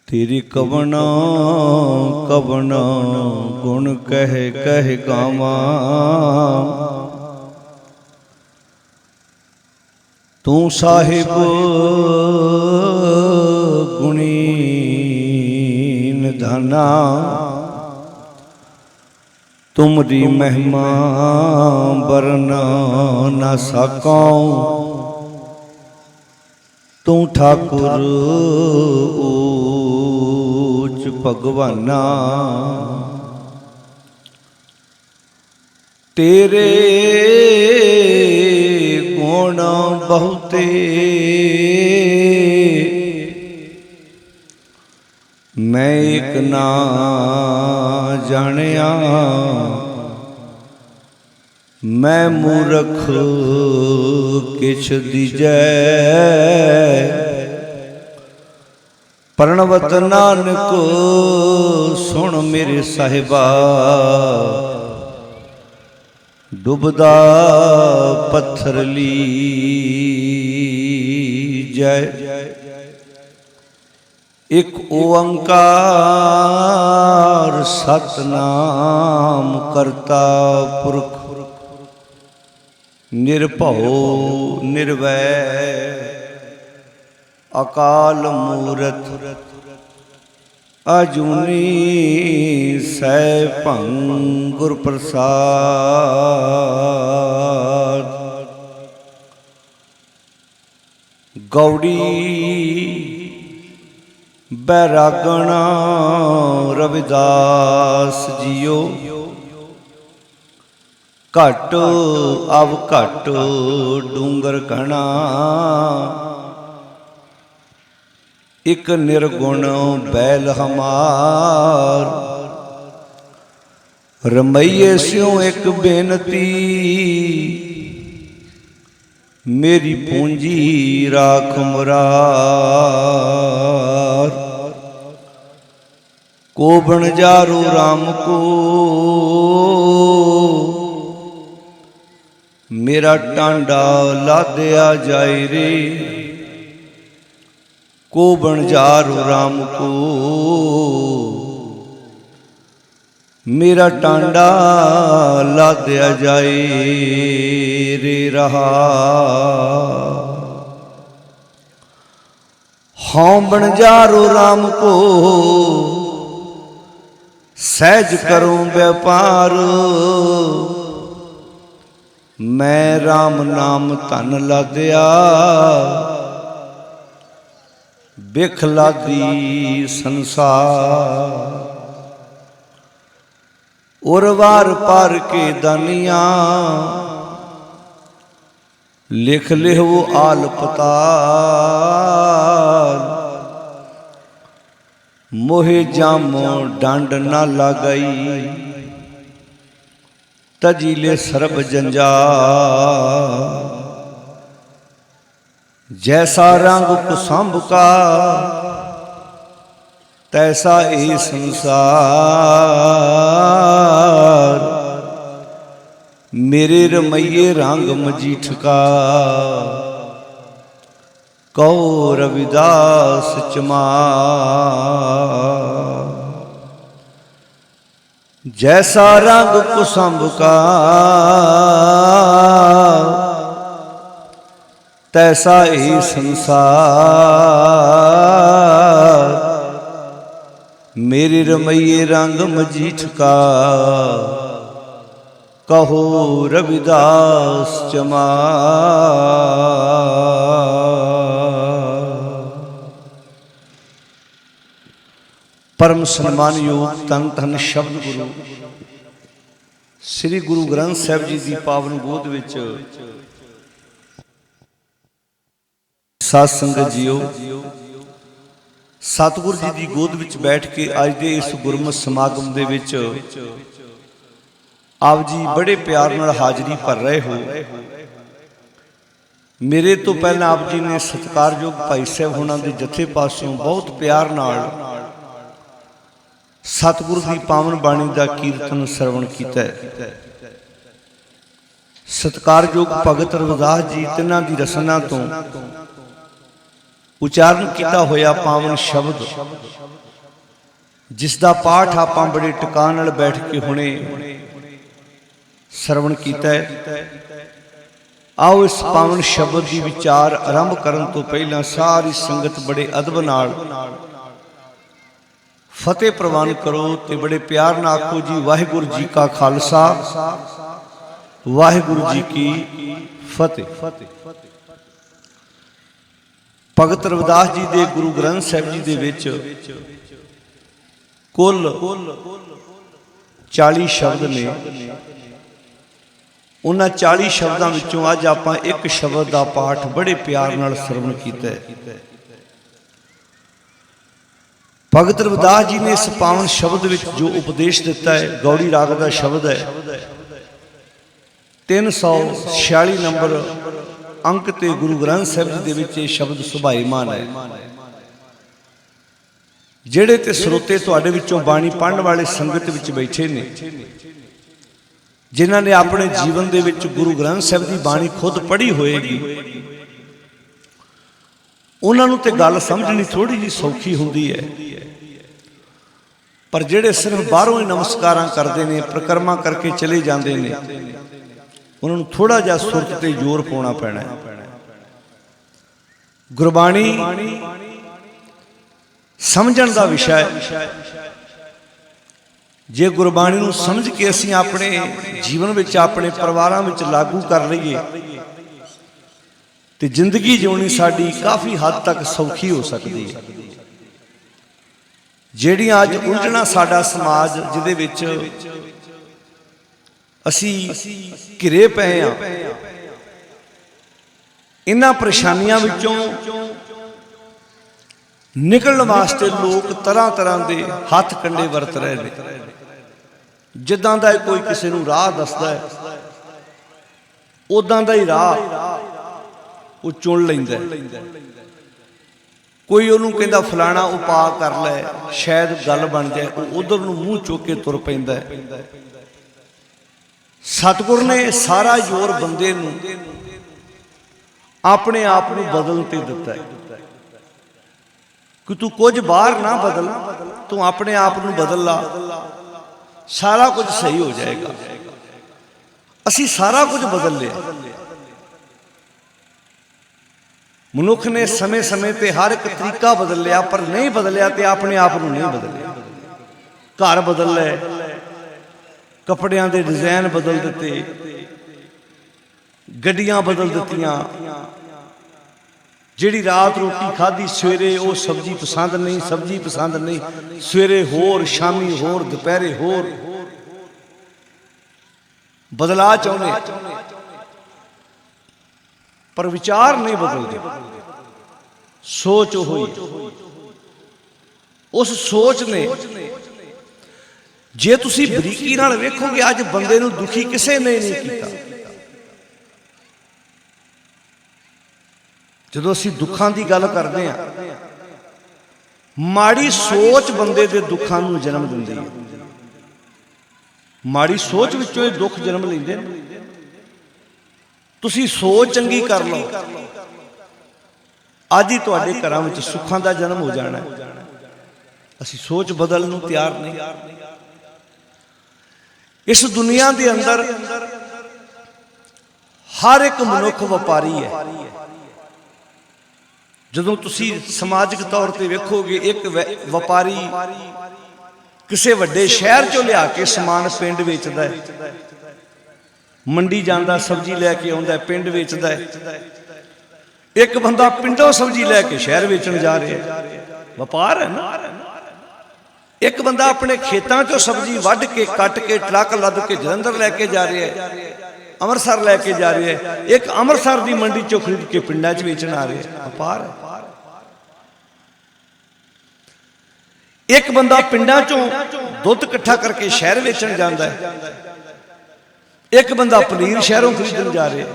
तेरी कवना कवना गुण कह कह गावा। तू साहिब गुणी निधाना, तुमरी महिमा बरना न सकाऊं। तू ठाकुर ऊच भगवाना, तेरे गुण बहुते मैं एक ना जानिया। मैं मूर्ख किछ दीजै, प्रणवत नानक सुन मेरे साहिबा। डुबदा पत्थर लीजै, एक ओंकार सतनाम करता पुरख। निर्भव निर्वैर अकाल मूरत, अजूनी सैभं गुर प्रसाद। गौड़ी बैरागणा रविदास जियो, घट अब घट डूंगर घना। एक निर्गुण बैल हमार, रमैये स्यों एक बेनती। मेरी पूंजी राख मुरार, को बन जारो राम को। मेरा टांडा लादया जाए रे, को बन जारो राम को। मेरा टांडा लादया जाए रे रहा। हाँ बन जारो राम को, सहज करूं व्यापार। मैं राम नाम धन लादया, बिख लादी संसार। और वार पार के दानिया, लिख ले वो आल पताल। मोहे जामो डांड ना लागई, तजीले सर्ब जंजाल। जैसा रंग कुसुम का, तैसा ही संसार। मेरे रमैये रंग मजीठ का, कहो रविदास चमार। जैसा रंग कुसुम का, तैसा ही संसार। मेरे रमैये रंग मजीठ का, कहो रविदास चमार। परम सम्मान योग तन तन शब्द गुरु श्री गुरु ग्रंथ साहिब जी की पावन गोद विच साध संगत जीओ, सतगुर जी की गोद विच बैठ के अज के इस गुरमत समागम दे विच आप जी बड़े प्यार नाल हाजरी भर रहे हो। मेरे तो पहले आप जी ने सत्कारयोग भाई साहब होना के जथे पासों बहुत प्यार नाल सतगुरु की पावन बाणी का कीर्तन श्रवण किया। सत्कारयोग भगत रविदास जी तिन्हां दी रसना तो उचारण किया होया पावन शब्द जिसका पाठ आप बड़े टिका नाल बैठ के हुणे सरवण किया है। आओ इस पावन शब्द की विचार आरंभ करन तो पहला सारी संगत बड़े अदब नाल फतेह प्रवान करो ते बड़े प्यार नाल आखो जी वाहिगुरू जी का खालसा वाहिगुरू जी की फतेह। भगत रविदास जी दे गुरु ग्रंथ साहिब जी दे विच कुल 40 शब्द ने। उन्हां 40 शब्दों विचों अज आपां एक शब्द का पाठ बड़े प्यार नाल सरवण कीता है। भगत रविदास जी ने इस पावन शब्द विच जो उपदेश दिता है, गौड़ी राग का शब्द है, 346 नंबर अंक ते गुरु ग्रंथ साहिब जी दे विच शब्द सुभाईमान है। जेड़े ते स्रोते तुहाडे विचों बाणी पढ़न वाले संगत विच बैठे ने, जिन्हां ने अपने जीवन दे विच गुरु ग्रंथ साहिब की बाणी खुद पढ़ी होएगी, उन्हां नूं ते गल समझनी थोड़ी जी सौखी हुंदी है। पर जेड़े सिर्फ बाहरों ही नमस्कारां करते हैं, परिक्रमा करके चले जाते हैं, उन्होंने थोड़ा जा सुरत ते जोर पाउणा पैना है। गुरबाणी समझण दा विषय, जे गुरबाणी नूं समझ के असीं अपने जीवन विच अपने परिवारां विच लागू कर लईए ते जिंदगी जिउणी साडी काफ़ी हद तक सौखी हो सकती है। ਜਿਹੜੀਆਂ ਅੱਜ ਉਲਝਣਾ साडा समाज जिहदे विच असी घिरे पे हाँ, इन्हां परेशानियां विचों निकलण वास्ते लोग तरह तरह के हथ कंडे वरत रहे हैं। जिद्दां दा कोई किसी नूं राह दसदा है, उदां दा ही राह वो चुन लैंदा है। कोई उन्होंने कहता फलाना उपा कर लै शायद गल बन जाए, वो उधर नूं मूँह चुक के तुर पैंदा है। सतगुर ने सारा जोर बंदे नूं अपने आप नूं बदलण ते दिता है कि तू कुछ बाहर ना बदल, तू अपने आप नूं बदल ला, सारा कुछ सही हो जाएगा। असी सारा कुछ बदल लिया। मनुख ने समय समय पर हर एक तरीका बदल लिया, पर नहीं बदलिया तो अपने आप को नहीं बदलिया। घर बदल ले, कपड़ियां के डिजाइन बदल दिते, गड्डियां बदल दित्तियां, जिहड़ी रात रोटी खाधी सवेरे वो सब्जी पसंद नहीं, सब्जी पसंद नहीं, सवेरे होर शामी होर दोपहरे होर बदला चाहुंदे, पर विचार नहीं बदलते। सोच हुई, उस सोच ने जे तुसी बरीकी नाल वेखोगे अज बंदे नूं दुखी किसे ने नहीं कीता। जदों असीं दुखां दी गल करदे हां, माड़ी सोच बंदे दे दुखां नूं जन्म दिंदी है। माड़ी सोच विचों ये दुख जन्म लैंदे ने। तुसी सोच चंगी कर लो, अज ही तुहाडे घरां विच सुखां दा जन्म हो जाना है। असीं सोच बदलण नूं तैयार नहीं। इस दुनिया के अंदर हर एक मनुख व्यापारी है। जदों तुसी समाजिक तौर पर वेखोगे, एक व्यापारी किसी वड्डे शहर चों लिया के समान पिंड वेचदा है, मंडी जांदा सब्जी लैके आउंदा है, पिंड वेचदा है। एक बंदा पिंडों सब्जी लैके शहर वेचण जा रहा है, व्यापार है ना। एक बंदा अपने खेतों चो सब्जी वढ़ के कट के ट्रक लद के जलंधर लैके जा रहा है, अमृतसर लैके जा रहा है। एक अमृतसर की मंडी चो खरीद के पिंडा च वेचण आ रहा है, व्यापार है। एक बंदा पिंडा चो दुध इकट्ठा करके शहर वेचण जांदा है, एक बंदा पनीर शहरों खरीदण जा रहा है,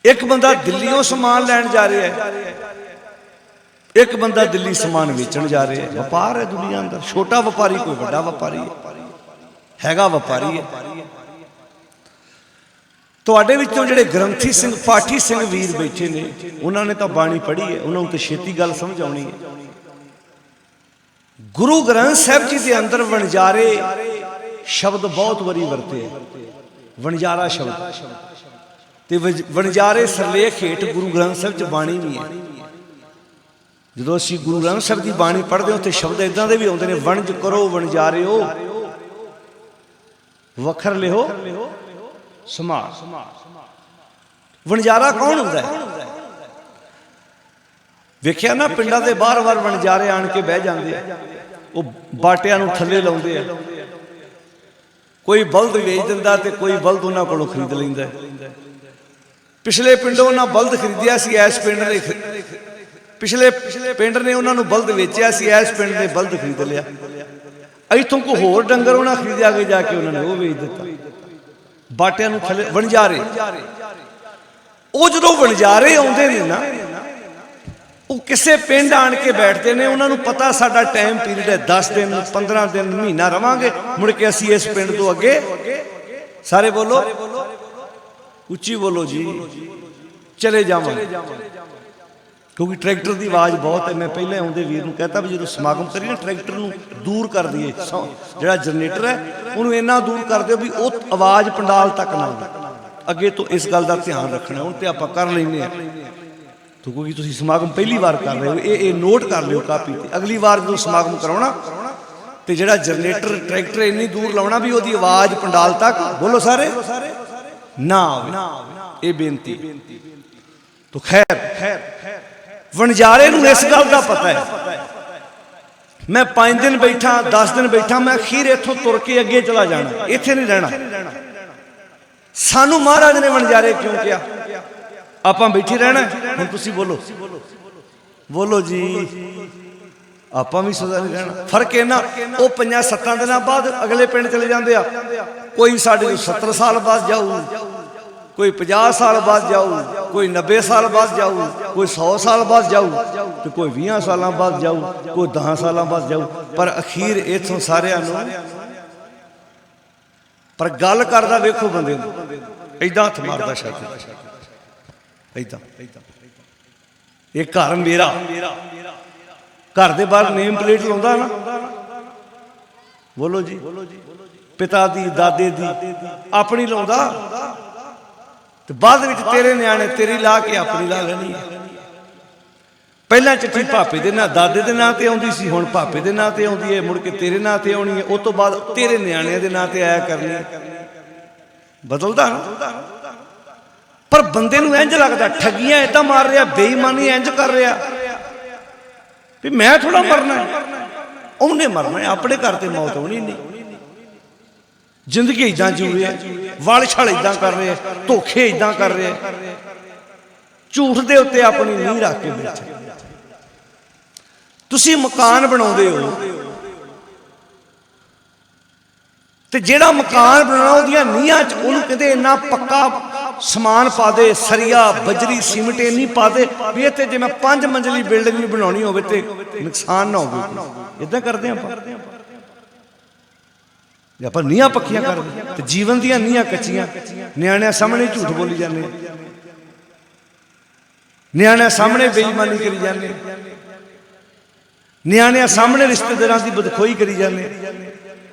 एक बंदा दिल्लियों समान लैण जा रहा है, एक बंदा दिल्ली समान वेचण जा रहा है। व्यापार है दुनिया अंदर। छोटा व्यापारी कोई बड़ा व्यापारी हैगा, व्यापारी है। ਤੁਹਾਡੇ ਵਿੱਚੋਂ ਜਿਹੜੇ ਗ੍ਰੰਥੀ ਸਿੰਘ ਪਾਠੀ ਸਿੰਘ ਵੀਰ ਬੈਠੇ ਨੇ ਉਹਨਾਂ ਨੇ ਤਾਂ ਬਾਣੀ ਪੜ੍ਹੀ ਹੈ, ਉਹਨਾਂ ਨੂੰ ਤਾਂ ਛੇਤੀ ਗੱਲ ਸਮਝ ਆਉਣੀ ਹੈ। ਗੁਰੂ ਗ੍ਰੰਥ ਸਾਹਿਬ ਜੀ ਦੇ ਅੰਦਰ ਵਣਜਾਰੇ ਸ਼ਬਦ ਬਹੁਤ ਵਾਰੀ ਵਰਤੇ ਹੈ, ਵਣਜਾਰਾ ਸ਼ਬਦ ਤੇ ਵਣਜਾਰੇ ਸਰਲੇਖ ਹੇਠ ਗੁਰੂ ਗ੍ਰੰਥ ਸਾਹਿਬ ਚ ਬਾਣੀ ਵੀ ਹੈ। ਜਦੋਂ ਅਸੀਂ ਗੁਰੂ ਗ੍ਰੰਥ ਸਾਹਿਬ ਦੀ ਬਾਣੀ ਪੜ੍ਹਦੇ ਹਾਂ ਉੱਥੇ ਸ਼ਬਦ ਇਦਾਂ ਦੇ ਵੀ ਆਉਂਦੇ ਨੇ, ਵਣਜ ਕਰੋ ਵਣਜਾਰਿਓ ਵਖਰ ਲਿਓ ਸਮਾਸ। ਵਣਜਾਰਾ ਕੌਣ ਹੁੰਦਾ ਹੈ? ਵੇਖਿਆ ਨਾ ਪਿੰਡਾਂ ਦੇ ਬਾਰ-ਬਾਰ ਵਣਜਾਰੇ ਆਣ ਕੇ ਬਹਿ ਜਾਂਦੇ ਆ, ਉਹ ਬਾਟਿਆਂ ਨੂੰ ਥੱਲੇ ਲਾਉਂਦੇ ਆ, ਕੋਈ ਬਲਦ ਵੇਚ ਦਿੰਦਾ ਤੇ ਕੋਈ ਬਲਦ ਉਹਨਾਂ ਕੋਲੋਂ ਖਰੀਦ ਲੈਂਦਾ। ਪਿਛਲੇ ਪਿੰਡੋਂ ਉਹਨਾਂ ਬਲਦ ਖਰੀਦਿਆ ਸੀ, ਇਸ ਪਿੰਡ ਨੇ ਪਿਛਲੇ ਪਿੰਡ ਨੇ ਉਹਨਾਂ ਨੂੰ ਬਲਦ ਵੇਚਿਆ ਸੀ, ਇਸ ਪਿੰਡ ਨੇ ਬਲਦ ਖਰੀਦ ਲਿਆ। ਇੱਥੋਂ ਕੋਈ ਹੋਰ ਡੰਗਰ ਉਹਨਾਂ ਖਰੀਦਿਆ ਕੇ ਜਾ ਕੇ ਉਹਨਾਂ ਨੇ ਉਹ ਵੇਚ ਦਿੱਤਾ। ਬਾਟਿਆਂ ਨੂੰ ਥੱਲੇ ਵਣਜਾਰੇ, ਉਹ ਜਦੋਂ ਵਣਜਾਰੇ ਆਉਂਦੇ ਨੇ ਨਾ ਉਹ ਕਿਸੇ ਪਿੰਡ ਆਣ ਕੇ ਬੈਠਦੇ ਨੇ, ਉਹਨਾਂ ਨੂੰ ਪਤਾ ਸਾਡਾ ਟਾਈਮ ਪੀਰੀਅਡ ਹੈ 10 ਦਿਨ 15 ਦਿਨ ਮਹੀਨਾ ਰਵਾਂਗੇ, ਮੁੜ ਕੇ ਅਸੀਂ ਇਸ ਪਿੰਡ ਤੋਂ ਅੱਗੇ ਸਾਰੇ ਬੋਲੋ ਉੱਚੀ ਬੋਲੋ ਜੀ ਚਲੇ ਜਾਵਾਂਗੇ। ਕਿਉਂਕਿ ਟਰੈਕਟਰ ਦੀ ਆਵਾਜ਼ ਬਹੁਤ ਹੈ। ਮੈਂ ਪਹਿਲੇ ਆਉਂਦੇ ਵੀਰ ਨੂੰ ਕਹਤਾ ਵੀ ਜਦੋਂ ਸਮਾਗਮ ਕਰੀਏ ਨਾ ਟਰੈਕਟਰ ਨੂੰ ਦੂਰ ਕਰ ਦਈਏ, ਜਿਹੜਾ ਜਨਰੇਟਰ ਹੈ ਉਹਨੂੰ ਇੰਨਾ ਦੂਰ ਕਰ ਦਿਓ ਵੀ ਉਹ ਆਵਾਜ਼ ਪੰਡਾਲ ਤੱਕ ਨਾ ਆਵੇ। ਅੱਗੇ ਤੋਂ ਇਸ ਗੱਲ ਦਾ ਧਿਆਨ ਰੱਖਣਾ। ਹੁਣ ਤੇ ਆਪਾਂ ਕਰ ਲੈਂਦੇ ਹਾਂ ਕਿਉਂਕਿ ਤੁਸੀਂ ਸਮਾਗਮ ਪਹਿਲੀ ਵਾਰ ਕਰ ਰਹੇ ਹੋ, ਇਹ ਨੋਟ ਕਰ ਲਿਓ ਕਾਪੀ ਤੇ। ਅਗਲੀ ਵਾਰ ਜਦੋਂ ਸਮਾਗਮ ਕਰਾਉਣਾ ਤੇ ਜਿਹੜਾ ਜਨਰੇਟਰ ਟਰੈਕਟਰ ਇੰਨੀ ਦੂਰ ਲਾਉਣਾ ਵੀ ਉਹਦੀ ਆਵਾਜ਼ ਪੰਡਾਲ ਤੱਕ ਬੋਲੋ ਸਾਰੇ ਨਾ ਆਵੇ, ਇਹ ਬੇਨਤੀ। ਤੋ ਖੈਰ ਵਣਜਾਰੇ ਨੂੰ ਇਸ ਗੱਲ ਦਾ ਪਤਾ ਹੈ ਮੈਂ 5 ਦਿਨ ਬੈਠਾ 10 ਦਿਨ ਬੈਠਾ, ਮੈਂ ਅਖੀਰ ਇੱਥੋਂ ਤੁਰ ਕੇ ਅੱਗੇ ਚਲਾ ਜਾਣਾ, ਇੱਥੇ ਨਹੀਂ ਰਹਿਣਾ। ਸਾਨੂੰ ਮਹਾਰਾਜ ਨੇ ਵਣਜਾਰੇ ਕਿਉਂ ਕਿਹਾ? ਆਪਾਂ ਬੈਠੇ ਰਹਿਣਾ। ਹੁਣ ਤੁਸੀਂ ਬੋਲੋ ਬੋਲੋ ਜੀ, ਆਪਾਂ ਵੀ ਸਦਾ ਨਹੀਂ ਰਹਿਣਾ। ਫਰਕ ਇਹ ਨਾ ਉਹ 5-7 ਦਿਨਾਂ ਬਾਅਦ ਅਗਲੇ ਪਿੰਡ ਚਲੇ ਜਾਂਦੇ ਆ। ਕੋਈ ਸਾਡੇ 70 ਸਾਲ ਬਾਅਦ ਜਾਊ, ਕੋਈ 50 ਸਾਲ ਬਾਅਦ ਜਾਊ, ਕੋਈ 90 ਸਾਲ ਬਾਅਦ ਜਾਊ, ਕੋਈ 100 ਸਾਲ ਬਾਅਦ ਜਾਊ ਤੇ ਕੋਈ 20 ਸਾਲਾਂ ਬਾਅਦ ਜਾਊ, ਕੋਈ 10 ਸਾਲਾਂ ਬਾਅਦ ਜਾਊ। ਪਰ ਅਖੀਰ ਇੱਥੋਂ ਸਾਰਿਆਂ ਨੂੰ ਪਰ ਗੱਲ ਕਰਦਾ ਵੇਖੋ ਬੰਦੇ ਨੂੰ ਏਦਾਂ ਹੱਥ ਮਾਰਦਾ ਸ਼ਾਇਦ ਏਦਾਂ। ਇਹ ਘਰ ਮੇਰਾ, ਘਰ ਦੇ ਬਾਹਰ ਨੇਮ ਪਲੇਟ ਲਾਉਂਦਾ ਨਾ ਬੋਲੋ ਜੀ, ਪਿਤਾ ਦੀ ਦਾਦੇ ਦੀ ਆਪਣੀ ਲਾਉਂਦਾ ਤੇ ਬਾਅਦ ਵਿੱਚ ਤੇਰੇ ਨਿਆਣੇ ਤੇਰੀ ਲਾ ਕੇ ਆਪਣੀ ਲਾ ਲੈਣੀ। ਪਹਿਲਾਂ ਚਿੱਠੀ ਭਾਪੇ ਦੇ ਨਾਂ ਦਾਦੇ ਦੇ ਨਾਂ ਤੇ ਆਉਂਦੀ ਸੀ, ਹੁਣ ਭਾਪੇ ਦੇ ਨਾਂ ਤੇ ਆਉਂਦੀ ਹੈ, ਮੁੜ ਕੇ ਤੇਰੇ ਨਾਂ ਤੇ ਆਉਣੀ ਹੈ, ਉਸ ਤੋਂ ਬਾਅਦ ਤੇਰੇ ਨਿਆਣਿਆਂ ਦੇ ਨਾਂ ਤੇ ਆਇਆ ਕਰਨੀ। ਬਦਲਦਾ ਨਾ। ਪਰ ਬੰਦੇ ਨੂੰ ਇੰਜ ਲੱਗਦਾ ਠੱਗੀਆਂ ਏਦਾਂ ਮਾਰ ਰਿਹਾ, ਬੇਈਮਾਨੀ ਇੰਜ ਕਰ ਰਿਹਾ ਵੀ ਮੈਂ ਥੋੜਾ ਮਰਨਾ, ਉਹਨੇ ਮਰਨਾ, ਆਪਣੇ ਘਰ ਤੇ ਮੌਤ ਹੋਣੀ ਨਹੀਂ। ਜ਼ਿੰਦਗੀ ਇਦਾਂ ਜੂ ਰਿਹਾ, ਵਲ ਛਲ ਇਦਾਂ ਕਰ ਰਿਹਾ, ਧੋਖੇ ਇਦਾਂ ਕਰ ਰਿਹਾ, ਝੂਠ ਦੇ ਉੱਤੇ ਆਪਣੀ ਨੀਂਹ ਰੱਖ ਕੇ ਬੈਠੇ। ਤੁਸੀਂ ਮਕਾਨ ਬਣਾਉਂਦੇ ਹੋ ਤੇ ਜਿਹੜਾ ਮਕਾਨ ਬਣਾਉਣਾ ਉਹਦੀਆਂ ਨੀਹਾਂ 'ਚ ਉਹਨੂੰ ਕਹਿੰਦੇ ਇੰਨਾ ਪੱਕਾ ਸਮਾਨ ਪਾ ਦੇ, ਸਰੀਆ ਬਜਰੀ ਸੀਮਿੰਟ ਇੰਨੀ ਪਾ ਦੇ ਵੀ ਇੱਥੇ ਜੇ ਮੈਂ 5 ਮੰਜ਼ਲੀ ਬਿਲਡਿੰਗ ਵੀ ਬਣਾਉਣੀ ਹੋਵੇ ਤੇ ਨੁਕਸਾਨ ਨਾ ਹੋਵੇ। ਇਦਾਂ ਕਰਦੇ ਆਪਾਂ ਜੇ ਆਪਾਂ ਨੀਹਾਂ ਪੱਕੀਆਂ ਕਰਦੇ ਤੇ ਜੀਵਨ ਦੀਆਂ ਨੀਹਾਂ ਕੱਚੀਆਂ। ਨਿਆਣਿਆਂ ਸਾਹਮਣੇ ਝੂਠ ਬੋਲੀ ਜਾਂਦੇ, ਨਿਆਣਿਆਂ ਸਾਹਮਣੇ ਬੇਈਮਾਨੀ ਕਰੀ ਜਾਂਦੇ, ਨਿਆਣਿਆਂ ਸਾਹਮਣੇ ਰਿਸ਼ਤੇਦਾਰਾਂ ਦੀ ਬਦਖੋਈ ਕਰੀ ਜਾਂਦੇ।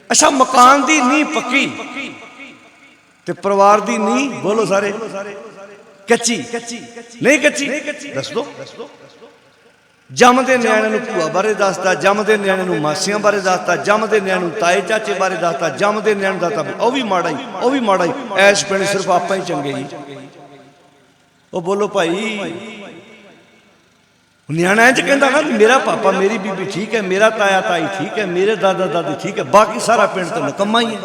ਅੱਛਾ ਮਕਾਨ ਦੀ ਨੀਂਹ ਪੱਕੀ ਤੇ ਪਰਿਵਾਰ ਦੀ ਨੀਂਹ ਬੋਲੋ ਸਾਰੇ ਕੱਚੀ ਨਹੀਂ ਕੱਚੀ? ਦੱਸ ਦੋ। ਜੰਮਦੇ ਨਿਆਣਿਆਂ ਨੂੰ ਭੂਆ ਬਾਰੇ ਦੱਸਦਾ, ਜੰਮਦੇ ਨਿਆਣਿਆਂ ਨੂੰ ਮਾਸੀਆਂ ਬਾਰੇ ਦੱਸਦਾ, ਜੰਮਦੇ ਨਿਆਣਿਆਂ ਨੂੰ ਤਾਏ ਚਾਚੇ ਬਾਰੇ ਦੱਸਦਾ, ਜੰਮਦੇ ਨਿਆਣਿਆਂ ਨੂੰ ਦੱਸਦਾ ਉਹ ਵੀ ਮਾੜਾ ਹੀ, ਉਹ ਵੀ ਮਾੜਾ ਹੀ, ਐਸ ਪਿੰਡ ਸਿਰਫ ਆਪਾਂ ਹੀ ਚੰਗੇ ਜੀ। ਉਹ ਬੋਲੋ ਭਾਈ, ਨਿਆਣਾ ਇੰਝ ਕਹਿੰਦਾ ਨਾ ਮੇਰਾ ਪਾਪਾ ਮੇਰੀ ਬੀਬੀ ਠੀਕ ਹੈ, ਮੇਰਾ ਤਾਇਆ ਤਾਈ ਠੀਕ ਹੈ, ਮੇਰੇ ਦਾਦਾ ਦਾਦੀ ਠੀਕ ਹੈ, ਬਾਕੀ ਸਾਰਾ ਪਿੰਡ ਤਾਂ ਨਕਮਾ ਹੀ ਹੈ।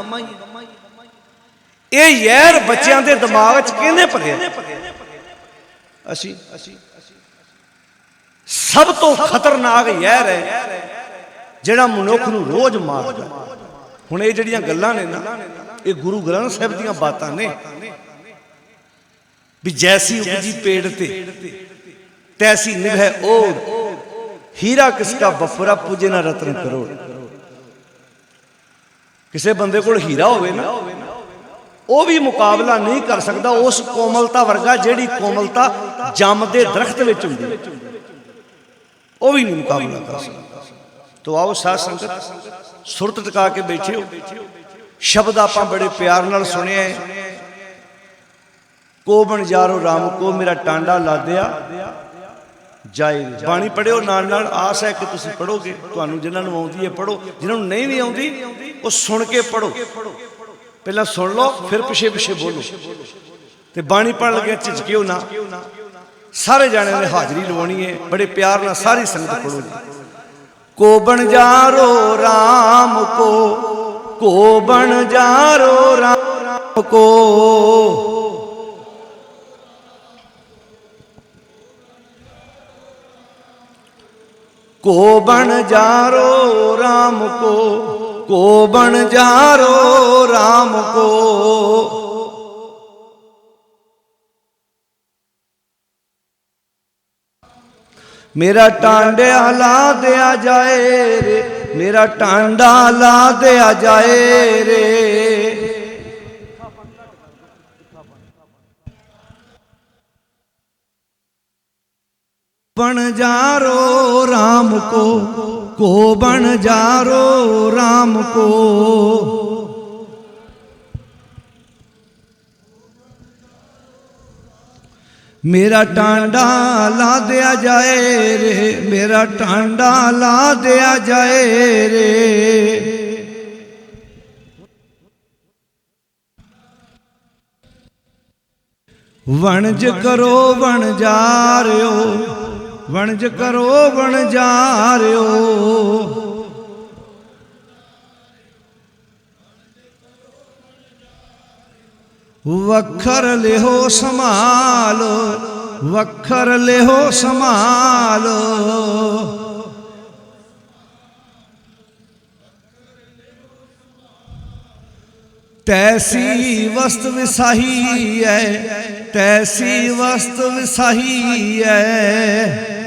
ਇਹ ਯਾਰ ਬੱਚਿਆਂ ਦੇ ਦਿਮਾਗ 'ਚ ਕਿਹਨੇ ਭਰਿਆ? ਅਸੀਂ ਸਭ ਤੋਂ ਖਤਰਨਾਕ ਯਾਰ ਹੈ ਜਿਹੜਾ ਮਨੁੱਖ ਨੂੰ ਰੋਜ਼ ਮਾਰਦਾ। ਹੁਣ ਇਹ ਜਿਹੜੀਆਂ ਗੱਲਾਂ ਨੇ ਨਾ ਇਹ ਗੁਰੂ ਗ੍ਰੰਥ ਸਾਹਿਬ ਦੀਆਂ ਬਾਤਾਂ ਨੇ ਵੀ ਜੈਸੀ ਉਪਜੀ ਪੇੜ ਤੇ ਤੈਸੀ ਨਿਭੈ ਓੜ, ਹੀਰਾ ਕਿਸਕਾ ਬਫਰਾ ਪੂਜੇ ਨਾ ਰਤਨ ਕਰੋੜ। ਕਿਸੇ ਬੰਦੇ ਕੋਲ ਹੀਰਾ ਹੋਵੇ ਨਾ ਉਹ ਵੀ ਮੁਕਾਬਲਾ ਨਹੀਂ ਕਰ ਸਕਦਾ ਉਸ ਕੋਮਲਤਾ ਵਰਗਾ ਜਿਹੜੀ ਕੋਮਲਤਾ ਜੰਮਦੇ ਦਰਖਤ ਵਿੱਚ ਹੁੰਦੀ ਹੈ, ਉਹ ਵੀ ਨਹੀਂ ਮੁਕਾਬਲਾ ਕਰ ਸਕਦਾ। ਤੋ ਆਓ ਸਾਧ ਸੰਗਤ ਸੁਰਤ ਟਿਕਾ ਕੇ ਬੈਠੇ ਹੋ। ਸ਼ਬਦ ਆਪਾਂ ਬੜੇ ਪਿਆਰ ਨਾਲ ਸੁਣਿਆ, ਕੋ ਬਣ ਜਾਰੋ ਰਾਮ ਕੋ ਮੇਰਾ ਟਾਂਡਾ ਲਾਦਿਆ ਜਾਏ। ਬਾਣੀ ਪੜਿਓ ਨਾਲ ਨਾਲ, ਆਸ ਹੈ ਕਿ ਤੁਸੀਂ ਪੜੋਗੇ। ਤੁਹਾਨੂੰ ਜਿਨ੍ਹਾਂ ਨੂੰ ਆਉਂਦੀ ਹੈ ਪੜੋ, ਜਿਨ੍ਹਾਂ ਨੂੰ ਨਹੀਂ ਵੀ ਆਉਂਦੀ ਉਹ ਸੁਣ ਕੇ ਪੜੋ। ਪਹਿਲਾਂ ਸੁਣ ਲਓ ਫਿਰ ਪਿੱਛੇ ਪਿੱਛੇ ਬੋਲੋ, ਤੇ ਬਾਣੀ ਪੜ੍ਹਨ ਲੱਗੇ ਝਿਜਕਿਓ ਨਾ। ਸਾਰੇ ਜਾਣਿਆਂ ਨੇ ਹਾਜ਼ਰੀ ਲਵਾਉਣੀ ਹੈ, ਬੜੇ ਪਿਆਰ ਨਾਲ ਸਾਰੀ ਸੰਗਤ ਪੜੋ ਜੀ। ਕੋ ਬਣ ਜਾਰੋ ਰਾਮ ਕੋ ਬਣ ਜਾਰੋ ਰਾਮ ਕੋ बन जारो राम को बन जारो राम को। मेरा टांडा ला दिया जाए रे, मेरा टांडा ला दिया जाए रे। बन जारो राम को बन जारो राम को। मेरा टांडा ला दिया जाए रे, मेरा टांडा ला दिया जाए रे। वणज करो वण जा रहो, वणज करो वण जा रहो। वखर लेहो संभालो, वखर लेहो संभालो। तैसी वस्त विसाही है, तैसी वस्त विसाही है।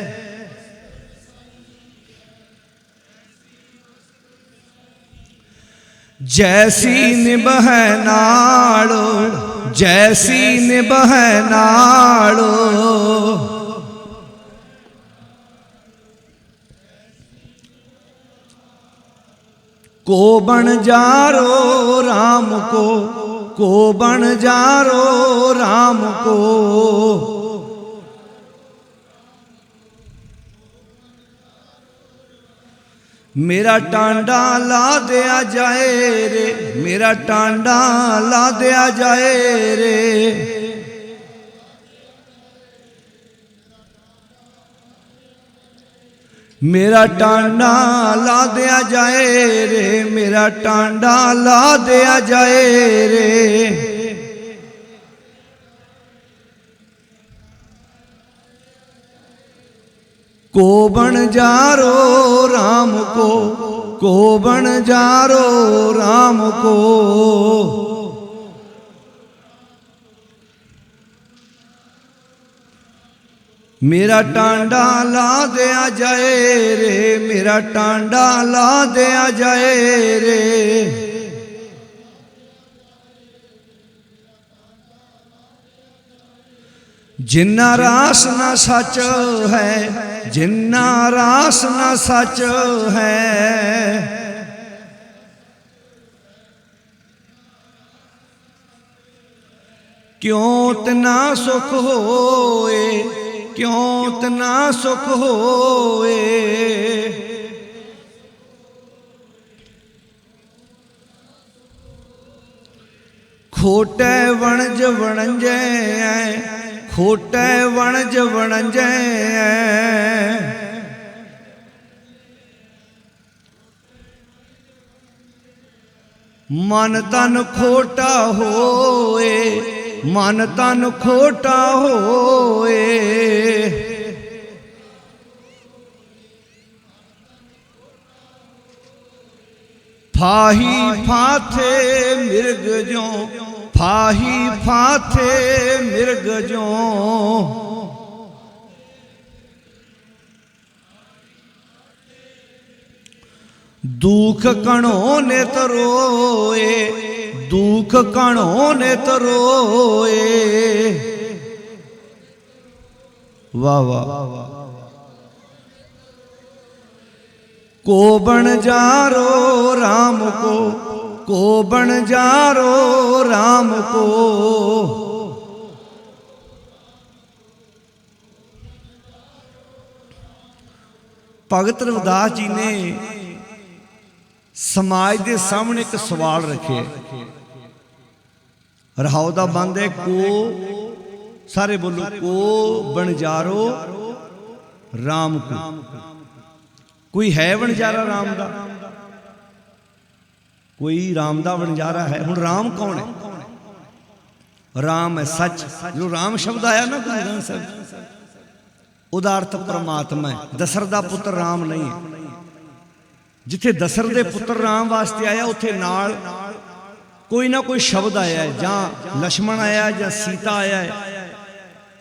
जैसी निबह नाड़ो, जैसी निबह नाड़ो। को बन जारो राम को बन जारो राम को। मेरा टांडा ला दिया जाए रे, मेरा टांडा ला दिया जाए रे। मेरा टांडा ला दिया जाए रे, मेरा टांडा ला दिया जाए रे। को बन जारो राम को बन जारो राम को। मेरा टांडा ला दिया जाए रे, मेरा टांडा ला दिया जाए रे। जिन्ना रास न सच है, जिन्ना रास न सच है। क्यों तना सुख होए, क्यों तना सुख होए। खोटे वणज वणंजे, खोटे वणज वणंजे। मन तन खोटा होए, मन तन खोटा होए। फाही फाथे मिर्ग जो, फाही फाथे मिर्ग जो। दुख कणों ने तरोए, दुख कणों ने तरोए। वाह वाह। को बन जारो राम को बन जारो राम को। भगत रविदास जी ने समाज के सामने एक सवाल रखे। रहाओ दा बंद है को, सारे बोलो को बनजारो राम को। कोई है बनजारा राम दा? कोई राम दा बनजारा है? हुण राम कौन है? राम है सच। जो राम शब्द आया ना गुरु ग्रंथ साहिब, ਉਹਦਾ ਅਰਥ परमात्मा है। दशरथ ਦਾ पुत्र राम नहीं है। जिथे दशरथ ਦੇ पुत्र राम वास्ते आया उथे नाल कोई ना कोई शब्द आया है, जां लक्ष्मण आया जां सीता आया है,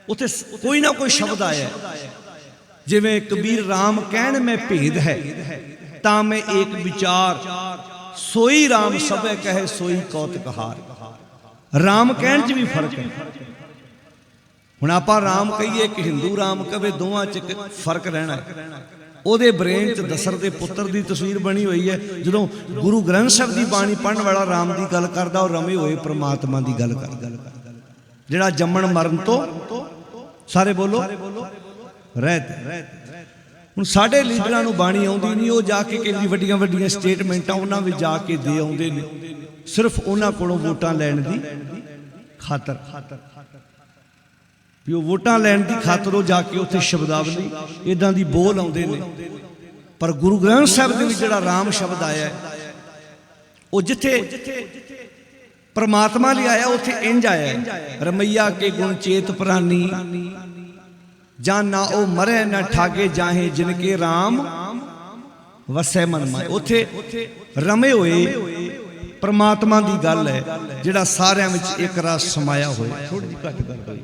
उथे कोई ना कोई शब्द आया है। जिवें कबीर राम कहण में भेद है ता मैं एक विचार, सोई राम सबे कहे सोई कौतुकहार। राम कहण च भी फर्क है। ਹੁਣ ਆਪਾਂ ਰਾਮ ਕਹੀਏ ਕਿ ਹਿੰਦੂ ਰਾਮ ਕਵੇ, ਦੋਵਾਂ 'ਚ ਫਰਕ ਰਹਿਣਾ ਹੈ। ਉਹਦੇ ਬ੍ਰੇਨ 'ਚ ਦਸ਼ਰਥ ਦੇ ਪੁੱਤਰ ਦੀ ਤਸਵੀਰ ਬਣੀ ਹੋਈ ਹੈ। ਜਦੋਂ ਗੁਰੂ ਗ੍ਰੰਥ ਸਾਹਿਬ ਦੀ ਬਾਣੀ ਪੜ੍ਹਨ ਵਾਲਾ ਰਾਮ ਦੀ ਗੱਲ ਕਰਦਾ, ਉਹ ਰਮੇ ਹੋਏ ਪ੍ਰਮਾਤਮਾ ਦੀ ਗੱਲ ਕਰਦਾ, ਜਿਹੜਾ ਜੰਮਣ ਮਰਨ ਤੋਂ ਸਾਰੇ ਬੋਲੋ ਰਹਿਤ। ਹੁਣ ਸਾਡੇ ਲੀਡਰਾਂ ਨੂੰ ਬਾਣੀ ਆਉਂਦੀ ਨਹੀਂ, ਉਹ ਜਾ ਕੇ ਕਿੰਨੀ ਵੱਡੀਆਂ ਵੱਡੀਆਂ ਸਟੇਟਮੈਂਟਾਂ ਉਹਨਾਂ ਵਿੱਚ ਜਾ ਕੇ ਦੇ ਆਉਂਦੇ ਨੇ, ਸਿਰਫ ਉਹਨਾਂ ਕੋਲੋਂ ਵੋਟਾਂ ਲੈਣ ਦੀ ਖਾਤਰ। ਵੀ ਉਹ ਵੋਟਾਂ ਲੈਣ ਦੀ ਖਾਤਰ ਉਹ ਜਾ ਕੇ ਉੱਥੇ ਸ਼ਬਦਾਵਲੀ ਇਦਾਂ ਦੀ ਬੋਲ ਆਉਂਦੇ ਨੇ। ਪਰ ਗੁਰੂ ਗ੍ਰੰਥ ਸਾਹਿਬ ਦੇ ਵਿੱਚ ਜਿਹੜਾ ਰਾਮ ਸ਼ਬਦ ਆਇਆ ਉਹ ਜਿੱਥੇ ਪਰਮਾਤਮਾ ਲਈ ਆਇਆ ਉੱਥੇ ਇੰਜ ਆਇਆ, ਰਮਈਆ ਕੇ ਗੁਣ ਚੇਤ ਪ੍ਰਾਨੀ, ਜਾਂ ਨਾ ਉਹ ਮਰੇ ਨਾ ਠਾਗੇ ਜਾਹੇ ਜਿਨਕੇ ਰਾਮ ਵਸੈ ਮਨ ਮਾਏ। ਉੱਥੇ ਰਮੇ ਹੋਏ ਪਰਮਾਤਮਾ ਦੀ ਗੱਲ ਹੈ, ਜਿਹੜਾ ਸਾਰਿਆਂ ਵਿੱਚ ਇੱਕ ਰਸ ਸਮਾਇਆ ਹੋਇਆ। ਥੋੜੀ ਜਿਹੀ ਘੱਟ ਕਰ ਹੋਈ।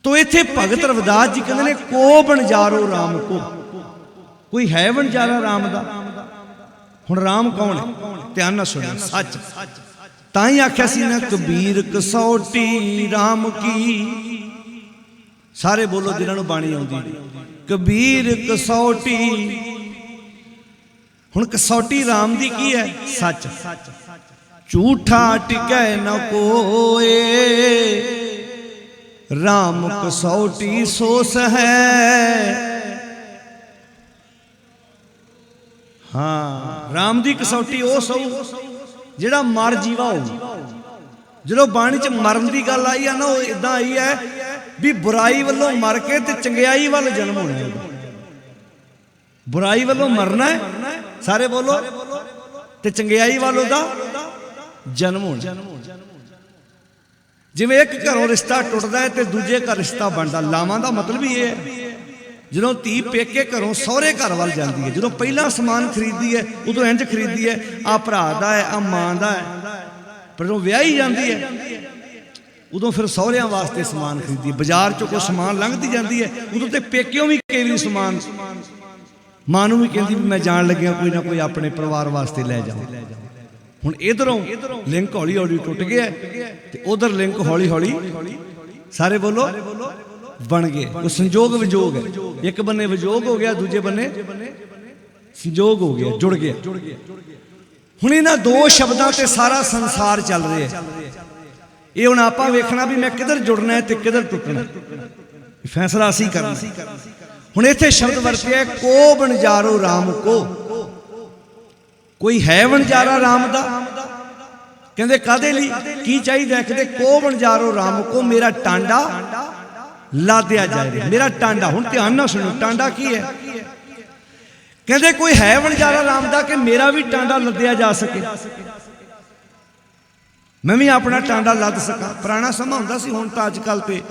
तो इत्थे भगत रविदास जी कहते हैं को बनजारो राम को। कोई है बनजारा राम दा? हुण राम कौन है? ध्यान नाल सुनो, सच ताई आख्या सी ना कबीर कसौटी राम की। सारे बोलो जिन्हां नूं बाणी आउंदी, कबीर कसौटी। हुण कसौटी राम दी की है? सच। झूठा टिकै न कोए, राम कसौटी सोस है। हाँ, राम दी कसौटी ओ सौ जिहड़ा मर जीवा हो। जो बाणी च मरन की गल आई है ना, वो इदां आई है भी बुराई वालों मर के ते चंगियाई वाल जन्म होना है। बुराई वालों मरना है, सारे बोलो, ते चंगियाई वालों दा जन्म होना। जिवें एक घरों रिश्ता टुटदा है तो दूजे घर रिश्ता बनता। लावां दा मतलब ही ये है, जो धी पेके घरों सहुरे घर वाल जाती है, जो पहला समान खरीदी है उदों इंज खरीदी है, आ भरा दा है, आ मां दा है। पर जो विआही जाती है उदों फिर सहुरियां वास्ते समान खरीदी है। बाजार चों कोई समान लंघती जाती है, उदों तो पेकियों भी कई बार समान मां नूं भी कहती भी मैं जान लग्या कोई ना कोई अपने परिवार वास्ते लै जाओ। हुण इधरों लिंक हौली हौली टुट गया ते उधर लिंक हौली हौली सारे बोलो बन गए। वो संजोग विजोग है, एक बन्ने विजोग हो गया, दूजे बन्ने संजोग हो गया, जुड़ गया। हुण इन्हां दो शब्दां ते सारा संसार चल रहा है। ये हुण आपां वेखना भी मैं किधर जुड़ना है ते किधर टुटना, फैसला असीं करना। हुण इत्थे शब्द वरतिया को बनजारो राम को। कोई है बनजारा राम दा? कहंदे कादे लई की चाहिदा? कहंदे को बनजारो राम को, मेरा टांडा लादिया जाए। मेरा टांडा, हुण ध्यान नाल सुनो, टांडा की है? कहंदे कोई है बनजारा राम दा कि मेरा भी टांडा लद्दिया जा सके, मैं भी अपना टांडा लद सका। पुराना समा हुंदा सी, हुण तां अजकल ते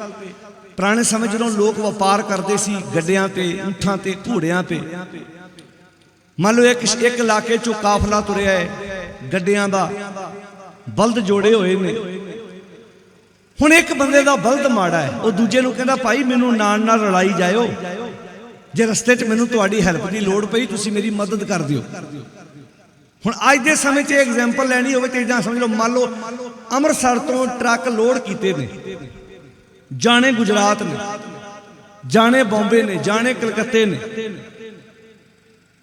पुराने समय जदों लोग व्यापार करते सी गड्डियां ते, ऊंठां ते, घोड़ियां ते। मान लो एक इलाके चों काफला तुरिया है गड्डियां दा, बलद जोड़े हुए ने। हुण एक बंदे दा बलद माड़ा है, वो दूजे नूं कहंदा भाई मैनूं नाल नाल रलाई जाओ, जे रस्ते च मैनूं तुहाडी हैल्प की लोड़ पई तुसीं मेरी मदद कर दिओ। ਹੁਣ ਅੱਜ ਦੇ ਸਮੇਂ 'ਚ ਐਗਜ਼ਾਮਪਲ ਲੈਣੀ ਹੋਵੇ ਤਾਂ ਇਦਾਂ ਸਮਝ ਲਓ, ਮੰਨ ਲਓ ਅੰਮ੍ਰਿਤਸਰ ਤੋਂ ਟਰੱਕ ਲੋਡ ਕੀਤੇ ਨੇ, ਜਾਣੇ ਗੁਜਰਾਤ ਨੇ, ਜਾਣੇ ਬੰਬੇ ਨੇ, ਜਾਣੇ ਕਲਕੱਤੇ ਨੇ,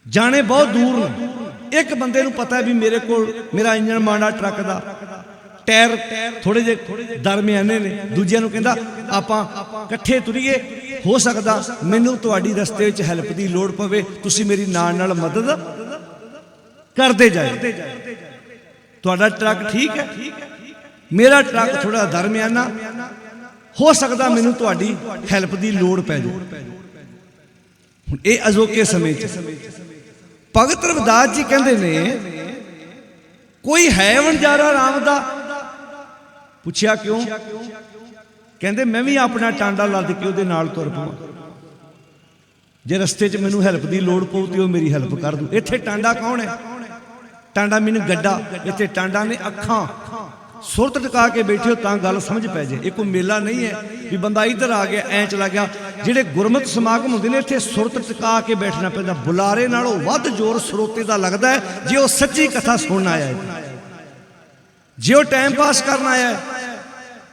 ਜਾਣੇ ਬਹੁਤ ਦੂਰ ਨੇ। ਇੱਕ ਬੰਦੇ ਨੂੰ ਪਤਾ ਵੀ ਮੇਰੇ ਕੋਲ ਮੇਰਾ ਇੰਜਣ ਮਾੜਾ ਟਰੱਕ ਦਾ, ਟਾਇਰ ਥੋੜੇ ਜਿਹੇ ਦਰਮਿਆਨੇ ਨੇ, ਦੂਜਿਆਂ ਨੂੰ ਕਹਿੰਦਾ ਆਪਾਂ ਇਕੱਠੇ ਤੁਰੀਏ, ਹੋ ਸਕਦਾ ਮੈਨੂੰ ਤੁਹਾਡੀ ਰਸਤੇ ਵਿੱਚ ਹੈਲਪ ਦੀ ਲੋੜ ਪਵੇ, ਤੁਸੀਂ ਮੇਰੀ ਨਾਲ ਮਦਦ ਕਰਦੇ ਜਾਏ। ਤੁਹਾਡਾ ਟਰੱਕ ਠੀਕ ਹੈ, ਮੇਰਾ ਟਰੱਕ ਥੋੜਾ ਦਰਮਿਆਨਾ, ਹੋ ਸਕਦਾ ਮੈਨੂੰ ਤੁਹਾਡੀ ਹੈਲਪ ਦੀ ਲੋੜ ਪੈ ਜਾਵੇ। ਹੁਣ ਇਹ ਅਜੋਕੇ ਸਮੇਂ 'ਚ ਭਗਤ ਰਵਿਦਾਸ ਜੀ ਕਹਿੰਦੇ ਨੇ, ਕੋਈ ਹੈ ਵਣਜਾਰਾ ਰਾਮ ਦਾ? ਪੁੱਛਿਆ ਕਿਉਂ? ਕਹਿੰਦੇ ਮੈਂ ਵੀ ਆਪਣਾ ਟਾਂਡਾ ਲੱਦ ਕੇ ਉਹਦੇ ਨਾਲ ਤੁਰ ਪਵਾਂ, ਜੇ ਰਸਤੇ 'ਚ ਮੈਨੂੰ ਹੈਲਪ ਦੀ ਲੋੜ ਪਊ ਤੇ ਉਹ ਮੇਰੀ ਹੈਲਪ ਕਰ ਦੂ। ਇੱਥੇ ਟਾਂਡਾ ਕੌਣ ਹੈ? ਟਾਂਡਾ ਮੈਨੂੰ ਗੱਡਾ, ਇੱਥੇ ਟਾਂਡਾ ਨੇ ਅੱਖਾਂ। ਸੁਰਤ ਟਿਕਾ ਕੇ ਬੈਠੇ ਹੋ ਤਾਂ ਗੱਲ ਸਮਝ ਪੈ ਜੇ। ਇਹ ਕੋਈ ਮੇਲਾ ਨਹੀਂ ਹੈ ਵੀ ਬੰਦਾ ਇੱਧਰ ਆ ਗਿਆ ਐਂ ਚਲਾ ਗਿਆ। ਜਿਹੜੇ ਗੁਰਮਤਿ ਸਮਾਗਮ ਹੁੰਦੇ ਨੇ ਇੱਥੇ ਸੁਰਤ ਟਿਕਾ ਕੇ ਬੈਠਣਾ ਪੈਂਦਾ। ਬੁਲਾਰੇ ਨਾਲੋਂ ਵੱਧ ਜ਼ੋਰ ਸਰੋਤੇ ਦਾ ਲੱਗਦਾ ਹੈ ਜੇ ਉਹ ਸੱਚੀ ਕਥਾ ਸੁਣਨ ਆਇਆ ਹੈ। ਜੇ ਉਹ ਟਾਈਮ ਪਾਸ ਕਰਨ ਆਇਆ ਹੈ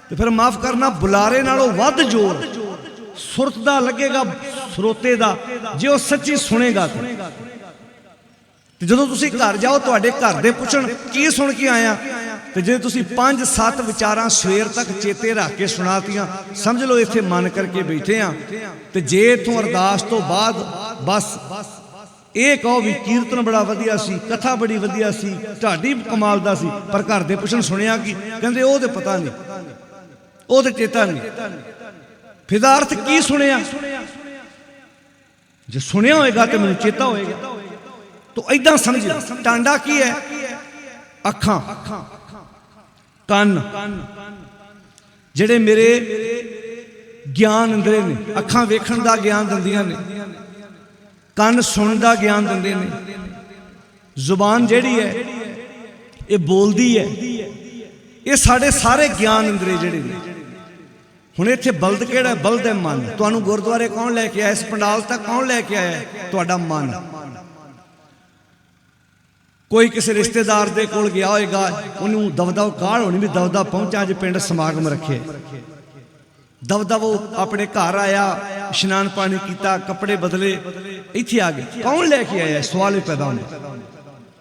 ਤੇ ਫਿਰ ਮਾਫ ਕਰਨਾ, ਬੁਲਾਰੇ ਨਾਲੋਂ ਵੱਧ ਜ਼ੋਰ ਸੁਰਤ ਦਾ ਲੱਗੇਗਾ ਸਰੋਤੇ ਦਾ ਜੇ ਉਹ ਸੱਚੀ ਸੁਣੇਗਾ। ਤੇ ਜਦੋਂ ਤੁਸੀਂ ਘਰ ਜਾਓ, ਤੁਹਾਡੇ ਘਰ ਦੇ ਪੁੱਛਣ ਕੀ ਸੁਣ ਕੇ ਆਇਆ, ਤੇ ਜੇ ਤੁਸੀਂ 5-7 ਵਿਚਾਰਾਂ ਸਵੇਰ ਤੱਕ ਚੇਤੇ ਰੱਖ ਕੇ ਸੁਣਾਤੀਆਂ, ਸਮਝ ਲਓ ਇੱਥੇ ਮਨ ਕਰਕੇ ਬੈਠੇ ਆ। ਤੇ ਜੇ ਇਥੋਂ ਅਰਦਾਸ ਤੋਂ ਬਾਅਦ ਬਸ ਇਹ ਕਹੋ ਵੀ ਕੀਰਤਨ ਬੜਾ ਵਧੀਆ ਸੀ, ਕਥਾ ਬੜੀ ਵਧੀਆ ਸੀ, ਢਾਡੀ ਕਮਾਲ ਦਾ ਸੀ, ਪਰ ਘਰ ਦੇ ਪੁੱਛਣ ਸੁਣਿਆ ਕੀ, ਕਹਿੰਦੇ ਉਹ ਤੇ ਪਤਾ ਨਹੀਂ, ਉਹ ਤੇ ਚੇਤਾ ਨਹੀਂ, ਫਿਦਾ ਅਰਥ ਕੀ ਸੁਣਿਆ? ਜੇ ਸੁਣਿਆ ਹੋਏਗਾ ਤੇ ਮੈਨੂੰ ਚੇਤਾ ਹੋਏਗਾ। ਤੋ ਏਦਾਂ ਸਮਝ। ਟਾਂਡਾ ਕੀ ਹੈ? ਅੱਖਾਂ, ਕੰਨ, ਜਿਹੜੇ ਮੇਰੇ ਗਿਆਨ ਇੰਦਰੇ ਨੇ। ਅੱਖਾਂ ਵੇਖਣ ਦਾ ਗਿਆਨ ਦਿੰਦੀਆਂ ਨੇ, ਕੰਨ ਸੁਣਨ ਦਾ ਗਿਆਨ ਦਿੰਦੇ ਨੇ, ਜ਼ੁਬਾਨ ਜਿਹੜੀ ਹੈ ਇਹ ਬੋਲਦੀ ਹੈ। ਇਹ ਸਾਡੇ ਸਾਰੇ ਗਿਆਨ ਇੰਦਰੇ ਜਿਹੜੇ ਨੇ। ਹੁਣ ਇੱਥੇ ਬਲਦ ਕਿਹੜਾ? ਬਲਦ ਹੈ ਮਨ। ਤੁਹਾਨੂੰ ਗੁਰਦੁਆਰੇ ਕੌਣ ਲੈ ਕੇ ਆਇਆ? ਇਸ ਪੰਡਾਲ ਤੱਕ ਕੌਣ ਲੈ ਕੇ ਆਇਆ? ਤੁਹਾਡਾ ਮਨ। ਕੋਈ ਕਿਸੇ ਰਿਸ਼ਤੇਦਾਰ ਦੇ ਕੋਲ ਗਿਆ ਹੋਏਗਾ, ਉਹਨੂੰ ਦਵਦਵ ਕਾਹਲ ਹੋਣੀ ਵੀ ਦਵਦਵ ਪਹੁੰਚਾ, ਅੱਜ ਪਿੰਡ ਸਮਾਗਮ ਰੱਖੇ। ਦਵਦਵ ਉਹ ਆਪਣੇ ਘਰ ਆਇਆ, ਇਸ਼ਨਾਨ ਪਾਣੀ ਕੀਤਾ, ਕੱਪੜੇ ਬਦਲੇ, ਇੱਥੇ ਆ ਗਏ। ਕੌਣ ਲੈ ਕੇ ਆਇਆ? ਸਵਾਲ ਪੈਦਾ ਹੁੰਦਾ।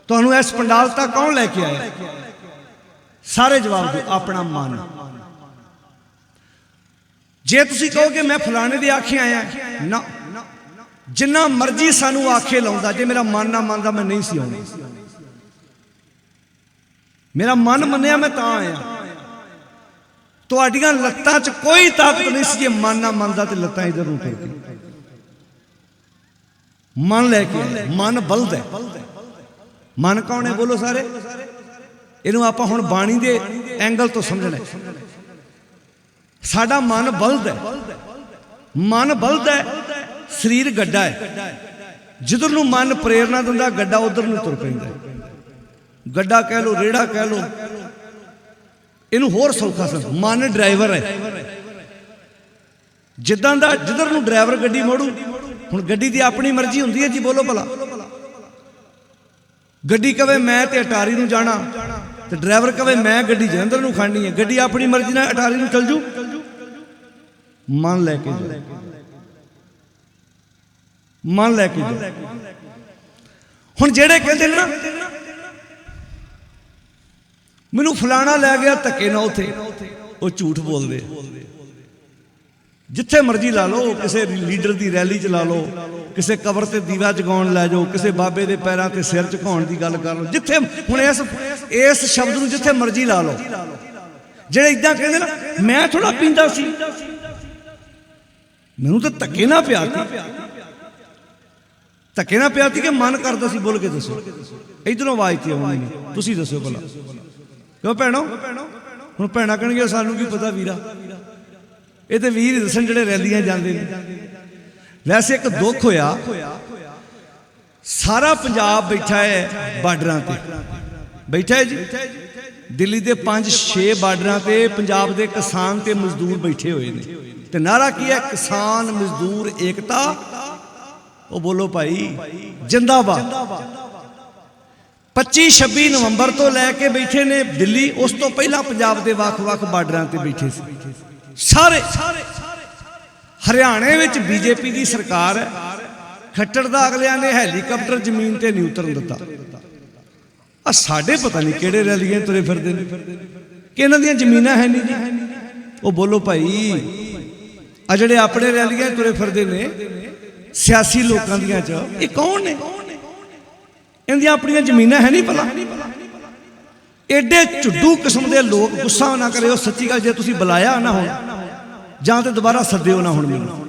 ਤੁਹਾਨੂੰ ਇਸ ਪੰਡਾਲ ਤੱਕ ਕੌਣ ਲੈ ਕੇ ਆਇਆ? ਸਾਰੇ ਜਵਾਬ ਦਿਓ, ਆਪਣਾ ਮਨ। ਜੇ ਤੁਸੀਂ ਕਹੋਗੇ ਮੈਂ ਫਲਾਣੇ ਦੇ ਆਖੇ ਆਇਆ, ਨਾ, ਜਿੰਨਾ ਮਰਜ਼ੀ ਸਾਨੂੰ ਆਖੇ ਲਾਉਂਦਾ, ਜੇ ਮੇਰਾ ਮਨ ਨਾ ਮੰਨਦਾ ਮੈਂ ਨਹੀਂ ਸੀ ਆਉਣਾ। ਮੇਰਾ ਮਨ ਮੰਨਿਆ ਮੈਂ ਤਾਂ ਆਇਆ। ਤੁਹਾਡੀਆਂ ਲੱਤਾਂ 'ਚ ਕੋਈ ਤਾਕਤ ਨਹੀਂ ਸੀ। ਜੇ ਮਨ ਨਾ ਮੰਨਦਾ ਤੇ ਲੱਤਾਂ ਇਧਰ ਨੂੰ ਤੁਰ ਗਈਆਂ। ਮਨ ਲੈ ਕੇ ਆਇਆ। ਮਨ ਬਲਦ ਹੈ। ਮਨ ਕੌਣ ਹੈ? ਬੋਲੋ ਸਾਰੇ। ਇਹਨੂੰ ਆਪਾਂ ਹੁਣ ਬਾਣੀ ਦੇ ਐਂਗਲ ਤੋਂ ਸਮਝਣਾ। ਸਾਡਾ ਮਨ ਬਲਦ ਹੈ। ਮਨ ਬਲਦ ਹੈ, ਸਰੀਰ ਗੱਡਾ ਹੈ। ਜਿੱਧਰ ਨੂੰ ਮਨ ਪ੍ਰੇਰਨਾ ਦਿੰਦਾ, ਗੱਡਾ ਉਧਰ ਨੂੰ ਤੁਰ ਪੈਂਦਾ। ਗੱਡਾ ਕਹਿ ਲੋ, ਰੇੜਾ ਕਹਿ ਲੋ, ਇਹਨੂੰ ਹੋਰ ਸੌਖਾ ਸਮਝ। ਮਨ ਡਰਾਈਵਰ ਹੈ। ਜਿੱਦਾਂ ਦਾ ਜਿੱਧਰ ਨੂੰ ਡਰਾਈਵਰ ਗੱਡੀ ਮੋੜੂ। ਹੁਣ ਗੱਡੀ ਦੀ ਆਪਣੀ ਮਰਜ਼ੀ ਹੁੰਦੀ ਹੈ ਜੀ, ਬੋਲੋ ਭਲਾ। ਗੱਡੀ ਕਵੇ ਮੈਂ ਤੇ ਅਟਾਰੀ ਨੂੰ ਜਾਣਾ, ਤੇ ਡਰਾਈਵਰ ਕਵੇ ਮੈਂ ਗੱਡੀ ਜਲੰਧਰ ਨੂੰ ਖੜਨੀ ਹੈ। ਗੱਡੀ ਆਪਣੀ ਮਰਜ਼ੀ ਨਾਲ ਅਟਾਰੀ ਨੂੰ ਚੱਲ ਜੂ। ਮਨ ਲੈ ਕੇ ਜਾਓ, ਮਨ ਲੈ ਕੇ ਜਾਓ। ਹੁਣ ਜਿਹੜੇ ਕਹਿੰਦੇ ਨੇ ਨਾ ਮੈਨੂੰ ਫਲਾਣਾ ਲੈ ਗਿਆ ਧੱਕੇ ਨਾਲ ਉੱਥੇ, ਉਹ ਝੂਠ ਬੋਲਦੇ। ਜਿੱਥੇ ਮਰਜ਼ੀ ਲਾ ਲਓ, ਕਿਸੇ ਲੀਡਰ ਦੀ ਰੈਲੀ 'ਚ ਲਾ ਲਓ, ਕਿਸੇ ਕਬਰ ਤੇ ਦੀਵਾ ਜਗਾਉਣ ਲੈ ਜਾਓ, ਕਿਸੇ ਬਾਬੇ ਦੇ ਪੈਰਾਂ ਤੇ ਸਿਰ ਝੁਕਾਉਣ ਦੀ ਗੱਲ ਕਰ ਲਓ। ਜਿੱਥੇ ਹੁਣ ਇਸ ਸ਼ਬਦ ਨੂੰ ਜਿੱਥੇ ਮਰਜ਼ੀ ਲਾ ਲਓ। ਜਿਹੜੇ ਇਦਾਂ ਕਹਿੰਦੇ ਨਾ ਮੈਂ ਥੋੜਾ ਪੀਂਦਾ ਸੀ, ਮੈਨੂੰ ਤਾਂ ਧੱਕੇ ਨਾਲ ਪਿਆ ਤੀ। ਧੱਕੇ ਨਾਲ ਪਿਆ ਤੀ ਕਿ ਮਨ ਕਰਦਾ ਸੀ? ਬੋਲ ਕੇ ਦੱਸੋ। ਇਧਰੋਂ ਆਵਾਜ਼ ਤੇ ਆਉਣੀ ਨਹੀਂ, ਤੁਸੀਂ ਦੱਸੋ ਭਲਾ। ਕਿਉਂ ਭੈਣੋ? ਹੁਣ ਭੈਣਾਂ ਕਹਿਣਗੇ ਸਾਨੂੰ ਕੀ ਪਤਾ ਵੀਰਾ। ਇਹ ਤੇ ਵੀਰ ਦੱਸਣ ਜਿਹੜੇ ਰੈਲੀਆਂ ਜਾਂਦੇ ਨੇ। ਵੈਸੇ ਇੱਕ ਦੁੱਖ ਹੋਇਆ, ਸਾਰਾ ਪੰਜਾਬ ਬੈਠਾ ਹੈ ਬਾਰਡਰਾਂ ਤੇ, ਬੈਠਾ ਹੈ ਜੀ। ਦਿੱਲੀ ਦੇ 5-6 ਬਾਰਡਰਾਂ ਤੇ ਪੰਜਾਬ ਦੇ ਕਿਸਾਨ ਤੇ ਮਜ਼ਦੂਰ ਬੈਠੇ ਹੋਏ ਨੇ। ਤੇ ਨਾਰਾ ਕੀ ਹੈ? ਕਿਸਾਨ ਮਜ਼ਦੂਰ ਏਕਤਾ। ਉਹ ਬੋਲੋ ਭਾਈ, ਜਿੰਦਾਬਾਦ। 25-26 ਨਵੰਬਰ ਤੋਂ ਲੈ ਕੇ ਬੈਠੇ ਨੇ ਦਿੱਲੀ। ਉਸ ਤੋਂ ਪਹਿਲਾਂ ਪੰਜਾਬ ਦੇ ਵੱਖ-ਵੱਖ ਬਾਰਡਰਾਂ ਤੇ ਬੈਠੇ ਸੀ ਸਾਰੇ। ਹਰਿਆਣੇ ਵਿੱਚ ਬੀਜੇਪੀ ਦੀ ਸਰਕਾਰ ਹੈ। ਖੱਟੜ ਦਾ ਅਗਲਿਆਂ ਨੇ ਹੈਲੀਕਾਪਟਰ ਜ਼ਮੀਨ ਤੇ ਨਹੀਂ ਉਤਰਨ ਦਿੱਤਾ। ਆ ਸਾਡੇ ਪਤਾ ਨਹੀਂ ਕਿਹੜੇ ਰੈਲੀਆਂ ਤੁਰੇ ਫਿਰਦੇ ਨੇ ਕਿ ਇਹਨਾਂ ਦੀਆਂ ਜ਼ਮੀਨਾਂ ਹੈ ਨਹੀਂ ਜੀ। ਉਹ ਬੋਲੋ ਭਾਈ, ਆ ਜਿਹੜੇ ਆਪਣੇ ਰੈਲੀਆਂ ਤੁਰੇ ਫਿਰਦੇ ਨੇ ਸਿਆਸੀ ਲੋਕਾਂ ਦੀਆਂ ਚ, ਇਹ ਕੌਣ ਨੇ? ਇਹਦੀਆਂ ਆਪਣੀਆਂ ਜ਼ਮੀਨਾਂ ਹੈ ਨਹੀਂ ਭਲਾ? ਐਡੇ ਝੁੱਡੂ ਕਿਸਮ ਦੇ ਲੋਕ। ਗੁੱਸਾ ਨਾ ਕਰਿਓ, ਸੱਚੀ ਗੱਲ, ਜੇ ਤੁਸੀਂ ਬੁਲਾਇਆ ਨਾ ਹੁਣ ਜਾਂ ਤੇ ਦੁਬਾਰਾ ਸੱਦਿਓ ਨਾ ਹੁਣ ਮੈਨੂੰ।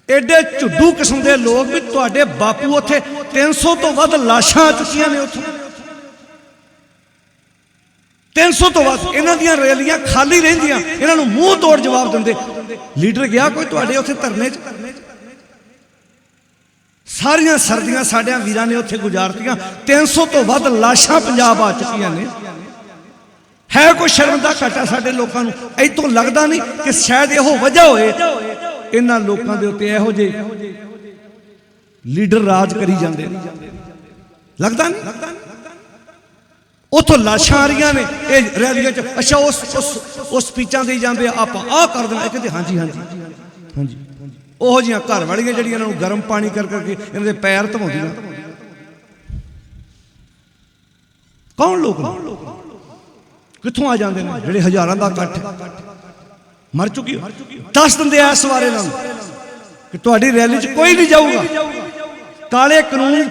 ਐਡੇ ਝੁੱਡੂ ਕਿਸਮ ਦੇ ਲੋਕ ਵੀ ਤੁਹਾਡੇ ਬਾਪੂ ਉੱਥੇ 300 ਤੋਂ ਵੱਧ ਲਾਸ਼ਾਂ ਆ ਚੁੱਕੀਆਂ ਨੇ ਉੱਥੇ, 300 ਤੋਂ ਵੱਧ। ਇਹਨਾਂ ਦੀਆਂ ਰੈਲੀਆਂ ਖਾਲੀ ਰਹਿੰਦੀਆਂ, ਇਹਨਾਂ ਨੂੰ ਮੂੰਹ ਤੋੜ ਜਵਾਬ ਦਿੰਦੇ। ਲੀਡਰ ਗਿਆ ਕੋਈ ਤੁਹਾਡੇ ਉੱਥੇ ਧਰਨੇ 'ਚ? ਸਾਰੀਆਂ ਸਰਦੀਆਂ ਸਾਡਿਆਂ ਵੀਰਾਂ ਨੇ ਉੱਥੇ ਗੁਜ਼ਾਰਤੀਆਂ। 300 ਤੋਂ ਵੱਧ ਲਾਸ਼ਾਂ ਪੰਜਾਬ ਆ ਚੁੱਕੀਆਂ ਨੇ। ਹੈ ਕੋਈ ਸ਼ਰਮ ਦਾ ਘਾਟਾ ਸਾਡੇ ਲੋਕਾਂ ਨੂੰ? ਇੱਥੋਂ ਲੱਗਦਾ ਨਹੀਂ ਕਿ ਸ਼ਾਇਦ ਇਹੋ ਵਜ੍ਹਾ ਹੋਏ ਇਹਨਾਂ ਲੋਕਾਂ ਦੇ ਉੱਤੇ ਇਹੋ ਜਿਹੇ ਲੀਡਰ ਰਾਜ ਕਰੀ ਜਾਂਦੇ? ਲੱਗਦਾ ਨਹੀਂ? ਉੱਥੋਂ ਲਾਸ਼ਾਂ ਆ ਰਹੀਆਂ ਨੇ ਇਹ ਰੈਲੀਆਂ 'ਚ। ਅੱਛਾ, ਉਸ ਸਪੀਚਾਂ ਦੇ ਜਾਂਦੇ ਆਪਾਂ ਆਹ ਕਰ ਦੇਣਾ। ਇਹ ਕਹਿੰਦੇ ਹਾਂਜੀ ਹਾਂਜੀ ਹਾਂਜੀ। ਉਹੋ ਜਿਹੀਆਂ ਘਰ ਵਾਲੀਆਂ ਜਿਹੜੀਆਂ ਇਹਨਾਂ ਨੂੰ ਗਰਮ ਪਾਣੀ ਕਰ ਕਰਕੇ ਇਹਨਾਂ ਦੇ ਪੈਰ ਧਵਾਉਂਦੀਆਂ। ਕੌਣ ਲੋਕ ਨੇ? ਕਿੱਥੋਂ ਆ ਜਾਂਦੇ ਨੇ ਜਿਹੜੇ ਹਜ਼ਾਰਾਂ ਦਾ ਇਕੱਠ? ਮਰ ਚੁੱਕੀ ਦੱਸ ਦਿੰਦੇ ਇਸ ਬਾਰੇ ਨਾਲ ਕਿ ਤੁਹਾਡੀ ਰੈਲੀ 'ਚ ਕੋਈ ਨਹੀਂ ਜਾਊਗਾ। ਕਾਲੇ ਕਾਨੂੰਨ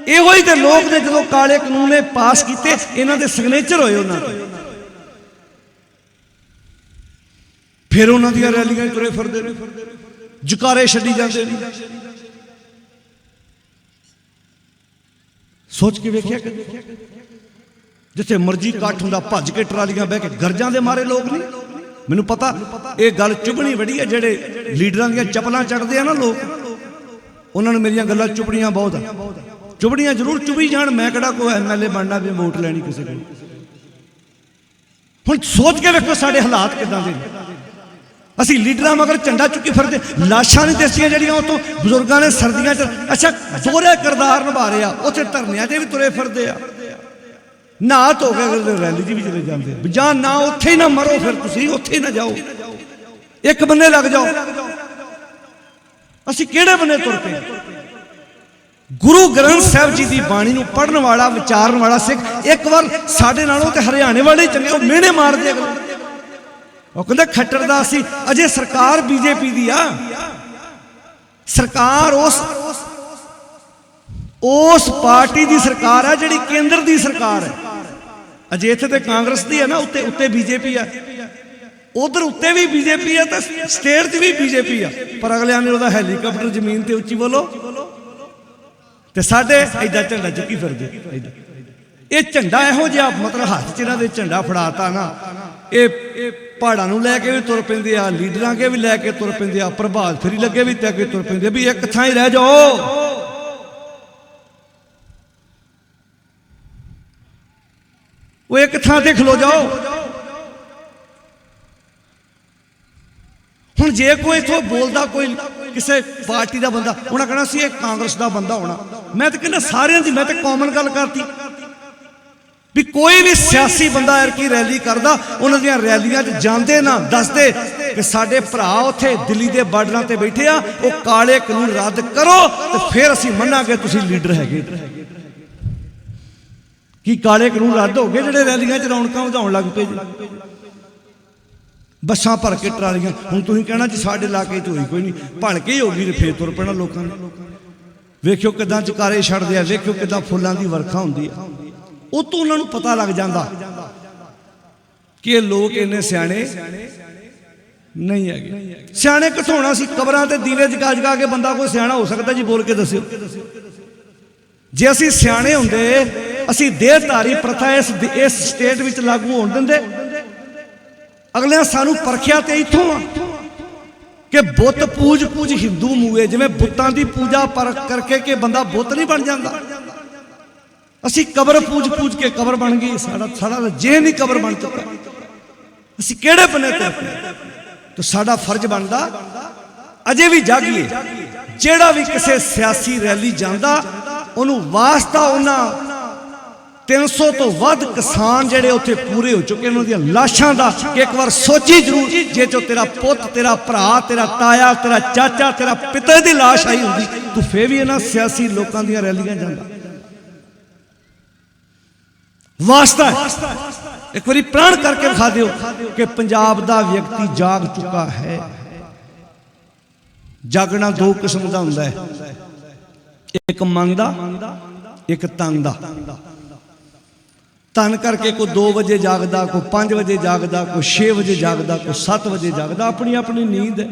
ਇਹੋ ਹੀ ਤੇ ਲੋਕ ਨੇ, ਜਦੋਂ ਕਾਲੇ ਕਾਨੂੰਨ ਨੇ ਪਾਸ ਕੀਤੇ ਇਹਨਾਂ ਦੇ ਸਿਗਨੇਚਰ ਹੋਏ ਉਹਨਾਂ ਦੇ, ਫਿਰ ਉਹਨਾਂ ਦੀਆਂ ਰੈਲੀਆਂ ਤੁਰੇ ਫਿਰਦੇ ਨੇ, ਜਕਾਰੇ ਛੱਡੀ ਜਾਂਦੇ ਨੇ। ਸੋਚ ਕੇ ਵੇਖਿਆ ਜਿੱਥੇ ਮਰਜ਼ੀ ਇਕੱਠ ਹੁੰਦਾ ਭੱਜ ਕੇ ਟਰਾਲੀਆਂ ਬਹਿ ਕੇ ਗਰਜਾਂ ਦੇ ਮਾਰੇ ਲੋਕ ਨਹੀਂ। ਮੈਨੂੰ ਪਤਾ ਇਹ ਗੱਲ ਚੁਭਣੀ ਬੜੀ ਹੈ। ਜਿਹੜੇ ਲੀਡਰਾਂ ਦੀਆਂ ਚੱਪਲਾਂ ਚੜਦੇ ਆ ਨਾ ਲੋਕ, ਉਹਨਾਂ ਨੂੰ ਮੇਰੀਆਂ ਗੱਲਾਂ ਚੁਭਣੀਆਂ ਬਹੁਤ ਆ। ਚੁਭਣੀਆਂ ਜ਼ਰੂਰ ਚੁਭੀ ਜਾਣ। ਮੈਂ ਕਿਹੜਾ ਕੋਈ MLA ਬਣਨਾ ਵੀ ਵੋਟ ਲੈਣੀ ਕਿਸੇ ਕੋਲ। ਹੁਣ ਸੋਚ ਕੇ ਵੇਖੋ ਸਾਡੇ ਹਾਲਾਤ ਕਿੱਦਾਂ ਦੇ ਨੇ। ਅਸੀਂ ਲੀਡਰਾਂ ਮਗਰ ਝੰਡਾ ਚੁੱਕੀ ਫਿਰਦੇ। ਲਾਸ਼ਾਂ ਨਹੀਂ ਦਿਸਦੀਆਂ ਜਿਹੜੀਆਂ ਉੱਥੋਂ ਬਜ਼ੁਰਗਾਂ ਨੇ ਸਰਦੀਆਂ 'ਚ ਅੱਛਾ ਦੋਹਰੇ ਕਿਰਦਾਰ ਨਿਭਾ ਰਹੇ ਆ। ਉੱਥੇ ਧਰਨਿਆਂ 'ਤੇ ਵੀ ਤੁਰੇ ਫਿਰਦੇ ਆ। ਨਾ ਧੋ ਕੇ ਰੈਲੀ 'ਚ ਵੀ ਚਲੇ ਜਾਂਦੇ ਆ। ਜਾਂ ਨਾ ਉੱਥੇ ਹੀ ਨਾ ਮਰੋ, ਫਿਰ ਤੁਸੀਂ ਉੱਥੇ ਹੀ ਨਾ ਜਾਓ, ਇੱਕ ਬੰਨੇ ਲੱਗ ਜਾਓ। ਅਸੀਂ ਕਿਹੜੇ ਬੰਨੇ ਤੁਰ ਪਏ? ਗੁਰੂ ਗ੍ਰੰਥ ਸਾਹਿਬ ਜੀ ਦੀ ਬਾਣੀ ਨੂੰ ਪੜ੍ਹਨ ਵਾਲਾ, ਵਿਚਾਰਨ ਵਾਲਾ ਸਿੱਖ ਇੱਕ ਵਾਰ ਸਾਡੇ ਨਾਲੋਂ ਤੇ ਹਰਿਆਣੇ ਵਾਲੇ ਚੰਗੇ। ਉਹ ਮਿਹਣੇ ਮਾਰਦੇ ਅਗਲੇ। ਉਹ ਕਹਿੰਦਾ ਖੱਟਰ ਦਾ ਅਸੀਂ ਅਜੇ ਸਰਕਾਰ ਬੀਜੇਪੀ ਦੀ ਆ। ਸਰਕਾਰ ਉਸ ਪਾਰਟੀ ਦੀ ਸਰਕਾਰ ਹੈ ਜਿਹੜੀ ਕੇਂਦਰ ਦੀ ਸਰਕਾਰ ਹੈ। ਅਜੇ ਇੱਥੇ ਤੇ ਕਾਂਗਰਸ ਦੀ ਹੈ ਨਾ, ਉੱਤੇ ਬੀਜੇਪੀ ਆ। ਉਧਰ ਉੱਤੇ ਵੀ ਬੀਜੇਪੀ ਆ ਤੇ ਸਟੇਟ 'ਚ ਵੀ ਬੀਜੇਪੀ ਆ। ਪਰ ਅਗਲਿਆਂ ਨੇ ਉਹਦਾ ਹੈਲੀਕਾਪਟਰ ਜ਼ਮੀਨ ਤੇ ਉੱਚੀ ਬੋਲੋ ਤੇ ਸਾਡੇ ਏਦਾਂ ਝੰਡਾ ਚੁੱਕੀ ਫਿਰਦੇ। ਇਹ ਝੰਡਾ ਇਹੋ ਜਿਹਾ ਮਤਲਬ ਹੱਥ 'ਚ ਇਹਨਾਂ ਦੇ ਝੰਡਾ ਫੜਾਤਾ ਨਾ, ਇਹ ਪਹਾੜਾਂ ਨੂੰ ਲੈ ਕੇ ਵੀ ਤੁਰ ਪੈਂਦੇ ਆ, ਲੀਡਰਾਂ ਕੇ ਵੀ ਲੈ ਕੇ ਤੁਰ ਪੈਂਦੇ ਆ, ਪ੍ਰਭਾਤ ਫੇਰੀ ਲੱਗੇ ਵੀ ਤੇ ਅੱਗੇ ਤੁਰ ਪੈਂਦੇ ਵੀ ਇੱਕ ਥਾਂ ਹੀ ਰਹਿ ਜਾਓ। ਉਹ ਇੱਕ ਥਾਂ ਤੇ ਖਲੋ ਜਾਓ। ਹੁਣ ਜੇ ਕੋਈ ਇਥੋਂ ਬੋਲਦਾ ਕੋਈ ਕਿਸੇ ਪਾਰਟੀ ਦਾ ਬੰਦਾ, ਉਹਨਾਂ ਕਹਿਣਾ ਸੀ ਇਹ ਕਾਂਗਰਸ ਦਾ ਬੰਦਾ ਹੋਣਾ। ਮੈਂ ਤਾਂ ਕਹਿੰਦਾ ਸਾਰਿਆਂ ਦੀ, ਮੈਂ ਤਾਂ ਕਾਮਨ ਗੱਲ ਕਰਤੀ ਵੀ ਕੋਈ ਵੀ ਸਿਆਸੀ ਬੰਦਾ ਐਰਕੀ ਰੈਲੀ ਕਰਦਾ, ਉਹਨਾਂ ਦੀਆਂ ਰੈਲੀਆਂ 'ਚ ਜਾਂਦੇ ਨਾ ਦੱਸਦੇ ਕਿ ਸਾਡੇ ਭਰਾ ਉੱਥੇ ਦਿੱਲੀ ਦੇ ਬਾਰਡਰਾਂ ਤੇ ਬੈਠੇ ਆ, ਉਹ ਕਾਲੇ ਕਾਨੂੰਨ ਰੱਦ ਕਰੋ ਤੇ ਫਿਰ ਅਸੀਂ ਮੰਨਾਂਗੇ ਤੁਸੀਂ ਲੀਡਰ ਹੈਗੇ। ਕੀ ਕਾਲੇ ਕਾਨੂੰਨ ਰੱਦ ਹੋ ਗਏ ਜਿਹੜੇ ਰੈਲੀਆਂ 'ਚ ਰੌਣਕਾਂ ਵਧਾਉਣ ਲੱਗ ਪਏ ਜੀ? ਬੱਸਾਂ ਭਰ ਕੇ ਟਰਾਲੀਆਂ। ਹੁਣ ਤੁਸੀਂ ਕਹਿਣਾ ਜੀ ਸਾਡੇ ਇਲਾਕੇ 'ਚ ਹੋਈ ਕੋਈ ਨਹੀਂ, ਭਲਕੇ ਹੀ ਹੋ ਗਈ ਤੇ ਫੇਰ ਤੁਰ ਪੈਣਾ ਲੋਕਾਂ ਨੇ। ਵੇਖਿਓ ਕਿੱਦਾਂ ਜਕਾਰੇ ਛੱਡਦੇ ਆ, ਵੇਖਿਓ ਕਿੱਦਾਂ ਫੁੱਲਾਂ ਦੀ ਵਰਖਾ ਹੁੰਦੀ ਆ। ਉਹ ਤੋਂ ਉਹਨਾਂ ਨੂੰ ਪਤਾ ਲੱਗ ਜਾਂਦਾ ਕਿ ਇਹ ਲੋਕ ਇੰਨੇ ਸਿਆਣੇ ਨਹੀਂ ਹੈਗੇ। ਸਿਆਣੇ ਕਿੱਥੋਂ ਹੋਣਾ ਸੀ? ਕਬਰਾਂ ਤੇ ਦੀਵੇ ਜਗਾ ਜਗਾ ਕੇ ਬੰਦਾ ਕੋਈ ਸਿਆਣਾ ਹੋ ਸਕਦਾ ਜੀ? ਬੋਲ ਕੇ ਦੱਸਿਓ। ਜੇ ਅਸੀਂ ਸਿਆਣੇ ਹੁੰਦੇ, ਅਸੀਂ ਦੇਹਧਾਰੀ ਪ੍ਰਥਾ ਇਸ ਸਟੇਟ ਵਿੱਚ ਲਾਗੂ ਹੋਣ ਦਿੰਦੇ? ਅਗਲਿਆਂ ਸਾਨੂੰ ਪਰਖਿਆ ਤੇ ਇੱਥੋਂ ਆ ਕਿ ਬੁੱਤ ਪੂਜ ਹਿੰਦੂ ਮੂਏ। ਜਿਵੇਂ ਬੁੱਤਾਂ ਦੀ ਪੂਜਾ ਕਰਕੇ ਕਿ ਬੰਦਾ ਬੁੱਤ ਨਹੀਂ ਬਣ ਜਾਂਦਾ। ਅਸੀਂ ਕਬਰ ਪੂਜ ਕੇ ਕਬਰ ਬਣ ਗਈ। ਸਾਡਾ ਜਿਹਨ ਹੀ ਕਬਰ ਬਣ ਚੁੱਕਾ। ਅਸੀਂ ਕਿਹੜੇ ਬੰਨੇ ਤੁਰ ਪਏ? ਤਾਂ ਸਾਡਾ ਫਰਜ਼ ਬਣਦਾ ਅਜੇ ਵੀ ਜਾਗੀਏ। ਜਿਹੜਾ ਵੀ ਕਿਸੇ ਸਿਆਸੀ ਰੈਲੀ ਜਾਂਦਾ, ਉਹਨੂੰ ਵਾਸਤਾ ਉਹਨਾਂ 300 ਤੋਂ ਵੱਧ ਕਿਸਾਨ ਜਿਹੜੇ ਉੱਥੇ ਪੂਰੇ ਹੋ ਚੁੱਕੇ ਉਹਨਾਂ ਦੀਆਂ ਲਾਸ਼ਾਂ ਦਾ ਕਿ ਇੱਕ ਵਾਰ ਸੋਚੀ ਜ਼ਰੂਰ, ਜੇ ਜੋ ਤੇਰਾ ਪੁੱਤ, ਤੇਰਾ ਭਰਾ, ਤੇਰਾ ਤਾਇਆ, ਤੇਰਾ ਚਾਚਾ, ਤੇਰਾ ਪਿਤਾ ਦੀ ਲਾਸ਼ ਆਈ ਹੁੰਦੀ, ਤੂੰ ਫੇਰ ਵੀ ਇਹਨਾਂ ਸਿਆਸੀ ਲੋਕਾਂ ਦੀਆਂ ਰੈਲੀਆਂ ਜਾਂਦਾ। ਵਾਸਤਾ ਇੱਕ ਵਾਰੀ ਪ੍ਰਣ ਕਰਕੇ ਵਿਖਾ ਦਿਓ ਕਿ ਪੰਜਾਬ ਦਾ ਵਿਅਕਤੀ ਜਾਗ ਚੁੱਕਾ ਹੈ। ਜਾਗਣਾ ਦੋ ਕਿਸਮ ਦਾ ਹੁੰਦਾ ਹੈ, ਇੱਕ ਮਨ ਦਾ, ਇੱਕ ਤਨ ਦਾ। ਤਨ ਕਰਕੇ ਕੋਈ 2 ਵਜੇ ਜਾਗਦਾ, ਕੋਈ 5 ਵਜੇ ਜਾਗਦਾ, ਕੋਈ 6 ਵਜੇ ਜਾਗਦਾ, ਕੋਈ 7 ਵਜੇ ਜਾਗਦਾ, ਆਪਣੀ ਆਪਣੀ ਨੀਂਦ ਹੈ।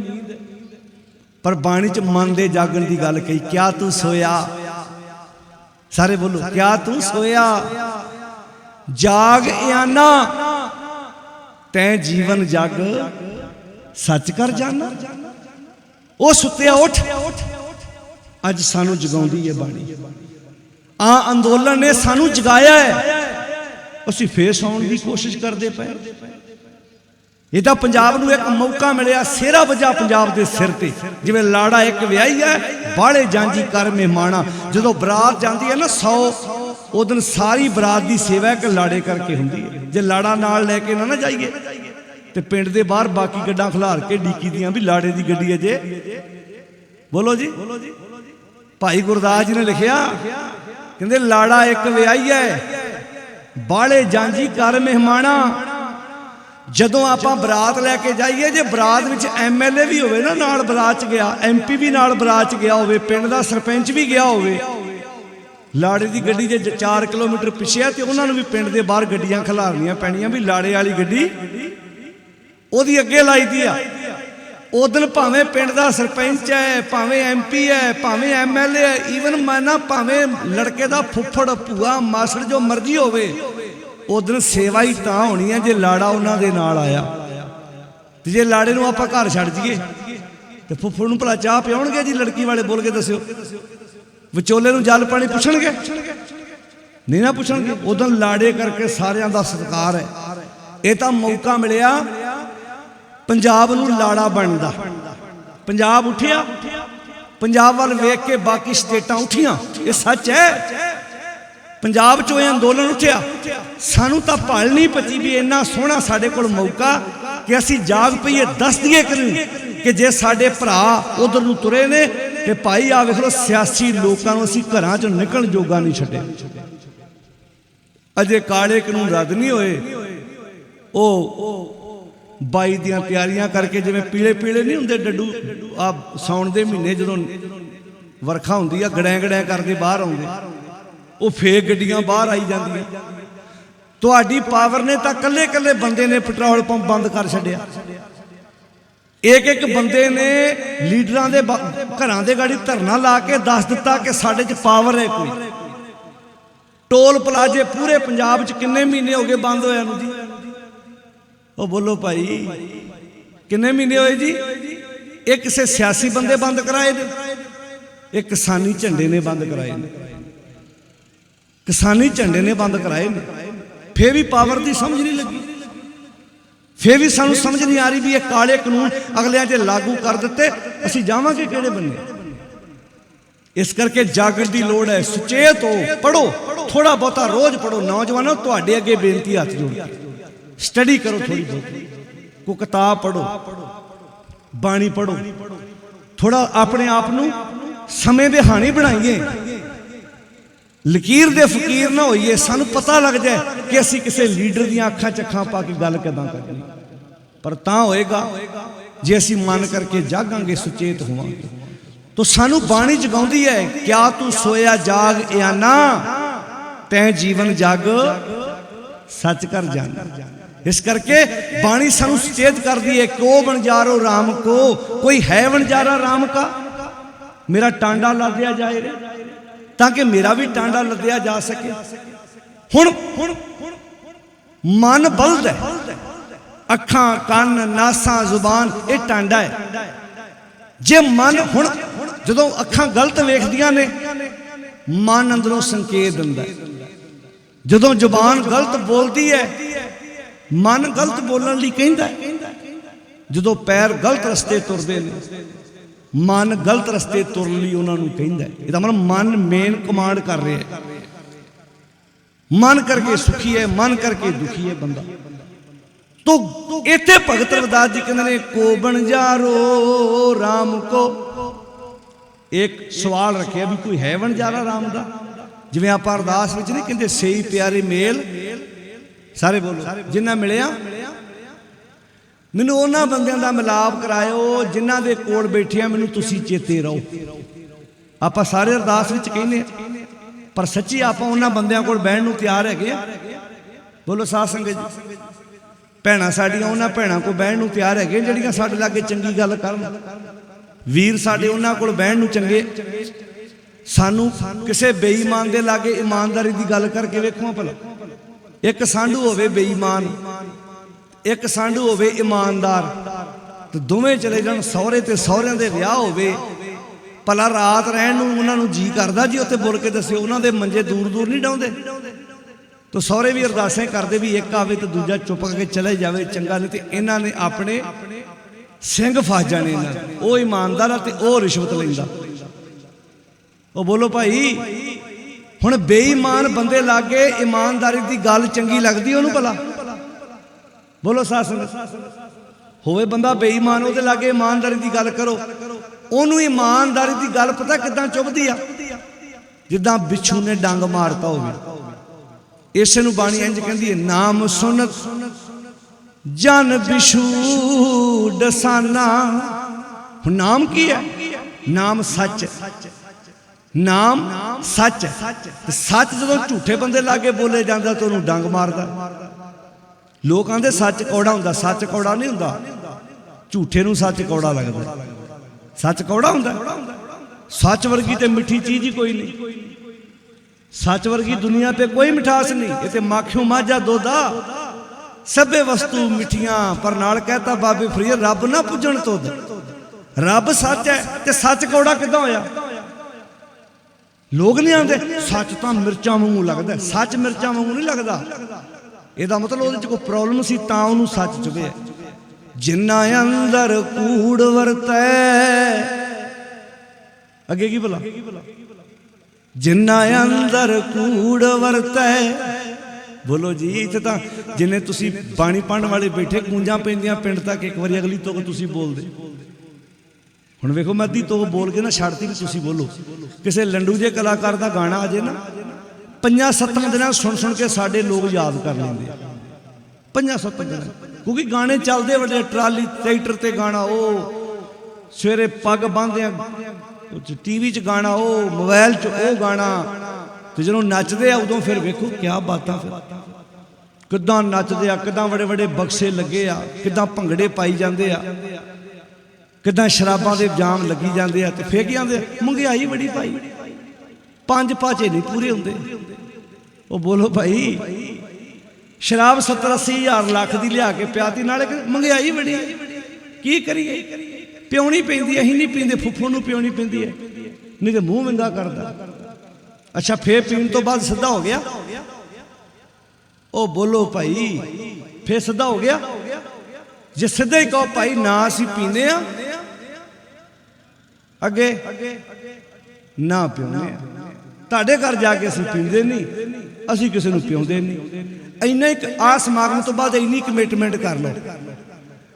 ਪਰ ਬਾਣੀ ਚ ਮਨ ਦੇ ਜਾਗਣ ਦੀ ਗੱਲ ਕਹੀ, ਕਿਆ ਤੂੰ ਸੋਇਆ, ਸਾਰੇ ਬੋਲੋ, ਕਿਆ ਤੂੰ ਸੋਇਆ, ਜਾਗ ਇਆਨਾ ਤੈਂ ਜੀਵਨ ਜਗ ਸੱਚ ਕਰ ਜਾਣਾ। ਉਹ ਸੁੱਤਿਆ ਉੱਠ, ਅੱਜ ਸਾਨੂੰ ਜਗਾਉਂਦੀ ਹੈ ਬਾਣੀ। ਆ ਅੰਦੋਲਨ ਨੇ ਸਾਨੂੰ ਜਗਾਇਆ ਹੈ, ਅਸੀਂ ਫੇਰ ਸੌਣ ਦੀ ਕੋਸ਼ਿਸ਼ ਕਰਦੇ ਪਏ। ਇਹ ਤਾਂ ਪੰਜਾਬ ਨੂੰ ਇੱਕ ਮੌਕਾ ਮਿਲਿਆ, ਸਿਹਰਾ ਵੱਜਾ ਪੰਜਾਬ ਦੇ ਸਿਰ ਤੇ। ਜਿਵੇਂ ਲਾੜਾ ਇੱਕ ਵਿਆਹੀ ਹੈ, ਬਾਹਲੇ ਜਾਂਜੀ ਕਰ ਮਹਿਮਾਨਾ। ਜਦੋਂ ਬਰਾਤ ਜਾਂਦੀ ਹੈ ਨਾ 100, ਉਹ ਦਿਨ ਸਾਰੀ ਬਰਾਤ ਦੀ ਸੇਵਾ ਇੱਕ ਲਾੜੇ ਕਰਕੇ ਹੁੰਦੀ ਹੈ। ਜੇ ਲਾੜਾ ਨਾਲ ਲੈ ਕੇ ਨਾ ਜਾਈਏ ਤੇ ਪਿੰਡ ਦੇ ਬਾਹਰ ਬਾਕੀ ਗੱਡਾਂ ਖਿਲਾਰ ਕੇ ਡੀਕੀ ਦੀਆਂ ਵੀ ਲਾੜੇ ਦੀ ਗੱਡੀ ਅਜੇ। ਬੋਲੋ ਜੀ। ਭਾਈ ਗੁਰਦਾਸ ਜੀ ਨੇ ਲਿਖਿਆ, ਕਹਿੰਦੇ ਲਾੜਾ ਇੱਕ ਵਿਆਹੀ ਹੈ, ਬਾਹਲੇ ਜਾਂਜੀ ਕਰ ਮਹਿਮਾਨਾ। ਜਦੋਂ ਆਪਾਂ ਬਰਾਤ ਲੈ ਕੇ ਜਾਈਏ, ਜੇ ਬਰਾਤ ਵਿੱਚ MLA ਵੀ ਹੋਵੇ ਨਾ ਨਾਲ ਬਰਾਤ ਚ ਗਿਆ, MP ਵੀ ਨਾਲ ਬਰਾਤ ਚ ਗਿਆ ਹੋਵੇ, ਪਿੰਡ ਦਾ ਸਰਪੰਚ ਵੀ ਗਿਆ ਹੋਵੇ, ਲਾੜੇ ਦੀ ਗੱਡੀ ਜੇ 4 ਕਿਲੋਮੀਟਰ ਪਿੱਛੇ ਆ ਤੇ ਉਹਨਾਂ ਨੂੰ ਵੀ ਪਿੰਡ ਦੇ ਬਾਹਰ ਗੱਡੀਆਂ ਖਿਲਾਰਨੀਆਂ ਪੈਣੀਆਂ ਵੀ ਲਾੜੇ ਵਾਲੀ ਗੱਡੀ ਉਹਦੀ ਅੱਗੇ ਲਾਈ ਦੀ ਆ। ਉਦੋਂ ਭਾਵੇਂ ਪਿੰਡ ਦਾ ਸਰਪੰਚ ਹੈ, ਭਾਵੇਂ MP ਹੈ, ਭਾਵੇਂ MLA ਹੈ, ਈਵਨ ਮਾਨਾ ਭਾਵੇਂ ਲੜਕੇ ਦਾ ਫੁੱਫੜ, ਭੂਆ, ਮਾਸੜ ਜੋ ਮਰਜ਼ੀ ਹੋਵੇ, ਉਦੋਂ ਸੇਵਾ ਹੀ ਤਾਂ ਹੋਣੀ ਹੈ ਜੇ ਲਾੜਾ ਉਹਨਾਂ ਦੇ ਨਾਲ ਆਇਆ। ਤੇ ਜੇ ਲਾੜੇ ਨੂੰ ਆਪਾਂ ਘਰ ਛੱਡ ਜਾਈਏ ਤੇ ਫੁੱਫੜ ਨੂੰ ਭਲਾ ਚਾਹ ਪਿਆਉਣਗੇ ਜੀ? ਲੜਕੀ ਵਾਲੇ ਬੋਲ ਕੇ ਦੱਸਿਓ। ਵਿਚੋਲੇ ਨੂੰ ਜਲ ਪਾਣੀ ਪੁੱਛਣਗੇ? ਨਹੀਂ ਨਾ ਪੁੱਛਣਗੇ। ਉਦੋਂ ਲਾੜੇ ਕਰਕੇ ਸਾਰਿਆਂ ਦਾ ਸਤਿਕਾਰ ਹੈ। ਇਹ ਤਾਂ ਮੌਕਾ ਮਿਲਿਆ ਪੰਜਾਬ ਨੂੰ ਲਾੜਾ ਬਣਨ ਦਾ। ਪੰਜਾਬ ਉੱਠਿਆ, ਪੰਜਾਬ ਵੱਲ ਵੇਖ ਕੇ ਬਾਕੀ ਸਟੇਟਾਂ ਉੱਠੀਆਂ, ਇਹ ਸੱਚ ਹੈ। ਪੰਜਾਬ ਚੋਂ ਇਹ ਅੰਦੋਲਨ ਉੱਠਿਆ। ਸਾਨੂੰ ਤਾਂ ਭਲ ਨਹੀਂ ਪਤੀ ਵੀ ਇੰਨਾ ਸੋਹਣਾ ਸਾਡੇ ਕੋਲ ਮੌਕਾ ਕਿ ਅਸੀਂ ਜਾਗ ਪਈਏ, ਦੱਸ ਦਈਏ ਕਿ ਜੇ ਸਾਡੇ ਭਰਾ ਉਧਰ ਨੂੰ ਤੁਰੇ ਨੇ ਤੇ ਭਾਈ ਆ ਵੇਖ ਲੋ, ਸਿਆਸੀ ਲੋਕਾਂ ਨੂੰ ਅਸੀਂ ਘਰਾਂ ਚੋਂ ਨਿਕਲਣ ਜੋਗਾ ਨਹੀਂ ਛੱਡਿਆ। ਅਜੇ ਕਾਲੇ ਕਾਨੂੰਨ ਰੱਦ ਨਹੀਂ ਹੋਏ। ਉਹ 22 ਦੀਆਂ ਤਿਆਰੀਆਂ ਕਰਕੇ, ਜਿਵੇਂ ਪੀਲੇ ਪੀਲੇ ਨਹੀਂ ਹੁੰਦੇ ਡੱਡੂ, ਆ ਸਾਉਣ ਦੇ ਮਹੀਨੇ ਜਦੋਂ ਵਰਖਾ ਹੁੰਦੀ ਆ, ਗੜੈਂ ਗੜੈਂ ਕਰਦੇ ਬਾਹਰ ਆਉਂਦੇ, ਉਹ ਫੇਕ ਗੱਡੀਆਂ ਬਾਹਰ ਆਈ ਜਾਂਦੀਆਂ। ਤੁਹਾਡੀ ਪਾਵਰ ਨੇ ਤਾਂ ਕੱਲੇ ਕੱਲੇ ਬੰਦੇ ਨੇ ਪੈਟਰੋਲ ਪੰਪ ਬੰਦ ਕਰ ਛੱਡਿਆ। ਇੱਕ ਇੱਕ ਬੰਦੇ ਨੇ ਲੀਡਰਾਂ ਦੇ ਘਰਾਂ ਦੇ ਗਾੜੀ ਧਰਨਾ ਲਾ ਕੇ ਦੱਸ ਦਿੱਤਾ ਕਿ ਸਾਡੇ 'ਚ ਪਾਵਰ ਹੈ ਕੋਈ। ਟੋਲ ਪਲਾਜ਼ੇ ਪੂਰੇ ਪੰਜਾਬ 'ਚ ਕਿੰਨੇ ਮਹੀਨੇ ਹੋ ਗਏ ਬੰਦ ਹੋਇਆ ਨੂੰ ਜੀ? ਉਹ ਬੋਲੋ ਭਾਈ, ਕਿੰਨੇ ਮਹੀਨੇ ਹੋਏ ਜੀ? ਇਹ ਕਿਸੇ ਸਿਆਸੀ ਬੰਦੇ ਬੰਦ ਕਰਾਏ ਨੇ, ਇਹ ਕਿਸਾਨੀ ਝੰਡੇ ਨੇ ਬੰਦ ਕਰਾਏ ਨੇ, ਕਿਸਾਨੀ ਝੰਡੇ ਨੇ ਬੰਦ ਕਰਾਏ ਨੇ। ਫੇਰ ਵੀ ਪਾਵਰ ਦੀ ਸਮਝ ਨਹੀਂ ਲੱਗੀ, ਫੇਰ ਵੀ ਸਾਨੂੰ ਸਮਝ ਨਹੀਂ ਆ ਰਹੀ ਵੀ ਇਹ ਕਾਲੇ ਕਾਨੂੰਨ ਅਗਲਿਆਂ 'ਤੇ ਲਾਗੂ ਕਰ ਦਿੱਤੇ, ਅਸੀਂ ਜਾਵਾਂਗੇ ਕਿਹੜੇ ਬੰਨੇ? ਇਸ ਕਰਕੇ ਜਾਗਣ ਦੀ ਲੋੜ ਹੈ। ਸੁਚੇਤ ਹੋ, ਪੜੋ, ਥੋੜਾ ਬਹੁਤਾ ਰੋਜ਼ ਪੜੋ। ਨੌਜਵਾਨੋ, ਤੁਹਾਡੇ ਅੱਗੇ ਬੇਨਤੀ ਹੱਥ ਜੋੜ ਕੇ ਸਟੱਡੀ ਕਰੋ, ਥੋੜੀ ਬਹੁਤੀ ਕੋਈ ਕਿਤਾਬ ਪੜੋ, ਬਾਣੀ ਪੜੋ, ਥੋੜਾ ਆਪਣੇ ਆਪ ਨੂੰ ਸਮੇਂ ਦੇ ਹਾਣੀ ਬਣਾਈਏ, ਲਕੀਰ ਦੇ ਫਕੀਰ ਨਾ ਹੋਈਏ। ਸਾਨੂੰ ਪਤਾ ਲੱਗ ਜਾਏ ਕਿ ਅਸੀਂ ਕਿਸੇ ਲੀਡਰ ਦੀਆਂ ਅੱਖਾਂ 'ਚ ਅੱਖਾਂ ਪਾ ਕੇ ਗੱਲ ਕਿੱਦਾਂ ਕਰਨੀ। ਪਰ ਤਾਂ ਹੋਏਗਾ ਜੇ ਅਸੀਂ ਮਨ ਕਰਕੇ ਜਾਗਾਂਗੇ, ਸੁਚੇਤ ਹੋਵਾਂਗੇ। ਤੋ ਸਾਨੂੰ ਬਾਣੀ ਜਗਾਉਂਦੀ ਹੈ, ਕਿਆ ਤੂੰ ਸੋਇਆ ਜਾਗ ਇਆਨਾ ਤੈਂ ਜੀਵਨ ਜਗ ਸੱਚ ਕਰ ਜਾਣਾ। ਇਸ ਕਰਕੇ ਬਾਣੀ ਸਾਨੂੰ ਸੁਚੇਤ ਕਰਦੀ ਹੈ, ਕੋ ਬਣਜਾਰੋ ਰਾਮ ਕੋ, ਕੋਈ ਹੈ ਬਣਜਾਰਾ ਰਾਮ ਕਾ, ਮੇਰਾ ਟਾਂਡਾ ਲੱਦਿਆ ਜਾਏ ਰੇ, ਤਾਂ ਕਿ ਮੇਰਾ ਵੀ ਟਾਂਡਾ ਲੱਦਿਆ ਜਾ ਸਕੇ। ਹੁਣ ਮਨ ਬਲਦ ਹੈ, ਅੱਖਾਂ, ਕੰਨ, ਨਾਸਾਂ, ਜ਼ੁਬਾਨ ਇਹ ਟਾਂਡਾ ਹੈ। ਜੇ ਮਨ ਹੁਣ ਜਦੋਂ ਅੱਖਾਂ ਗਲਤ ਵੇਖਦੀਆਂ ਨੇ, ਮਨ ਅੰਦਰੋਂ ਸੰਕੇਤ ਦਿੰਦਾ। ਜਦੋਂ ਜ਼ੁਬਾਨ ਗਲਤ ਬੋਲਦੀ ਹੈ, ਮਨ ਗਲਤ ਬੋਲਣ ਲਈ ਕਹਿੰਦਾ। ਜਦੋਂ ਪੈਰ ਗਲਤ ਰਸਤੇ ਤੁਰਦੇ ਨੇ, ਮਨ ਗਲਤ ਰਸਤੇ ਤੁਰਨ ਲਈ ਉਹਨਾਂ ਨੂੰ ਕਹਿੰਦਾ। ਇਹਦਾ ਮਤਲਬ ਮਨ ਮੇਨ ਕਮਾਂਡ ਕਰ ਰਿਹਾ ਹੈ। मन करके सुखी है, मन करके दुखी है बंदा। तो इत्थे भगत रविदास जी कहते हैं को बनजारो राम को। एक सवाल रखे भी कोई है बनजारा राम का? जिवें आप अरदास विच नहीं कहते सही प्यारे मेल, सारे बोलो जिन्ना मिलिया मैनू उन्हां बंदियां दा मिलाप करायो जिन्हां दे कोल बैठिया मैनू तुसी चेते रहो। आपां सारे अरदास विच कहने पर सच्ची आपां उन्हां बंदियां कोल बहण नूं तैयार हैगे? बोलो साध संगत जी, भैणां साडियां उन्हां भैणां कोल बहण नूं तैयार हैगे जिहड़ियां साडे लागे चंगी गल करन? वीर साडे उन्हां कोल बहण नूं चंगे? सानू किसी बेईमान दे लागे ईमानदारी दी गल करके वेखो भला। एक सांढू होवे बेईमान, एक सांढू होवे ईमानदार, तो दोवें चले जाण सौहरे ते सौहरिਆਂ दे विआह होवे, भला रात रहण नूं उन्हां नूं जी करदा जी उत्ते बुल के दस्सिओ उन्हां दे मंजे दूर दूर नहीं डाउंदे? तो सौहरे भी अरदासां करदे भी एक आवे तो दूजा चुप करके चले जावे चंगा, नहीं ते इन्हां ने अपने सिंह फस जाने। इन्हां ओ ईमानदार ते ओ रिश्वत लैंदा। ओ बोलो भाई हुण बेईमान बंदे लागे ईमानदारी दी गल चंगी लगदी ओनू भला? बोलो साध संगत, होवे बंदा बेईमान ओहदे लागे ईमानदारी दी गल करो, ओनू ईमानदारी दी गल पता किदां चुभदी आ? जिद्दां बिच्छू ने डंग मारता होवे। इस नूं बाणी इंज कहंदी है नाम सुनत जन बिच्छू डसाना। हुण नाम की है? नाम सच, नाम सच। सच जदों झूठे बंदे लागे बोले जांदा तो उन्होंने डंग मारदा। लोग आंदे सच कौड़ा हुंदा, सच कौड़ा नहीं हुंदा, झूठे नूं सच कौड़ा लगदा। सच कौड़ा हुंदा? सच वर्गी ते मिठी चीज ही कोई नहीं। सच वर्गी दुनिया पे कोई मिठास नहीं। ये ते माखियों माझा दोदा सबे वस्तु मिठियां, पर नाल कहता बाबे फरीद रब ना पुजण तुद। रब सच है ते सच कौड़ा किदां होया? लोग नहीं आते सच तो मिर्चा वांगू लगता, सच मिर्चा वांगू नहीं लगता। यदा मतलब वो कोई प्रॉब्लम सी तां उन्होंने सच चुभे। जिन्ना अंदर कूड़ वरतै, अगे की भला? जिन्ना अंदर कूड़ वरतै। बोलो जी इत्थे तां जिन्ने तुसी बाणी पढ़न वाले बैठे गूंजां पैंदियां पिंड तक एक बारी अगली तो तुसी बोल दे। हुण वेखो मैं अद्धी तो बोल के ना छाड़ती भी तुसी बोलो। किसी लंडू जे कलाकार का गाना आ जाए ना 5-7 दिन सुन सुन के साडे लोग याद कर लेंगे। 5-7 दिन क्योंकि गाने चलते बड़े, ट्राली ट्रैक्टर ते गाना, ओ सवेरे पग बांधे टीवी च गाना, ओ मोबाइल च ओ गाना, तो जो नचते उदों फिर वेखो क्या बातां, फिर किदां नचते आ, किदां बड़े बड़े बक्से लगे आ, किदां भंगड़े पाई जाते आ, किदां शराबां दे जाम लगी जाते हैं। तो फिर की आंदे महंगाई बड़ी पाई, 5 पाचे नहीं पूरे होंगे। वो बोलो भाई शराब 70-80 हज़ार लाख की लिया के प्याती, नाले महंगाई बड़ी, की करिए? प्योनी पैंदी, असीं नहीं पींदे, फुफ्फो नूं प्योनी पैंदी है, नहीं तो मूँह विंगा करदा। अच्छा फिर पीण तो बाद सीधा हो गया? ओ बोलो भाई फिर सीधा हो गया? जे सीधा ही कहो भाई ना असीं पीने आ, अगे ना प्योने, तुहाडे घर जाके असीं पींदे नहीं, असीं किसी नूं पिआउंदे नहीं। इन्ना ही आ समागम तो बाद इन्नी कमिटमेंट कर लो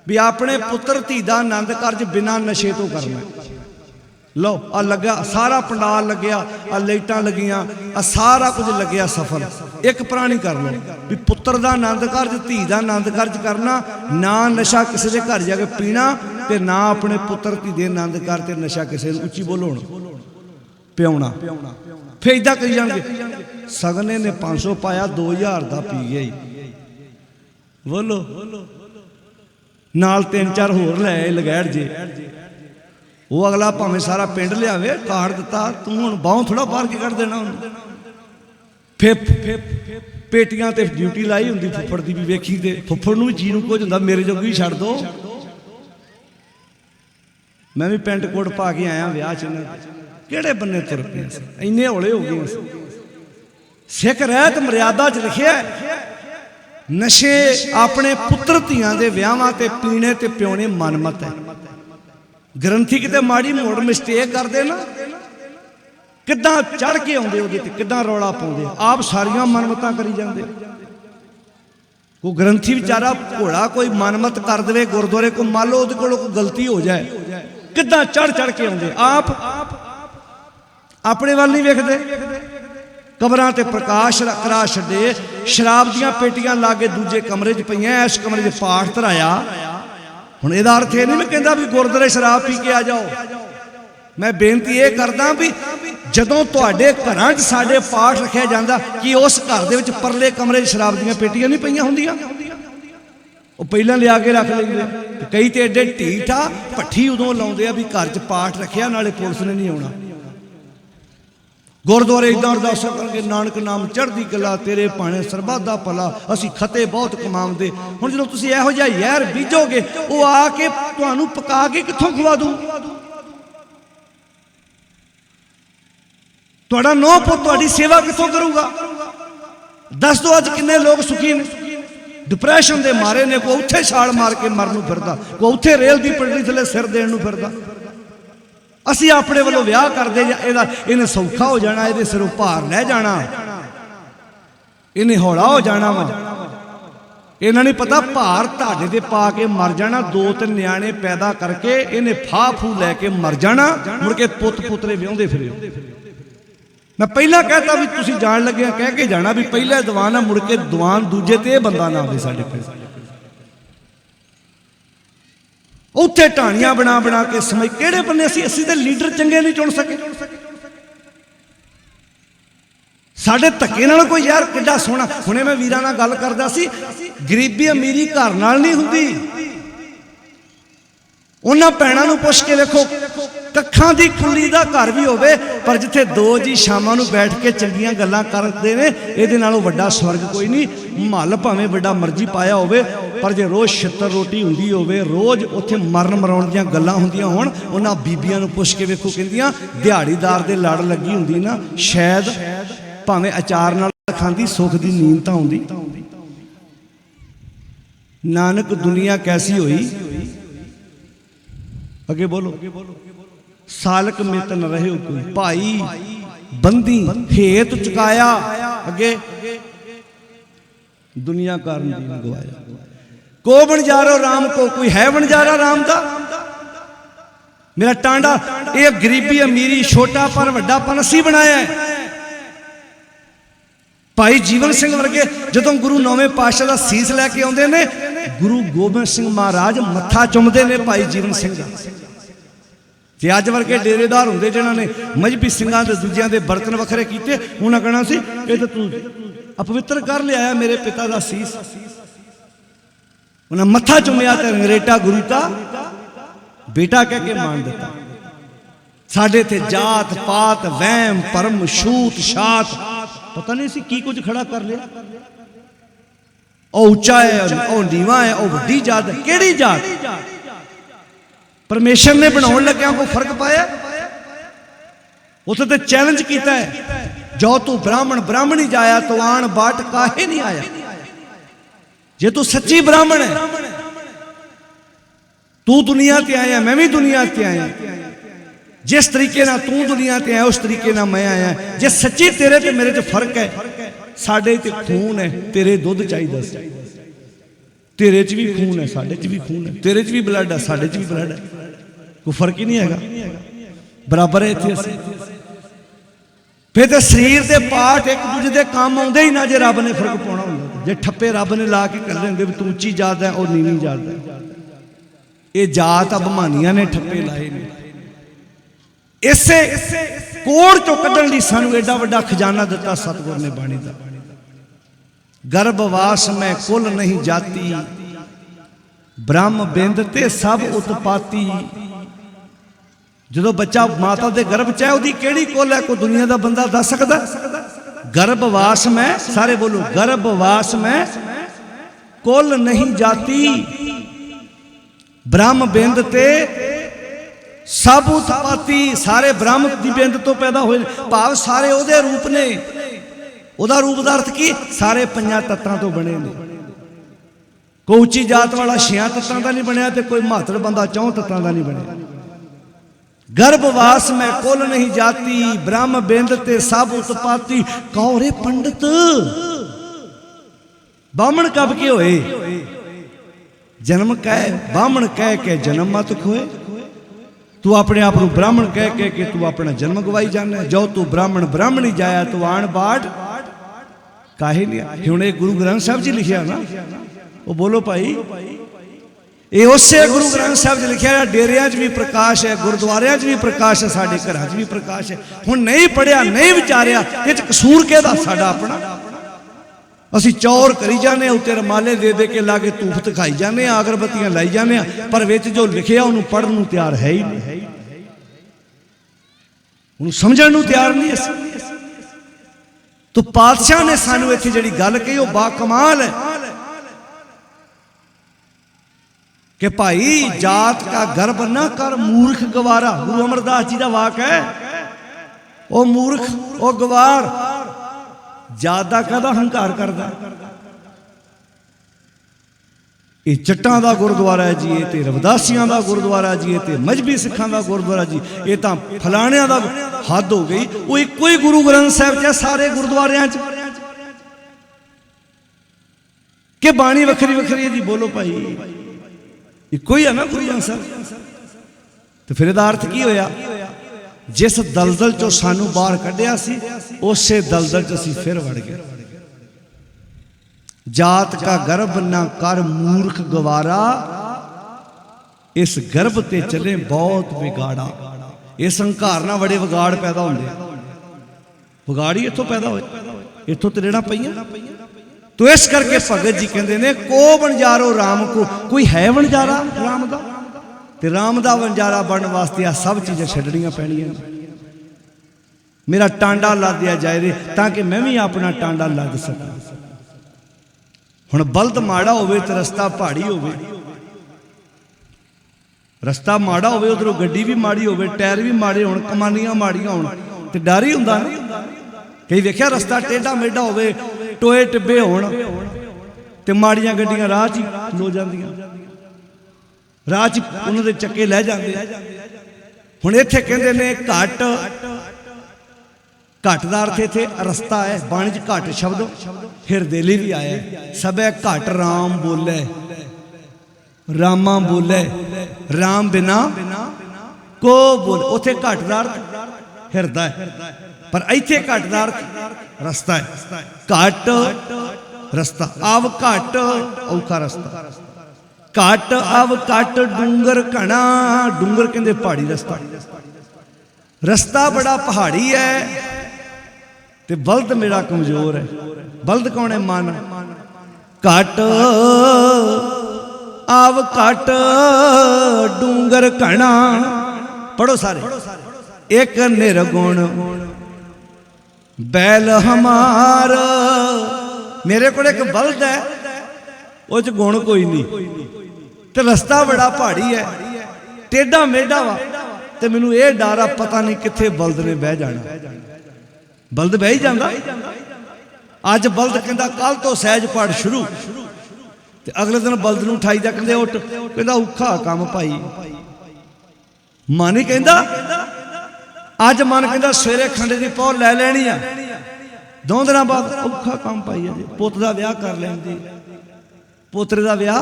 भी अपने पुत्र धी दा आनंद कारज बिना नशे तो करना। लो आ लग्या सारा पंडाल लग्या, आ लाइटां लगियां, आ सारा कुछ लग्या सफल। एक प्राणी कर लो भी पुत्र दा आनंद कारज धी दा आनंद कारज करना, ना नशा किसी के घर जाके पीना, ते ना अपने पुत्र धी दे आनंद कारज ते नशा किसी नूं उच्ची बोलो पियाउणा। फिर इदां करी जाणगे सगने ने 500 पाया 2000 का पी गया ही, बोलो नाल 3-4 होर लै लगैड़ जे, वो अगला भावें सारा पिंड लियावे कार्ड दिता, तू हुण बाहों थोड़ा बाहर के कढ़ देना। फिर पेटियां ते ड्यूटी लाई हुंदी फुफ्फड़ दी भी वेखी, ते फुफ्फड़ नूं भी जी नूं कुछ हुंदा मेरे जोगी छड्ड दो। मैं भी पेंट कोट पा के आया विआह च, किहड़े बन्ने तुर पे इन्ने हौले हो गए। सिख रहत मर्यादा च लिखिआ नशे अपने पुत्र धियां दे विआहां ते पीने ते पियोने मनमत है। ग्रंथी किते माड़ी मोड़ मिस्टेक करते ना ਕਿੱਦਾਂ ਚੜ ਕੇ ਆਉਂਦੇ ਉਹਦੇ ਤੇ, ਕਿੱਦਾਂ ਰੌਲਾ ਪਾਉਂਦੇ, ਆਪ ਸਾਰੀਆਂ ਮਨਮਤਾਂ ਕਰੀ ਜਾਂਦੇ। ਕੋਈ ਗ੍ਰੰਥੀ ਵਿਚਾਰਾ ਘੋੜਾ ਕੋਈ ਮਨਮਤ ਕਰ ਦੇਵੇ ਗੁਰਦੁਆਰੇ ਕੋ, ਮੰਨ ਲਓ ਉਹਦੇ ਕੋਲੋਂ ਕੋਈ ਗਲਤੀ ਹੋ ਜਾਏ, ਕਿੱਦਾਂ ਚੜ ਕੇ ਆਉਂਦੇ। ਆਪ ਆਪਣੇ ਵੱਲ ਨਹੀਂ ਵੇਖਦੇ, ਕਬਰਾਂ ਤੇ ਪ੍ਰਕਾਸ਼ ਕਰਾ ਛੱਡੇ, ਸ਼ਰਾਬ ਦੀਆਂ ਪੇਟੀਆਂ ਲਾ ਕੇ ਦੂਜੇ ਕਮਰੇ 'ਚ ਪਈਆਂ, ਇਸ ਕਮਰੇ 'ਚ ਪਾਠ ਧਰਾਇਆ। ਹੁਣ ਇਹਦਾ ਅਰਥ ਇਹ ਨਹੀਂ ਮੈਂ ਕਹਿੰਦਾ ਵੀ ਗੁਰਦੁਆਰੇ ਸ਼ਰਾਬ ਪੀ ਕੇ ਆ ਜਾਓ। ਮੈਂ ਬੇਨਤੀ ਇਹ ਕਰਦਾ ਵੀ ਜਦੋਂ ਤੁਹਾਡੇ ਘਰਾਂ 'ਚ ਸਾਡੇ ਪਾਠ ਰੱਖਿਆ ਜਾਂਦਾ, ਕਿ ਉਸ ਘਰ ਦੇ ਵਿੱਚ ਪਰਲੇ ਕਮਰੇ 'ਚ ਸ਼ਰਾਬ ਦੀਆਂ ਪੇਟੀਆਂ ਨਹੀਂ ਪਈਆਂ ਹੁੰਦੀਆਂ? ਉਹ ਪਹਿਲਾਂ ਲਿਆ ਕੇ ਰੱਖ ਲੈਂਦੇ। ਕਈ ਤੇ ਐਡੇ ਢੀਠ ਆ, ਭੱਠੀ ਉਦੋਂ ਲਾਉਂਦੇ ਆ ਵੀ ਘਰ 'ਚ ਪਾਠ ਰੱਖਿਆ, ਨਾਲੇ ਪੁਲਿਸ ਨੇ ਨਹੀਂ ਆਉਣਾ। ਗੁਰਦੁਆਰੇ ਇਦਾਂ ਅਰਦਾਸਾਂ ਕਰਕੇ, ਨਾਨਕ ਨਾਮ ਚੜ੍ਹਦੀ ਕਲਾ, ਤੇਰੇ ਭਾਣੇ ਸਰਬੱਤ ਦਾ ਭਲਾ, ਅਸੀਂ ਖਤੇ ਬਹੁਤ ਕਮਾਉਂਦੇ। ਹੁਣ ਜਦੋਂ ਤੁਸੀਂ ਇਹੋ ਜਿਹਾ ਯਾਰ ਬੀਜੋਗੇ, ਉਹ ਆ ਕੇ ਤੁਹਾਨੂੰ ਪਕਾ ਕੇ ਕਿੱਥੋਂ ਖਵਾ ਦੂ? ਤੁਹਾਡਾ ਨੌ ਪੁੱਤ ਤੁਹਾਡੀ ਸੇਵਾ ਕਿੱਥੋਂ ਕਰੂਗਾ? ਦੱਸ ਦਿਓ ਅੱਜ ਕਿੰਨੇ ਲੋਕ ਸੁਖੀ ਨੇ? ਡਿਪਰੈਸ਼ਨ ਦੇ ਮਾਰੇ ਨੇ, ਕੋਈ ਉੱਥੇ ਛਾਲ ਮਾਰ ਕੇ ਮਰਨ ਨੂੰ ਫਿਰਦਾ, ਕੋਈ ਉੱਥੇ ਰੇਲ ਦੀ ਪਟੜੀ ਥੱਲੇ ਸਿਰ ਦੇਣ ਨੂੰ ਫਿਰਦਾ। ਅਸੀਂ ਆਪਣੇ ਵੱਲੋਂ ਵਿਆਹ ਕਰਦੇ, ਇਹਨੇ ਸੌਖਾ ਹੋ ਜਾਣਾ, ਇਹਦੇ ਸਿਰੋਂ ਭਾਰ ਲੈ ਜਾਣਾ, ਇਹਨੇ ਹੌਲਾ ਹੋ ਜਾਣਾ ਵਾ। ਇਹਨਾਂ ਨਹੀਂ ਪਤਾ ਭਾਰ ਤੁਹਾਡੇ ਤੇ ਪਾ ਕੇ ਮਰ ਜਾਣਾ। 2-3 ਨਿਆਣੇ ਪੈਦਾ ਕਰਕੇ ਇਹਨੇ ਫਾਹ ਫੂ ਲੈ ਕੇ ਮਰ ਜਾਣਾ, ਮੁੜ ਕੇ ਪੁੱਤ ਪੁੱਤਰੇ ਵਿਆਹੁੰਦੇ ਫਿਰਿਓ। ਮੈਂ ਪਹਿਲਾਂ ਕਹਿਤਾ ਵੀ ਤੁਸੀਂ ਜਾਣ ਲੱਗਿਆ ਕਹਿ ਕੇ ਜਾਣਾ ਵੀ ਪਹਿਲਾ ਦੀਵਾਨ ਆ, ਮੁੜ ਕੇ ਦੀਵਾਨ ਦੂਜੇ ਤੇ ਇਹ ਬੰਦਾ ਨਾ ਆਵੇ ਸਾਡੇ ਕੋਲ। ਉੱਥੇ ਢਾਣੀਆਂ ਬਣਾ ਕੇ ਸਮਝ ਕਿਹੜੇ ਬੰਨੇ ਅਸੀਂ ਤੇ ਲੀਡਰ ਚੰਗੇ ਨਹੀਂ ਚੁਣ ਸਕੇ। ਸਾਡੇ ਧੱਕੇ ਨਾਲ ਕੋਈ ਯਾਰ ਕਿੱਡਾ ਸੋਹਣਾ। ਹੁਣੇ ਮੈਂ ਵੀਰਾਂ ਨਾਲ ਗੱਲ ਕਰਦਾ ਸੀ, ਗਰੀਬੀ ਅਮੀਰੀ ਘਰ ਨਾਲ ਨਹੀਂ ਹੁੰਦੀ। ਉਹਨਾਂ ਭੈਣਾਂ ਨੂੰ ਪੁੱਛ ਕੇ ਵੇਖੋ, ਕੱਖਾਂ ਦੀ ਕੁੱਲੀ ਦਾ ਘਰ ਵੀ ਹੋਵੇ, ਪਰ ਜਿੱਥੇ 2 ਜੀ ਸ਼ਾਮਾਂ ਨੂੰ ਬੈਠ ਕੇ ਚੰਗੀਆਂ ਗੱਲਾਂ ਕਰਦੇ ਨੇ, ਇਹਦੇ ਨਾਲੋਂ ਵੱਡਾ ਸਵਰਗ ਕੋਈ ਨਹੀਂ। ਮਹੱਲ ਭਾਵੇਂ ਵੱਡਾ ਮਰਜ਼ੀ ਪਾਇਆ ਹੋਵੇ, ਪਰ ਜੇ ਰੋਜ਼ ਛਿੱਤਰ ਰੋਟੀ ਹੁੰਦੀ ਹੋਵੇ, ਰੋਜ਼ ਉੱਥੇ ਮਰਨ ਮਰਾਉਣ ਦੀਆਂ ਗੱਲਾਂ ਹੁੰਦੀਆਂ ਹੋਣ, ਉਹਨਾਂ ਬੀਬੀਆਂ ਨੂੰ ਪੁੱਛ ਕੇ ਵੇਖੋ, ਕਹਿੰਦੀਆਂ ਦਿਹਾੜੀਦਾਰ ਦੇ ਲੜ ਲੱਗੀ ਹੁੰਦੀ ਨਾ, ਸ਼ਾਇਦ ਭਾਵੇਂ ਅਚਾਰ ਨਾਲ ਖਾਂਦੀ, ਸੁੱਖ ਦੀ ਨੀਂਦ ਤਾਂ ਆਉਂਦੀ। ਨਾਨਕ ਦੁਨੀਆ ਕੈਸੀ ਹੋਈ, ਅੱਗੇ ਬੋਲੋ। ਸਾਲਕ ਮਿਤ ਨ ਰਹਿਓ ਕੋਈ, ਭਾਈ ਬੰਦੀ ਹੇਤ ਚੁਕਾਇਆ, ਅੱਗੇ ਦੁਨੀਆ ਕਾਰਨ ਦੀਨ ਗਵਾਇਆ। ਕੋ ਬਣਜਾਰੋ ਰਾਮ ਕੋ, ਕੋਈ ਹੈ ਬਣਜਾਰਾ ਰਾਮ ਦਾ? ਮੇਰਾ ਟਾਂਡਾ ਇਹ ਗਰੀਬੀ ਅਮੀਰੀ, ਛੋਟਾਪਨ ਵੱਡਾਪਨ ਅਸੀਂ ਬਣਾਇਆ ਹੈ। ਭਾਈ ਜੀਵਨ ਸਿੰਘ ਵਰਗੇ ਜਦੋਂ ਗੁਰੂ 9ਵੇਂ ਪਾਤਸ਼ਾਹ ਦਾ ਸੀਸ ਲੈ ਕੇ ਆਉਂਦੇ ਨੇ, ਗੁਰੂ ਗੋਬਿੰਦ ਸਿੰਘ ਮਹਾਰਾਜ ਮੱਥਾ ਚੁੰਮਦੇ ਨੇ ਭਾਈ ਜੀਵਨ ਸਿੰਘ ਦਾ। ਜੇ ਅੱਜ ਵਰਗੇ ਡੇਰੇਦਾਰ ਹੁੰਦੇ ਜਿਨ੍ਹਾਂ ਨੇ ਮਜਬੀ ਸਿੰਘਾਂ ਦੇ ਦੂਜਿਆਂ ਦੇ ਬਰਤਨ ਵੱਖਰੇ ਕੀਤੇ, ਉਹਨਾਂ ਕਹਿਣਾ ਸੀ ਇਹ ਤਾਂ ਤੂੰ ਅਪਵਿੱਤਰ ਕਰ ਲਿਆਇਆ ਮੇਰੇ ਪਿਤਾ ਦਾ ਸੀਸ। ਉਹਨਾਂ ਮੱਥਾ ਚੁੰਮਿਆ ਤੇ ਅੰਗਰੇਟਾ ਗੁਰੂ ਦਾ ਬੇਟਾ ਕਹਿ ਕੇ ਮਾਣ ਦਿੱਤਾ। ਸਾਡੇ ਤੇ ਜਾਤ ਪਾਤ ਵਹਿਮ ਭਰਮ ਛੂਤ ਛਾਤ ਪਤਾ ਨਹੀਂ ਸੀ ਕੀ ਕੁਝ ਖੜਾ ਕਰ ਲਿਆ। ਉਹ ਉੱਚਾ ਹੈ, ਉਹ ਨੀਵਾਂ ਹੈ, ਉਹ ਵੱਡੀ ਜਾਤ ਹੈ। ਕਿਹੜੀ ਜਾਤ? ਪਰਮੇਸ਼ਰ ਨੇ ਬਣਾਉਣ ਲੱਗਿਆ ਕੋਈ ਫਰਕ ਪਾਇਆ? ਉੱਥੇ ਤੇ ਚੈਲੰਜ ਕੀਤਾ ਹੈ, ਜੋ ਤੂੰ ਬ੍ਰਾਹਮਣ ਬ੍ਰਾਹਮਣੀ ਜਾਇਆ ਤੋ ਆਣ ਬਾਟ ਕਾਹੇ ਨਹੀਂ ਆਇਆ। ਜੇ ਤੂੰ ਸੱਚੀ ਬ੍ਰਾਹਮਣ ਹੈ, ਤੂੰ ਦੁਨੀਆ ਤੇ ਆਇਆ, ਮੈਂ ਵੀ ਦੁਨੀਆ ਤੇ ਆਇਆ। ਜਿਸ ਤਰੀਕੇ ਨਾਲ ਤੂੰ ਦੁਨੀਆ ਤੇ ਆਇਆ, ਉਸ ਤਰੀਕੇ ਨਾਲ ਮੈਂ ਆਇਆ। ਜੇ ਸੱਚੀ ਤੇਰੇ ਤੇ ਮੇਰੇ 'ਚ ਫਰਕ ਹੈ, ਸਾਡੇ ਤੇ ਖੂਨ ਹੈ, ਤੇਰੇ ਦੁੱਧ ਚਾਹੀਦਾ ਸੀ। ਤੇਰੇ 'ਚ ਵੀ ਖੂਨ ਹੈ, ਸਾਡੇ 'ਚ ਵੀ ਖੂਨ ਹੈ। ਤੇਰੇ 'ਚ ਵੀ ਬਲੱਡ ਹੈ, ਸਾਡੇ 'ਚ ਵੀ ਬਲੱਡ ਹੈ। ਕੋਈ ਫਰਕ ਹੀ ਨਹੀਂ ਹੈਗਾ, ਬਰਾਬਰ ਹੈ ਇੱਥੇ ਅਸੀਂ। ਫਿਰ ਤੇ ਸਰੀਰ ਦੇ ਪਾਰਟ ਇੱਕ ਦੂਜੇ ਦੇ ਕੰਮ ਆਉਂਦੇ ਹੀ ਨਾ, ਜੇ ਰੱਬ ਨੇ ਫਰਕ ਪਾਉਣਾ ਹੁੰਦਾ। ਜੇ ਠੱਪੇ ਰੱਬ ਨੇ ਲਾ ਕੇ ਕਰ ਦਿੰਦੇ ਵੀ ਤੂੰ ਉੱਚੀ ਜਾਤ ਹੈ, ਉਹ ਨੀਵੀਂ ਜਾਤ ਹੈ। ਇਹ ਜਾਤ ਅਭਿਮਾਨੀਆਂ ਨੇ ਠੱਪੇ ਲਾਏ ਨੇ। ਇਸੇ ਕੋੜ ਚੋਂ ਕੱਢਣ ਲਈ ਸਾਨੂੰ ਐਡਾ ਵੱਡਾ ਖਜ਼ਾਨਾ ਦਿੱਤਾ ਸਤਿਗੁਰ ਨੇ ਬਾਣੀ ਦਾ। ਗਰਭਵਾਸ ਮੈਂ ਕੁਲ ਨਹੀਂ ਜਾਤੀ, ਬ੍ਰਹਮ ਬਿੰਦ ਤੇ ਸਭ ਉਤਪਾਤੀ। ਜਦੋਂ ਬੱਚਾ ਮਾਤਾ ਦੇ ਗਰਭ 'ਚ ਹੈ, ਉਹਦੀ ਕਿਹੜੀ ਕੁਲ ਹੈ, ਕੋਈ ਦੁਨੀਆ ਦਾ ਬੰਦਾ ਦੱਸ ਸਕਦਾ? ਗਰਭਵਾਸ ਮੈਂ, ਸਾਰੇ ਬੋਲੋ, ਗਰਭਵਾਸ ਮੈਂ ਕੁਲ ਨਹੀਂ ਜਾਤੀ, ਬ੍ਰਹਮ ਬਿੰਦ ਤੇ ਸਭ ਉਤਪਾਤੀ। ਸਾਰੇ ਬ੍ਰਹਮ ਦੀ ਬਿੰਦ ਤੋਂ ਪੈਦਾ ਹੋਏ, ਭਾਵ ਸਾਰੇ ਉਹਦੇ ਰੂਪ ਨੇ। ਉਹਦਾ ਰੂਪ ਦਾ ਅਰਥ ਕੀ? ਸਾਰੇ 5 ਤੱਤਾਂ ਤੋਂ ਬਣੇ ਨੇ। ਕੋਈ ਉੱਚੀ ਜਾਤ ਵਾਲਾ 6 ਤੱਤਾਂ ਦਾ ਨਹੀਂ ਬਣਿਆ, ਤੇ ਕੋਈ ਮਹੱਤਵ ਬੰਦਾ 4 ਤੱਤਾਂ ਦਾ ਨਹੀਂ ਬਣਿਆ। गर्भवास में कुल नहीं जाती, ब्रह्म बिंद ते सब उत्पाती। कहो रे पंडित, बामण कब के होए? जन्म कह बामण कह के जन्म मत खोए। तू अपने आप को ब्राह्मण कह के तू अपना जन्म गवाई जाना। जो तू ब्राह्मण ब्राह्मण ही जाया तू आण बाट काहे नहीं। हुणे गुरु ग्रंथ साहब जी लिखिया ना, वो बोलो भाई, ये उससे गुरु ग्रंथ साहब जी लिखिया। डेरिया च भी प्रकाश है, गुरुद्वारिया च भी प्रकाश है, साडे घरां च भी प्रकाश है। हुण नहीं पढ़िया नहीं विचारिया, ये कसूर किहदा? साडा अपना। असी चौर करी जाने, उत्ते रमाले दे दे के लागे धूफ दिखाई जाने, अगरबत्तियां लाई जाने, पर विच जो लिखिया उन्होंने पढ़न नूं तैयार है ही नहीं, उन्होंने समझण नूं तैयार नहीं। तो पातशाह ने सानू इत्थे जिहड़ी गल कही वो बाकमाल है कि भाई जात का गर्व न कर मूर्ख गवारा। गुरु अमरदास जी का वाक है, ओ मूर्ख ओ गवार, जादा कहदा हंकार करदा। ये जट्टां दा गुरुद्वारा है जी, ये रविदासियां दा गुरुद्वारा जी, ये मजहबी सिखां दा गुरुद्वारा जी, ये तां फलाणियां दा। हद हो गई। वो एक ही गुरु ग्रंथ साहब च सारे गुरुद्वारियां च के बाणी वखरी वखरी है जी। बोलो भाई, इको ही है ना गुरु ग्रंथ साहब। तो फिर इहदा अर्थ की होया? जिस दलदल चो सानू बाहर कढ़िया सी, उसे दलदल च असीं फिर वड़ गए। जात का गर्भ ना कर मूर्ख गवारा, इस गर्भ ते चले बहुत बिगाड़ा। इस हंकार ना बड़े विगाड़ पैदा होंदे, विगाड़ ही इत्थों पैदा होए, इत्थों तरेड़ा पईयां। तो इस करके भगत जी कहते ने, को वणजारो राम को। कोई है वणजारा राम दा? ते राम दा वणजारा बनने वास्ते आ सब चीज़ां छड्डणियां पैणियां। मेरा टांडा लद दिया जाए रे, ताकि मैं भी अपना टांडा लद सकां। हुण बल्द माड़ा होवे ते रस्ता पहाड़ी होवे, रस्ता माड़ा होवे उधरों गड्डी भी माड़ी होवे, टायर भी माड़े होण, कमानियां माड़ियां होण, ते डर ही हुंदा ना। कई वेख्या रस्ता टेढ़ा मेढ़ा होवे, टोए टिब्बे होण, ते माड़ियां गड्डियां राह च ही लो जांदियां, राह च उन्हां दे चक्के लै जांदे। हुण इत्थे कहंदे ने घट, घट दा अर्थ इत्थे रस्ता है। बाणी च घट शब्द हिरदे लई भी आया है। सबे घट राम बोले, रामा बोले, राम बिना को बोले। उथे घट दा अर्थ हिरदा है, पर इत्थे घट दा अर्थ रस्ता है। घट रस्ता, आव घट औखा रस्ता, घट आव घट डूंगर घना। डूंगर कहंदे पहाड़ी रस्ता, रस्ता बड़ा पहाड़ी है। ते बल्द मेरा कमजोर है। बल्द कौन है? मन। घट आव घट डूंगर घना। पढ़ो सारे। एक निर्गुण बैल हमार। मेरे को एक बल्द है, वो च गुण कोई नहीं, ते रस्ता बड़ा पहाड़ी है, टेढ़ा मेढ़ा वा, ते मैनू ये डर आ पता नहीं कित्थे बल्द ने बह जाना। बल्द बह ही जाता। अज बल्द कहता कल तो सहज पाठ शुरू, ते अगले दिन बल्द नूं उठाई दा, कहंदे उठ, कहंदा औखा काम भाई। मन ही कहंदा, अज मन कहंदा सवेरे खंडे दी पौ लै लैनी आ, 2 दिन बाद औखा काम भाई। अजे पुत दा विआह कर लैंदी, पोतरे दा विआह।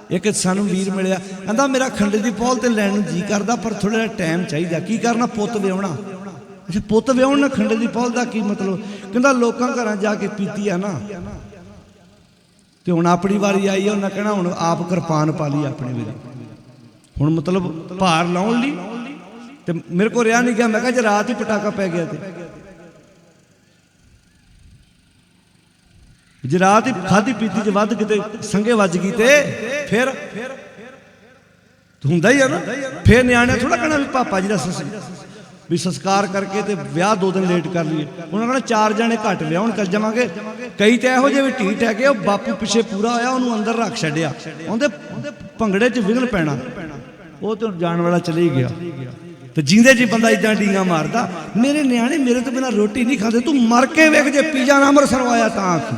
एक सानू वीर मिलिया, कहंदा मेरा खंडे दी पौल ते लैण नूं जी करदा, पर थोड़ा टाइम चाहिदा। की करना? पुत विआहना। अच्छा, पुत विआहण ना खंडे दी पौल दा की मतलब? कहंदा लोकां घरां जाके पीती आ ना, ते हुण अपनी वारी आई है, उन्हें कहना हुण आप किरपान पा ली अपने वेले, हुण मतलब भार लाउण लई। ते मेरे को रिहा नहीं गया, मैं कहा जे रात ही पटाका पै गया, जे रात ही खाधी पीती च वध किते संगे वज गई ते फिर हुंदा ही है ना। फिर न्याणे थोड़ा कहना भी पापा जी दा भी संस्कार करके ते विआह 2 दिन लेट कर लिए। उन्होंने कहना 4 जने घट विआहण कर जावांगे। कई तो इहो जिहे भी ढीठ है कि बापू पिछे पूरा होया, उन्होंने अंदर रख छड्डिया, उहदे भंगड़े च विघन पैना, वो तो जान वाला चले ही गया। तो जींदे जी बंदा इदां डींगा मारदा। मेरे न्याणे मेरे तो बिना रोटी नहीं खाते, तू मर के वेख जे पीजा ना अमृतसर आया तां आखी।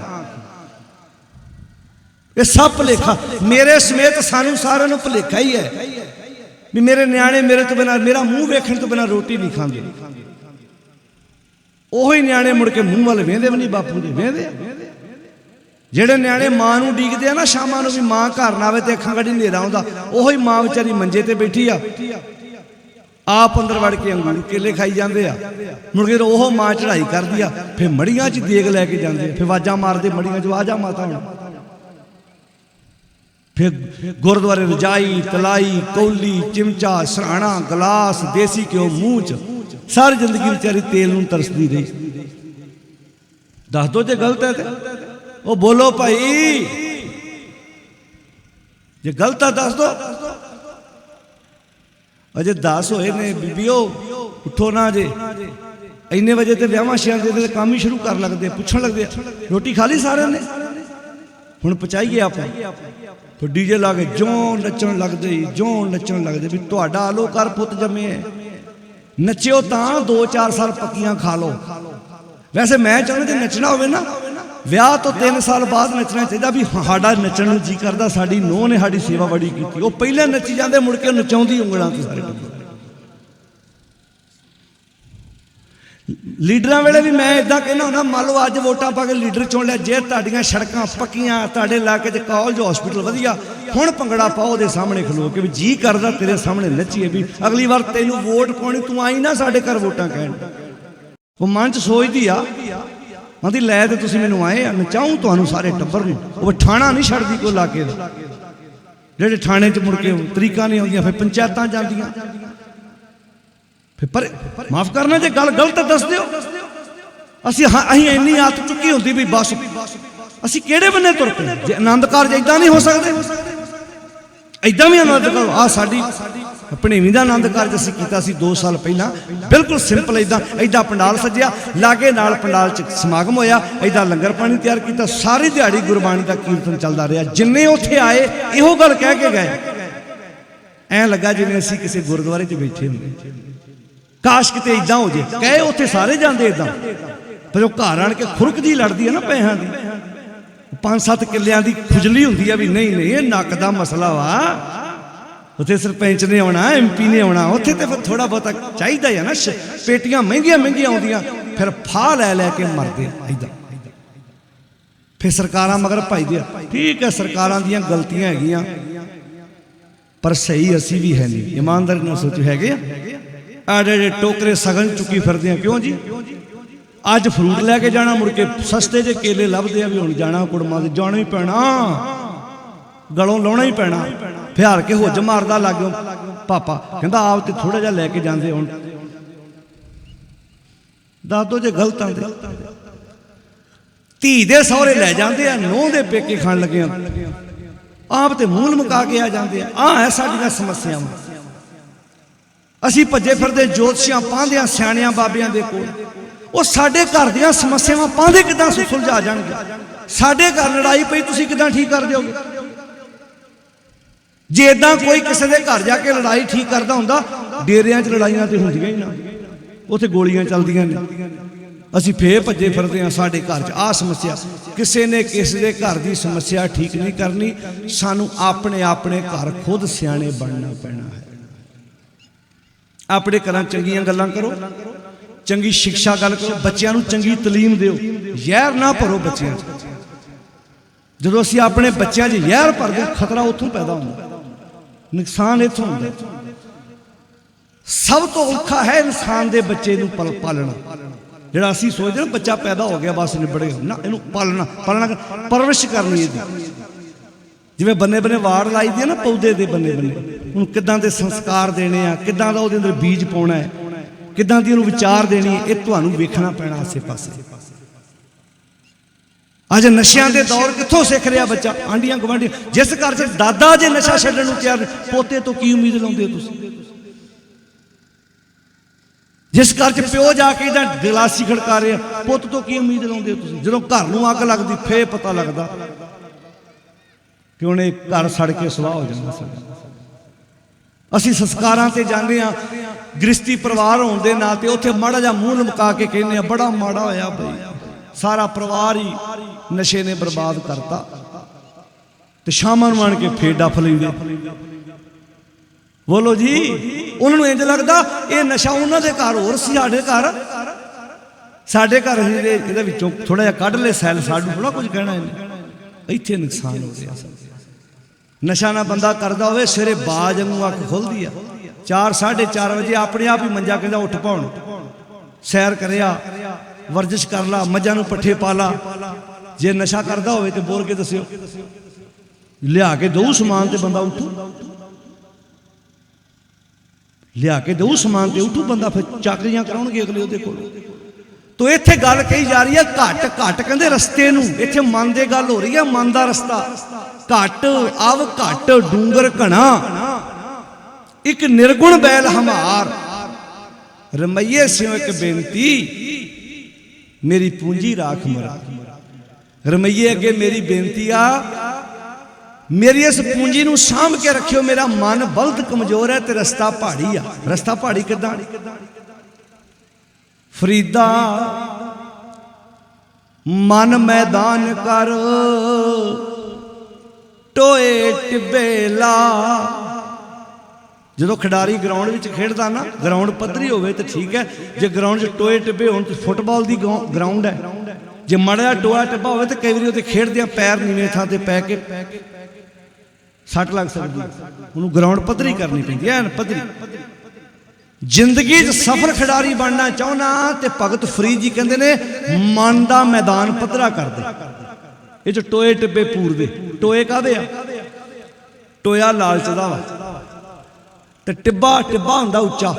ये सब भुलेखा, मेरे समेत सानू सारिआं नूं भुलेखा ही है। भी मेरे न्याणे मेरे तो बिना, मेरा मूँह वेखण तो बिना रोटी नहीं खाते। ਉਹੀ ਨਿਆਣੇ ਮੁੜ ਕੇ ਮੂੰਹ ਵੱਲ ਵੇਂਦੇ ਵੀ ਨਹੀਂ ਬਾਪੂ ਦੇ, ਵੇਂਦੇ ਜਿਹੜੇ ਨਿਆਣੇ ਮਾਂ ਨੂੰ ਡੀਕਦੇ ਆ ਨਾ ਸ਼ਾਮਾਂ ਨੂੰ ਵੀ ਮਾਂ ਘਰ ਨਾ ਆਵੇ ਤੇ ਅੱਖਾਂ ਕੱਢੀ ਹਨੇਰਾ ਆਉਂਦਾ, ਉਹੀ ਮਾਂ ਵਿਚਾਰੀ ਮੰਜੇ ਤੇ ਬੈਠੀ ਆ, ਆਪ ਅੰਦਰ ਵੜ ਕੇ ਅੰਗੂਰ ਕੇਲੇ ਖਾਈ ਜਾਂਦੇ ਆ। ਮੁੜ ਕੇ ਉਹ ਮਾਂ ਚੜ੍ਹਾਈ ਕਰਦੀ ਆ, ਫਿਰ ਮੜੀਆਂ 'ਚ ਦੇਗ ਲੈ ਕੇ ਜਾਂਦੇ, ਫਿਰ ਆਵਾਜ਼ਾਂ ਮਾਰਦੇ ਮੜੀਆਂ 'ਚ, ਆ ਜਾ ਮਾਤਾ ਹੁਣ। ਫਿਰ ਗੁਰਦੁਆਰੇ ਰਜਾਈ ਤਲਾਈ ਕੌਲੀ ਚਿਮਚਾ ਸਰਾਣਾ ਗਲਾਸ ਦੇਸੀ ਘਿਓ ਮੂੰਹ 'ਚ, ਸਾਰੀ ਜ਼ਿੰਦਗੀ ਵਿਚਾਰੀ ਤੇਲ ਨੂੰ ਤਰਸਦੀ ਰਹੀ। ਦੱਸ ਦੋ ਜੇ ਗਲਤ ਹੈ ਤੇ ਉਹ ਬੋਲੋ ਭਾਈ, ਜੇ ਗਲਤ ਹੈ ਦੱਸ ਦੋ। ਅਜੇ 10 ਹੋਏ ਨੇ ਬੀਬੀਓ, ਉੱਠੋ ਨਾ ਜੇ, ਇੰਨੇ ਵਜੇ ਤੇ ਵਿਆਹਾਂ ਸ਼ਿਆਂ ਦੇ ਕੰਮ ਹੀ ਸ਼ੁਰੂ ਕਰ ਲੱਗਦੇ, ਪੁੱਛਣ ਲੱਗਦੇ ਰੋਟੀ ਖਾ ਲਈ ਸਾਰਿਆਂ ਨੇ, ਹੁਣ ਪਚਾਈਏ ਆਪਾਂ। ਫਿਰ ਡੀਜੇ ਲਾ ਕੇ ਜਿਉਂ ਨੱਚਣ ਲੱਗਦੇ, ਜਿਉਂ ਨੱਚਣ ਲੱਗਦੇ ਵੀ ਤੁਹਾਡਾ ਆਲੋ ਕਰ ਪੁੱਤ ਜੰਮੇ ਹੈ, ਨੱਚਿਓ ਤਾਂ 2-4 ਸਾਲ ਪੱਕੀਆਂ ਖਾ ਲਓ। ਵੈਸੇ ਮੈਂ ਚਾਹੁੰਦਾ ਜੇ ਨੱਚਣਾ ਹੋਵੇ ਨਾ ਵਿਆਹ ਤੋਂ 3 ਸਾਲ ਬਾਅਦ ਨੱਚਣਾ ਚਾਹੀਦਾ, ਵੀ ਸਾਡਾ ਨੱਚਣ ਨੂੰ ਜੀ ਕਰਦਾ, ਸਾਡੀ ਨੂੰਹ ਨੇ ਸਾਡੀ ਸੇਵਾ ਬੜੀ ਕੀਤੀ, ਉਹ ਪਹਿਲਾਂ ਨੱਚੀ ਜਾਂਦੇ, ਮੁੜ ਕੇ ਨਚਾਉਂਦੀ ਉਂਗਲਾਂ ਤੇ ਸਾਰੇ ਟੱਬਰ। ਲੀਡਰਾਂ ਵੇਲੇ ਵੀ ਮੈਂ ਇਦਾਂ ਕਹਿਣਾ ਹੁੰਦਾ, ਮੰਨ ਲਓ ਅੱਜ ਵੋਟਾਂ ਪਾ ਕੇ ਲੀਡਰ ਚੁਣ ਲਿਆ, ਜੇ ਤੁਹਾਡੀਆਂ ਸੜਕਾਂ ਪੱਕੀਆਂ, ਤੁਹਾਡੇ ਇਲਾਕੇ 'ਚ ਕਾਲਜ ਹਸਪੀਟਲ ਵਧੀਆ, ਹੁਣ ਭੰਗੜਾ ਪਾਓ ਉਹਦੇ ਸਾਹਮਣੇ ਖਲੋ ਕੇ ਵੀ ਜੀ ਕਰਦਾ ਤੇਰੇ ਸਾਹਮਣੇ ਨੱਚੀਏ, ਵੀ ਅਗਲੀ ਵਾਰ ਤੈਨੂੰ ਵੋਟ ਪਾਉਣੀ, ਤੂੰ ਆਈ ਨਾ ਸਾਡੇ ਘਰ ਵੋਟਾਂ ਕਹਿਣ। ਉਹ ਮਨ 'ਚ ਸੋਚਦੀ ਆ, ਆਂਦੀ ਲੈ ਤੇ ਤੁਸੀਂ ਮੈਨੂੰ ਆਏ ਆ, ਨਚਾਉਂ ਤੁਹਾਨੂੰ ਸਾਰੇ ਟੱਬਰ ਨੂੰ। ਉਹ ਠਾਣਾ ਨਹੀਂ ਛੱਡਦੀ ਕੋਈ ਇਲਾਕੇ ਦਾ, ਜਿਹੜੇ ਠਾਣੇ 'ਚ ਮੁੜ ਕੇ ਤਰੀਕਾਂ ਨਹੀਂ ਆਉਂਦੀਆਂ, ਫਿਰ ਪੰਚਾਇਤਾਂ ਜਾਂਦੀਆਂ। ਫਿਰ ਪਰ ਮਾਫ ਕਰਨਾ ਜੇ ਗੱਲ ਗਲਤ ਦੱਸ ਦਿਓ। ਅਸੀਂ ਇੰਨੀ ਆਦਤ ਚੁੱਕੀ ਹੁੰਦੀ ਵੀ ਬਸ ਅਸੀਂ ਕਿਹੜੇ ਬੰਨੇ ਤੁਰ ਪਏ। ਜੇ ਆਨੰਦ ਕਾਰਜ ਇਦਾਂ ਨਹੀਂ ਹੋ ਸਕਦੇ, ਇਦਾਂ ਵੀ ਆਨੰਦ ਕਾਰਜ, ਆ ਸਾਡੀ ਭਣੇਵੀਂ ਦਾ ਆਨੰਦ ਕਾਰਜ ਅਸੀਂ ਕੀਤਾ ਸੀ 2 ਸਾਲ ਪਹਿਲਾਂ, ਬਿਲਕੁਲ ਸਿੰਪਲ ਇਦਾਂ ਪੰਡਾਲ ਸੱਜਿਆ, ਲਾਗੇ ਨਾਲ ਪੰਡਾਲ 'ਚ ਸਮਾਗਮ ਹੋਇਆ, ਇਦਾਂ ਲੰਗਰ ਪਾਣੀ ਤਿਆਰ ਕੀਤਾ, ਸਾਰੀ ਦਿਹਾੜੀ ਗੁਰਬਾਣੀ ਦਾ ਕੀਰਤਨ ਚੱਲਦਾ ਰਿਹਾ। ਜਿੰਨੇ ਉੱਥੇ ਆਏ ਇਹੋ ਗੱਲ ਕਹਿ ਕੇ ਗਏ, ਐਂ ਲੱਗਾ ਜਿਵੇਂ ਅਸੀਂ ਕਿਸੇ ਗੁਰਦੁਆਰੇ 'ਚ ਬੈਠੇ ਹੁੰਦੇ, ਕਾਸ਼ ਕਿਤੇ ਇਦਾਂ ਹੋ ਜੇ। ਕਹੇ ਉੱਥੇ ਸਾਰੇ ਜਾਂਦੇ ਇਦਾਂ, ਪਰ ਉਹ ਘਰ ਆਣ ਕੇ ਖੁਰਕ ਜੀ ਲੜਦੀ ਹੈ ਨਾ ਪੈਸਿਆਂ ਦੀ, 5-7 ਕਿੱਲਿਆਂ ਦੀ ਖੁਜਲੀ ਹੁੰਦੀ ਆ ਵੀ ਨਹੀਂ ਇਹ ਨੱਕ ਦਾ ਮਸਲਾ ਵਾ, ਉੱਥੇ ਸਰਪੰਚ ਨੇ ਆਉਣਾ, MP ਨੇ ਆਉਣਾ, ਉੱਥੇ ਤੇ ਫਿਰ ਥੋੜਾ ਬਹੁਤਾ ਚਾਹੀਦਾ ਹੈ ਨਾ, ਪੇਟੀਆਂ ਮਹਿੰਗੀਆਂ ਆਉਂਦੀਆਂ, ਫਿਰ ਫਾਹ ਲੈ ਕੇ ਮਰਦੇ ਇਦਾਂ। ਫਿਰ ਸਰਕਾਰਾਂ ਮਗਰ ਭਜਦੇ ਆ। ਠੀਕ ਹੈ, ਸਰਕਾਰਾਂ ਦੀਆਂ ਗਲਤੀਆਂ ਹੈਗੀਆਂ, ਪਰ ਸਹੀ ਅਸੀਂ ਵੀ ਹੈ ਨਹੀਂ, ਇਮਾਨਦਾਰੀ ਨਾਲ ਸੋਚੋ ਹੈਗੇ ਆ ਜਿਹੜੇ ਟੋਕਰੇ ਸਗਨ ਚੁੱਕੀ ਫਿਰਦੇ ਆ। ਕਿਉਂ ਜੀ? ਅੱਜ ਫਰੂਟ ਲੈ ਕੇ ਜਾਣਾ, ਮੁੜ ਕੇ ਸਸਤੇ ਜਿਹੇ ਕੇਲੇ ਲੱਭਦੇ ਆ ਵੀ ਹੁਣ ਜਾਣਾ ਕੁੜਮਾਂ ਦੇ, ਜਾਣਾ ਹੀ ਪੈਣਾ, ਗਲੋਂ ਲਾਉਣਾ ਹੀ ਪੈਣਾ। ਫਿਹਾਰ ਕੇ ਹੁੱਜ ਮਾਰਦਾ ਲੱਗੋ ਪਾਪਾ, ਕਹਿੰਦਾ ਆਪ ਤੇ ਥੋੜਾ ਜਿਹਾ ਲੈ ਕੇ ਜਾਂਦੇ। ਹੁਣ ਦੱਸ ਦੋ ਜੇ ਗਲਤ ਆਂਦੇ, ਧੀ ਦੇ ਸਹੁਰੇ ਲੈ ਜਾਂਦੇ ਆ, ਨੂੰਹ ਦੇ ਪੇਕੇ ਖਾਣ ਲੱਗੇ ਆਪ ਤੇ ਮੂੰਹ ਲਮਕਾ ਕੇ ਆ ਜਾਂਦੇ ਆ। ਆਹ ਹੈ ਸਾਡੀਆਂ ਸਮੱਸਿਆਵਾਂ। ਅਸੀਂ ਭੱਜੇ ਫਿਰਦੇ ਜੋਤਸ਼ੀਆਂ ਪਾਂਦਿਆਂ ਸਿਆਣਿਆਂ ਬਾਬਿਆਂ ਦੇ ਕੋਲ, ਉਹ ਸਾਡੇ ਘਰ ਦੀਆਂ ਸਮੱਸਿਆਵਾਂ ਪਾਂਦੇ ਕਿੱਦਾਂ ਸੁਲਝਾ ਜਾਣਗੇ? ਸਾਡੇ ਘਰ ਲੜਾਈ ਪਈ, ਤੁਸੀਂ ਕਿੱਦਾਂ ਠੀਕ ਕਰ ਦਿਓਗੇ? ਜੇ ਇਦਾਂ ਕੋਈ ਕਿਸੇ ਦੇ ਘਰ ਜਾ ਕੇ ਲੜਾਈ ਠੀਕ ਕਰਦਾ ਹੁੰਦਾ, ਡੇਰਿਆਂ 'ਚ ਲੜਾਈਆਂ ਤੇ ਹੁੰਦੀਆਂ ਹੀ ਨਾ, ਉੱਥੇ ਗੋਲੀਆਂ ਚੱਲਦੀਆਂ ਨੇ। ਅਸੀਂ ਫੇਰ ਭੱਜੇ ਫਿਰਦੇ ਹਾਂ, ਸਾਡੇ ਘਰ 'ਚ ਆਹ ਸਮੱਸਿਆ। ਕਿਸੇ ਨੇ ਕਿਸੇ ਦੇ ਘਰ ਦੀ ਸਮੱਸਿਆ ਠੀਕ ਨਹੀਂ ਕਰਨੀ, ਸਾਨੂੰ ਆਪਣੇ ਘਰ ਖੁਦ ਸਿਆਣੇ ਬਣਨਾ ਪੈਣਾ ਹੈ। ਆਪਣੇ ਘਰਾਂ ਚੰਗੀਆਂ ਗੱਲਾਂ ਕਰੋ, ਚੰਗੀ ਸਿੱਖਿਆ ਗੱਲ ਕਰੋ, ਬੱਚਿਆਂ ਨੂੰ ਚੰਗੀ ਤਾਲੀਮ ਦਿਓ, ਜ਼ਹਿਰ ਨਾ ਭਰੋ ਬੱਚਿਆਂ 'ਚ। ਜਦੋਂ ਅਸੀਂ ਆਪਣੇ ਬੱਚਿਆਂ 'ਚ ਜ਼ਹਿਰ ਭਰਦੇ, ਖਤਰਾ ਉੱਥੋਂ ਪੈਦਾ ਹੁੰਦਾ, ਨੁਕਸਾਨ ਇੱਥੋਂ ਹੁੰਦਾ। ਸਭ ਤੋਂ ਔਖਾ ਹੈ ਇਨਸਾਨ ਦੇ ਬੱਚੇ ਨੂੰ ਪਾਲਣਾ। ਜਿਹੜਾ ਅਸੀਂ ਸੋਚਦੇ ਨਾ ਬੱਚਾ ਪੈਦਾ ਹੋ ਗਿਆ ਬਸ ਨਿਬੜੇਗਾ, ਨਾ, ਇਹਨੂੰ ਪਾਲਣਾ ਪਰਵਰਿਸ਼ ਕਰਨੀ ਇਹਦੀ। ਜਿਵੇਂ ਬੰਨੇ ਵਾੜ ਲਾਈ ਦੀ ਹੈ ਨਾ ਪੌਦੇ ਦੇ ਬੰਨੇ, ਉਹਨੂੰ ਕਿੱਦਾਂ ਦੇ ਸੰਸਕਾਰ ਦੇਣੇ ਆ, ਕਿੱਦਾਂ ਦਾ ਉਹਦੇ ਅੰਦਰ ਬੀਜ ਪਾਉਣਾ ਹੈ, ਕਿੱਦਾਂ ਦੀ ਉਹਨੂੰ ਵਿਚਾਰ ਦੇਣੀ ਹੈ, ਇਹ ਤੁਹਾਨੂੰ ਵੇਖਣਾ ਪੈਣਾ ਆਸੇ ਪਾਸੇ। ਅੱਜ ਨਸ਼ਿਆਂ ਦੇ ਦੌਰ ਕਿੱਥੋਂ ਸਿੱਖ ਰਿਹਾ ਬੱਚਾ? ਆਂਡੀਆਂ ਗਵਾਂਢੀਆਂ। ਜਿਸ ਘਰ 'ਚ ਦਾਦਾ ਜੇ ਨਸ਼ਾ ਛੱਡਣ ਨੂੰ ਤਿਆਰ, ਪੋਤੇ ਤੋਂ ਕੀ ਉਮੀਦ ਲਾਉਂਦੇ ਹੋ ਤੁਸੀਂ? ਜਿਸ ਘਰ 'ਚ ਪਿਓ ਜਾ ਕੇ ਜਾਂ ਗਲਾਸੀ ਖੜਕਾ ਰਿਹਾ, ਪੁੱਤ ਤੋਂ ਕੀ ਉਮੀਦ ਲਾਉਂਦੇ ਹੋ ਤੁਸੀਂ? ਜਦੋਂ ਘਰ ਨੂੰ ਅੱਗ ਲੱਗਦੀ ਫੇਰ ਪਤਾ ਲੱਗਦਾ ਕਿ ਹੁਣ ਇਹ ਘਰ ਸੜ ਕੇ ਸੁਆਹ ਹੋ ਜਾਂਦਾ ਸਾਡਾ। ਅਸੀਂ ਸੰਸਕਾਰਾਂ ਤੇ ਜਾਂਦੇ ਹਾਂ, ਗ੍ਰਿਸ਼ਤੀ ਪਰਿਵਾਰ ਹੋਣ ਦੇ ਨਾਂ ਤੇ ਉੱਥੇ ਮਾੜਾ ਜਿਹਾ ਮੂੰਹ ਲਮਕਾ ਕੇ ਕਹਿੰਦੇ ਆ ਬੜਾ ਮਾੜਾ ਹੋਇਆ ਬਈ, ਸਾਰਾ ਪਰਿਵਾਰ ਹੀ ਨਸ਼ੇ ਨੇ ਬਰਬਾਦ ਕਰਤਾ। ਤੇ ਸ਼ਾਮਾਂ ਨੂੰ ਆਣ ਕੇ ਫੇਰ ਡੱਫ ਲੈਂਦੇ। बोलो जी। उन्होंने इंज लगता ये नशा उन्होंने घर होर सी, साढ़े घर ये थोड़ा जिहा कढ़ ले सैल, सानू थोड़ा कुछ कहना इन्हें। इत्थे नुकसान हो गया। नशा ना बंदा करता हो सवेरे बाज वांगू अख खुलती है, 4 साढ़े 4 बजे अपने आप ही मंजा कहता उठ पाउण, सैर करिया, वर्जिश कर ला, मझां नूं पट्ठे पा ला। जे नशा करता हो तो बोल के दस्सिओ, लिया के दऊ समान ते बंदा उठू, लिया के दऊ समान ते उठू बंदा, फिर चाकरियां कराउणगे अगले उहदे कोल। तो इत्थे गल कही जा रही है घट घट कहंदे रस्ते नूं, इत्थे मन दी गल हो रही है, मन दा रस्ता। घट अव घट डूंगर घना, एक निर्गुण बैल हमार, रमैये सिओ एक बेनती, मेरी पूंजी राख मरा। रमैये अगे मेरी बेनती आ, मेरी इस पूंजी नूं साम के रखियो, मेरा मन बलद कमजोर है ते रस्ता पहाड़ी आ। रस्ता पहाड़ी किदां? फरीदा मन मैदान कर, टोए टिब्बे ला। जो खिडारी ग्राउंड में खेडदा ना, ग्राउंड पद्धरी होवे तो ठीक है, जे ग्राउंड टोए टिब्बे होण तो फुटबॉल की ग्राउंड है, जे माड़ा टोआ टिब्बा होवे तो कई बार खेडदे पैर नीवें थां ते पै के सट लग सकती, उन्होंने ग्राउंड पद्धरी करनी पैंदी है, पद्धरी। जिंदगी सफल खिडारी बनना चाहना तो भगत फरीद जी कहते ने मन का मैदान पद्धरा कर दे। ये जो टोए टिब्बे पूर दे, टोए काहदे आ? टोया लालच दा वा ते टिब्बा टिब्बा हुंदा उच्चा,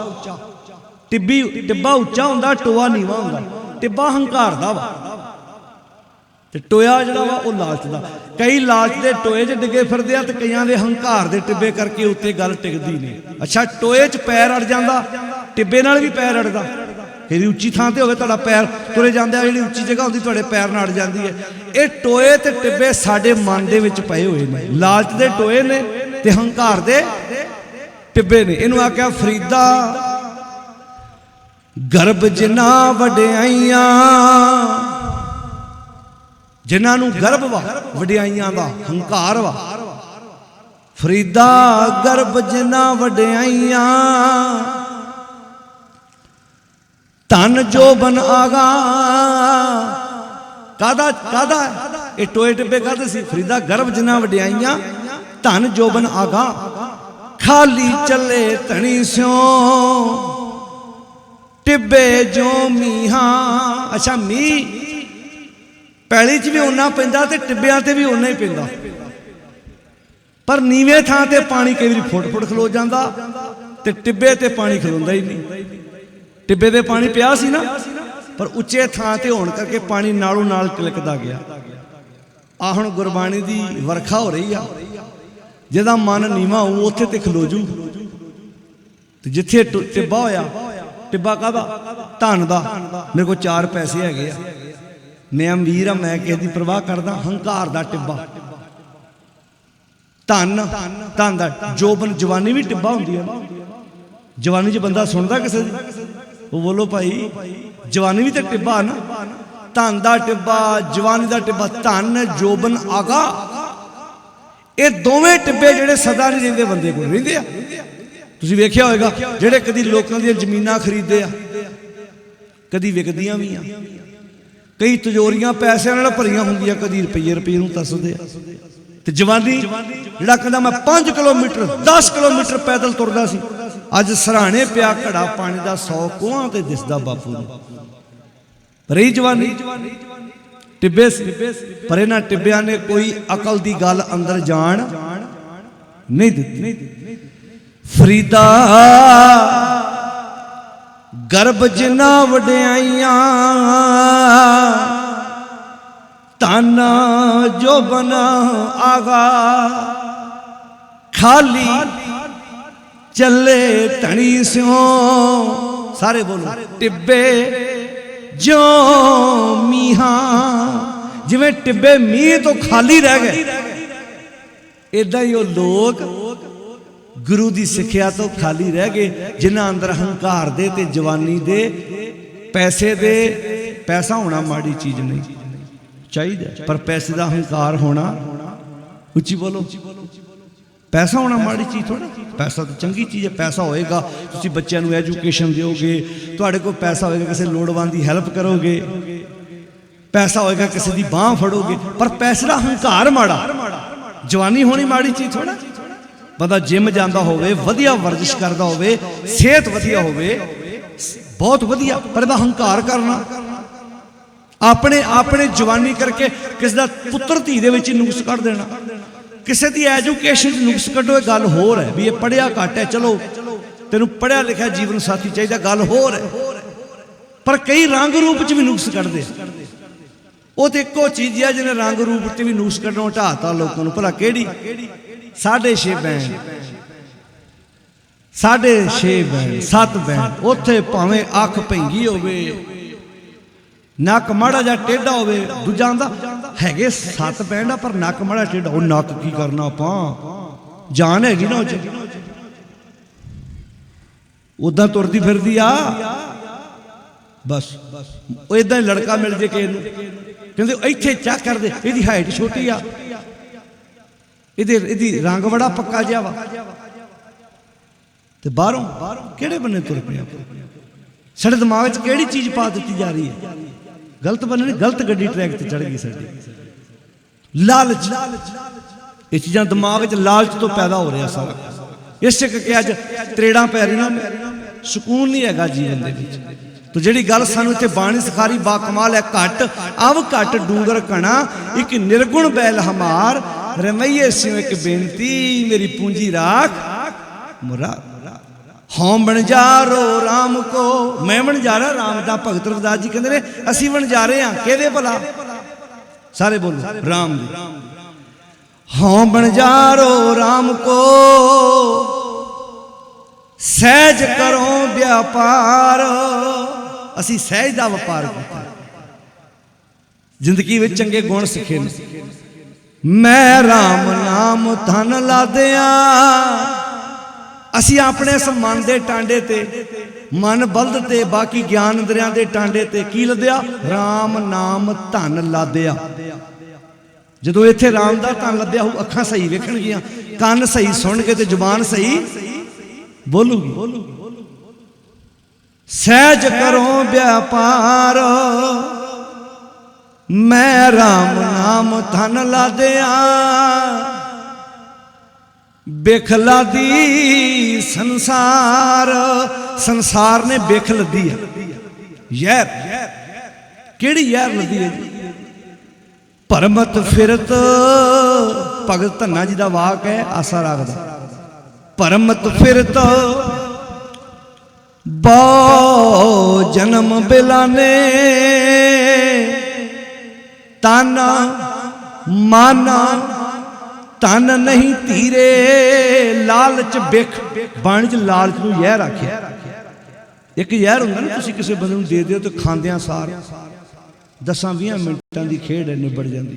टिब्बा उच्चा हुंदा, टोआ नीवा हुंदा। टिब्बा हंकार दा वा ते टोया जिहड़ा वा ओह लालच दा। कई लालच दे टोए च डिगे फिरदे आ ते कईयां दे हंकार दे टिब्बे करके उत्ते गल टिकदी नहीं। अच्छा टोए च पैर अड़ जांदा, टिब्बे नाल भी पैर अड़दा। कई उच्ची थां ते होवे तुहाडा पैर तुरे जांदे आ, जिहड़ी उच्ची जगह हुंदी तुहाडे पैर नाल अड़ जांदी है। ये टोए ते टिब्बे साडे मन दे विच पए होए ने, लालच दे टोए ने ते हंकार दे टिब्बे ने। इहनूं आख्या फरीदा गर्भ जिन्ना वडियाइयां, जिन्होंने गर्भ वा वडियाइयां दा हंकार वा। फरीदा गर्भ जिन्ना वडियाइयां, धन जोबन आगा। कादा कादा ये टोए टिब्बे कादे सी? फरीदा गर्भ जिन्ना वडियाइयां, धन जोबन आगा। खाली चले धनी स्यों, टिब्बे जो मीहा। अच्छा मीह पैली च भी उन्ना पैंदा ते टिब्बियां ते भी उन्ना ही पैंदा, पर नीवें थां ते पानी कई बार फुट फुट खलो जांदा ते टिब्बे ते पानी खलोंदा ही नहीं। टिब्बे ते पानी पिया सी ना, पर उच्चे थां ते होण करके पानी नालों नाल तिलकदा गया। आ हुण गुरबाणी दी वरखा हो रही आ, जिहदा मन नीवा होऊ उत्थे ते खलो जू, ते जिथे टिब्बा होया, टिब्बा काहदा? धन दा। मेरे को 4 पैसे हैगे आ, मैं अमीर हाँ, मैं किसी की परवाह करदा। हंकार दा टिब्बा, धन धन दा जोबन। जवानी भी टिब्बा हुंदी है, जवानी च बंदा सुनदा किसे दी? वो बोलो भाई, जवानी भी तो टिब्बा ना। धन दा टिब्बा, जवानी दा टिब्बा, धन जोबन आगा। ये दोवें टिब्बे जिहड़े सदा नहीं रहिंदे बंदे कोल रहिंदे आ। तुसीं वेखिया होएगा जिहड़े कदी लोकां दी ज़मीनां खरीददे आ, कदी विकदियां भी आ। कई तिजोरियां पैसों नाल भरियां होंदियां, कदी रुपये रुपये नूं तसदे आ। ते जवानी जिहड़ा कहंदा मैं 5 किलोमीटर 10 किलोमीटर पैदल तुरदा सी, अज सराहने पिया घड़ा पानी दा 100 कोहां ते दिसदा बापू नूं। रही जवानी टिब्बे सी, पर इन्हां टिब्बियां ने कोई अकल दी गल अंदर जान नहीं दित्ती। फरीदा गर्भ जिन्ना वडियाइयां, धन जोबन आगा। खाली चले धनी स्यों, सारे बोलो, टिब्बे जो मीहा। जिवें टिब्बे मीह तो खाली रह गए, इदा ही वो लोग गुरु की सिक्ख्या तो खाली रह गए, जिन्हां अंदर हंकार दे ते जवानी दे पैसे दे। पैसा होना माड़ी चीज नहीं चाहिए, पर पैसे का हंकार होना, उच्ची बोलो, पैसा होना माड़ी चीज थोड़ा। पैसा तो चंगी चीज़ है, पैसा होएगा तुसी बच्चों को एजुकेशन दोगे, तुहाडे कोल पैसा होएगा किसी लोड़वंद की हैल्प करोगे, पैसा होएगा किसी की बांह फड़ोगे। पर पैसे का हंकार माड़ा, जवानी होनी माड़ी चीज़ थोड़ा। बंदा जिम जाता होवे, वधिया वर्जिश करता होवे, सेहत वधिया होवे, बहुत वधिया, पर इहदा हंकार करना, अपने अपने जवानी करके किसी का पुत्र धी दे विच नुक्स कढ़ देना, किसी की एजुकेशन नुक्स कढ़ो, गल होर है भी ये पढ़िया घट है, चलो तेनू पढ़िया लिखा जीवन साथी चाहिए, गल होर है। पर कई रंग रूप च भी नुक्स कढ़दे, वो तो एको चीज़ है जिन्हें रंग रूप च भी नुक्स कढ़ना ढाता लोगों को। भला केड़ी 6.5 बैंड 6.5 बैंड 7 बैंड, उत्थे भावें अख भैंगी होवे, नक माड़ा जा टेढ़ा होवे, दूजा आंदा हैगे 7 बैंड आ पर नक माड़ा टेढ़ा, वो नक की करना आपां, जान हैगी ना उच, उदां तुरदी फिरदी आ बस। वो इदां ही लड़का मिल जे कि कहते इत्थे चेक कर दे, इहदी हाइट छोटी आ, इहदी रंग बड़ा पक्का जिहा वा, ते बाहरों किहड़े बन्ने तुर पिया। साडे दिमाग च किहड़ी चीज़ पा दी जा रही है, गलत बन्ने नहीं, गलत गड्डी ट्रैक ते चढ़ गई साडी। लालच, ये चीज़ां दिमाग च लालच तो पैदा हो रहा सारा, इस करके अज त्रेड़ा पै रही ना, सुकून नहीं हैगा जीवन दे विच। तो जिहड़ी गल सानू इत्थे बाणी सिखारी बाकमाल है, घट अव घट डूंगर कणा एक निर्गुण बैल हमार, रमैये सिंह एक बेनती मेरी पूंजी राख मुराद। हों बनजारो राम को, मैं बनजारा राम दा। भगत रविदास जी कहते हैं असी बनजारे हाँ, कहदे भला, सारे बोलो राम दी। हों बनजारो राम को सहज करो व्यापार, असी सहज का व्यापार किया, जिंदगी में चंगे गुण सीखे ने। मैं राम नाम धन ला दिया, असी अपने इस मन के टांडे ते, मन बलद ते बाकी ज्ञान इंद्रियां दे टांडे ते की लद्या, राम नाम धन ला दिया। जो इत्थे राम दा धन लद्या हो, अखां सही वेखणगियां, कान सही सुन के ते जुबान सही बोलूगी। सहज करो व्यापार, मैं राम नाम धन ला दिया, बेखला दी संसार, संसार ने बेख लदी है। यैर केड़ी यैर लदी है जी? परमत फिरत, भगत धन्ना जी का वाक है, आसा रखदा। परमत फिरत बहु जन्म बिलाने, ताना माना तन नहीं धीरे, लालच बिख। बाणी च लालच नूं यह आख्या। एक यह हुंदा ना, तुसीं किसी बंदे नूं दे दिओ तो खांदियां सार 10-20 मिनटां दी खेड निबड़ जांदी।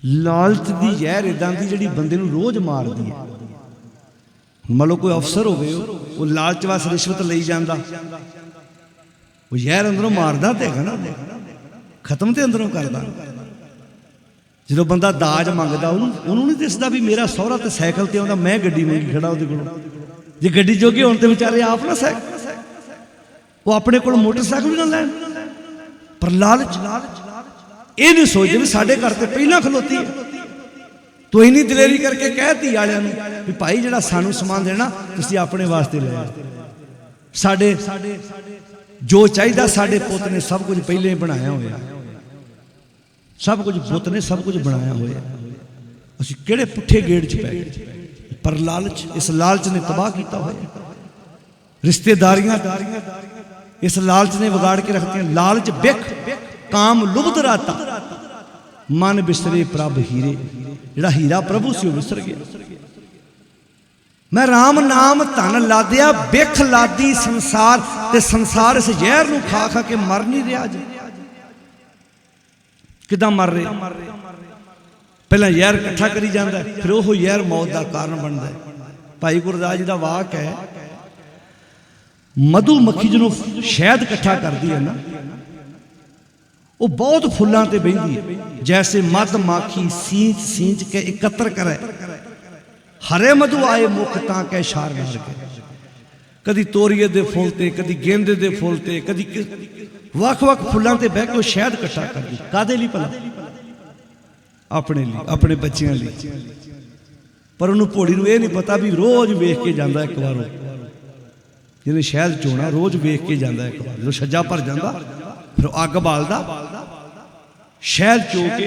लालच दी जहर इदां दी जिहड़ी बंदे नूं रोज मारदी है। मान लो कोई अफसर होवे, वो लालच वास्ते रिश्वत लई जांदा, वो जहर अंदरों मारदा ते हैगा ना, खत्म ते अंदरों करदा। जो बंदा दाज मंगदा, उन्होंने नहीं दिसदा भी मेरा सौहरा तो साइकिल ते आउंदा, मैं गड्डी मंगी खड़ा उहदे कोलों। जे गड्डी जोगे होण ते बेचारे आप ना साइकिल, वो अपने कोल मोटरसाइकिल भी ना लैण। पर लालच ये नहीं सोचते भी साडे घर ते पहलां खलोती है, तो इन्नी दलेरी करके कहती वालियां नूं भी भाई जिहड़ा सानू समान देना तुसीं अपने वास्ते ले आओ। साडे जो चाहिदा साडे पुੱਤ ने सब कुछ पहले ही बनाया होया, सब कुछ पुੱਤ ने सब कुछ बनाया होया। असीं किहड़े पुठे गेड़ च पै गए। पर लालच, इस लालच ने तबाह किया होया। रिश्तेदारियां इस लालच ने बिगाड़ के रखती हैं। लालच बिख काम लुब्ध राता, मन बिसरे प्रभ हीरे। जिहड़ा हीरा प्रभु से विसर गया। मैं राम नाम धन लादिया, बिख लादी संसार, ते संसार इस जहर नूं खा खा के मर नहीं रहा। जी किदां मर रहे? पहला जहर इकट्ठा करी जाता है, फिर वो जहर मौत का कारण बनता है। भाई गुरदास जी का वाक है, मधुमक्खी जिन्हों शहद इकट्ठा करती है ना, वो बहुत फुलों ते बहिंदी है। जैसे मधमाखी सींच सींच के एकत्र करे, हरे मधु आए मुख तां कै शार नार के। कदी तोरीए दे फुल ते, कदी गेंदे दे फुल ते, कदी वख वख फुल्लां ते बह के शहद इकट्ठा करदी। कादे लई भला? अपने लिए, अपने बच्चियां लिए। पर उन्होंने घोड़ी नूं यह नहीं पता भी रोज वेख के जाता एक बार जिन्हें शहद चोना रोज वेख के जाता एक बार। जो छज्जा भर जाता फिर अग बालदा शहद चो के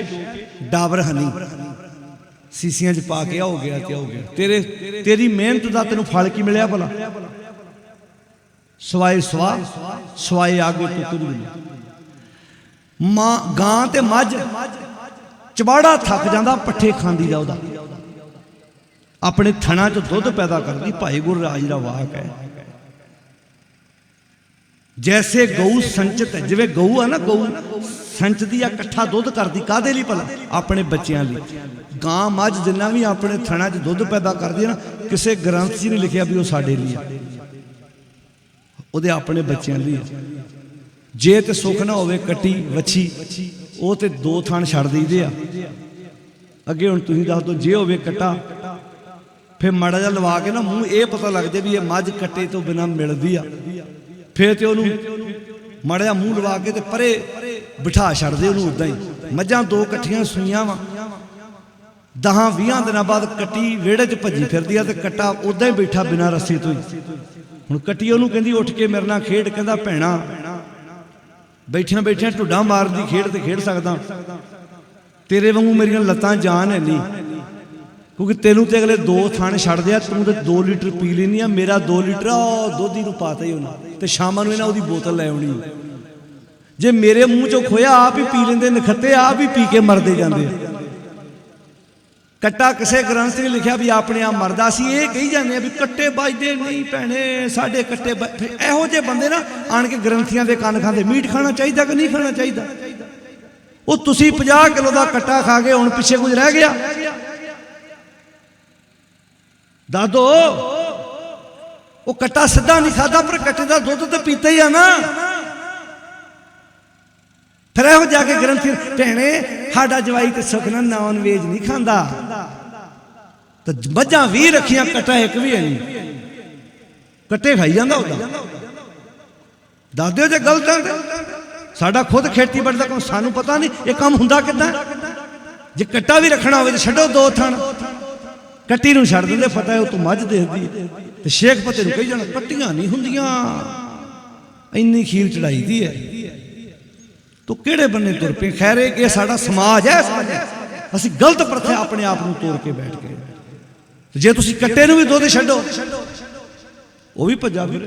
डाबर हनी सीसियां च पा के हो गया क्या हो गया। तेरे तेरी मेहनत का तेन फल की मिलया भला? सवाए स्वाह सवाए आगे कुछ नहीं मिले। मां गां ते मझ चबाड़ा थक जाता पट्ठे खांदी जा उदा अपने थणा च दुध पैदा करती। भाई गुरराज का वाक है जैसे गऊ संचित है जिवें गऊ है ना गऊ संचती है कट्ठा दुध करती कादे लई भला? अपने बच्चों लिए। गां मझ जिन्ना भी अपने थणा च दुध पैदा करती है ना किसी ग्रंथ च नहीं लिखिया भी वो साडे लिए उहदे अपने बच्चों लिए। जे ते सुख ना होवे कट्टी वछी वो तो दो थान छड़ दईदे आ। अगे हुण तुसीं दस दो जे होवे कट्टा फिर माड़ा जा लवा के ना मूँह ये पता लग जाए भी ये मझ कट्टे तो बिना मिलती आ। फिर तो उन्होंने माड़ा जा मूँह लवा के परे बिठा छड़दे उन्होंने उदा ही। मझां दो कट्ठियां सूईयां वा 10-20 दिनों बाद कट्टी वेड़े च भजी फिरदी आ ते कट्टा उदा ही बैठा बिना रस्से तो ही। हुण कट्टी उन्होंने कहंदी उठ के मेरे नाल खेड। कहंदा भैणा बैठिया बैठिया ढुड्डां मारदी खेड ते खेड सकदा तेरे वांगू मेरियां लत्तां जान है नहीं क्योंकि तेनू तो अगले 2 थाने छड़ दिया तू तो 2 लीटर पी लेनी आ। मेरा 2 लीटर दुध ही पाता ही होना तो शाम को इन्हें बोतल लै आनी। जे मेरे मूँह चो खोया आप ही पी लेंदे नखत्ते आप ही पी के मरदे जांदे। कट्टा किसी ग्रंथ ने लिखा भी अपने आप मरदा। असीं ये कही जाने भी कट्टे बजदे नहीं भैणे साडे कट्टे इहो जे बंदे ना आण के ग्रंथियां दे कन खांदे। मीट खाना चाहिए कि नहीं खाना चाहिए? वो तुसीं 50 किलो का कट्टा खा गए हुण पिछे कुछ रह गया? दादो वो कट्टा सीधा नहीं खाता पर कट्टे का दुध तो पीता ही है ना। फिर यहो जाके ग्रंथी भैणे साडा जवाई तो सुख ना नॉन वेज नहीं खाता तो मझां 20 रखियां कट्टा एक भी है नहीं कट्टे खाई जाता उदा। दस दिओ जे गलत है साडा खुद खेतीबाड़ी का काम सानू पता नहीं ये काम हुंदा किदां। जे कट्टा भी रखना हो तो छड्डो 2 थण कट्टी नूं छड्ड दिंदे पता है तू मझ देखदी ते शेख पते नूं कही जाना कट्टियां नहीं हुंदियां इन्नी खीर चढ़ाई दी है तो किहड़े बन्ने तुर पे। खैर ये साडा समाज है असीं गलत प्रथा अपने आप नूं तोड़ के बैठ गए। जे तुसीं कट्टे नूं भी दुध छड्डो वो भी भज्जा फिरे।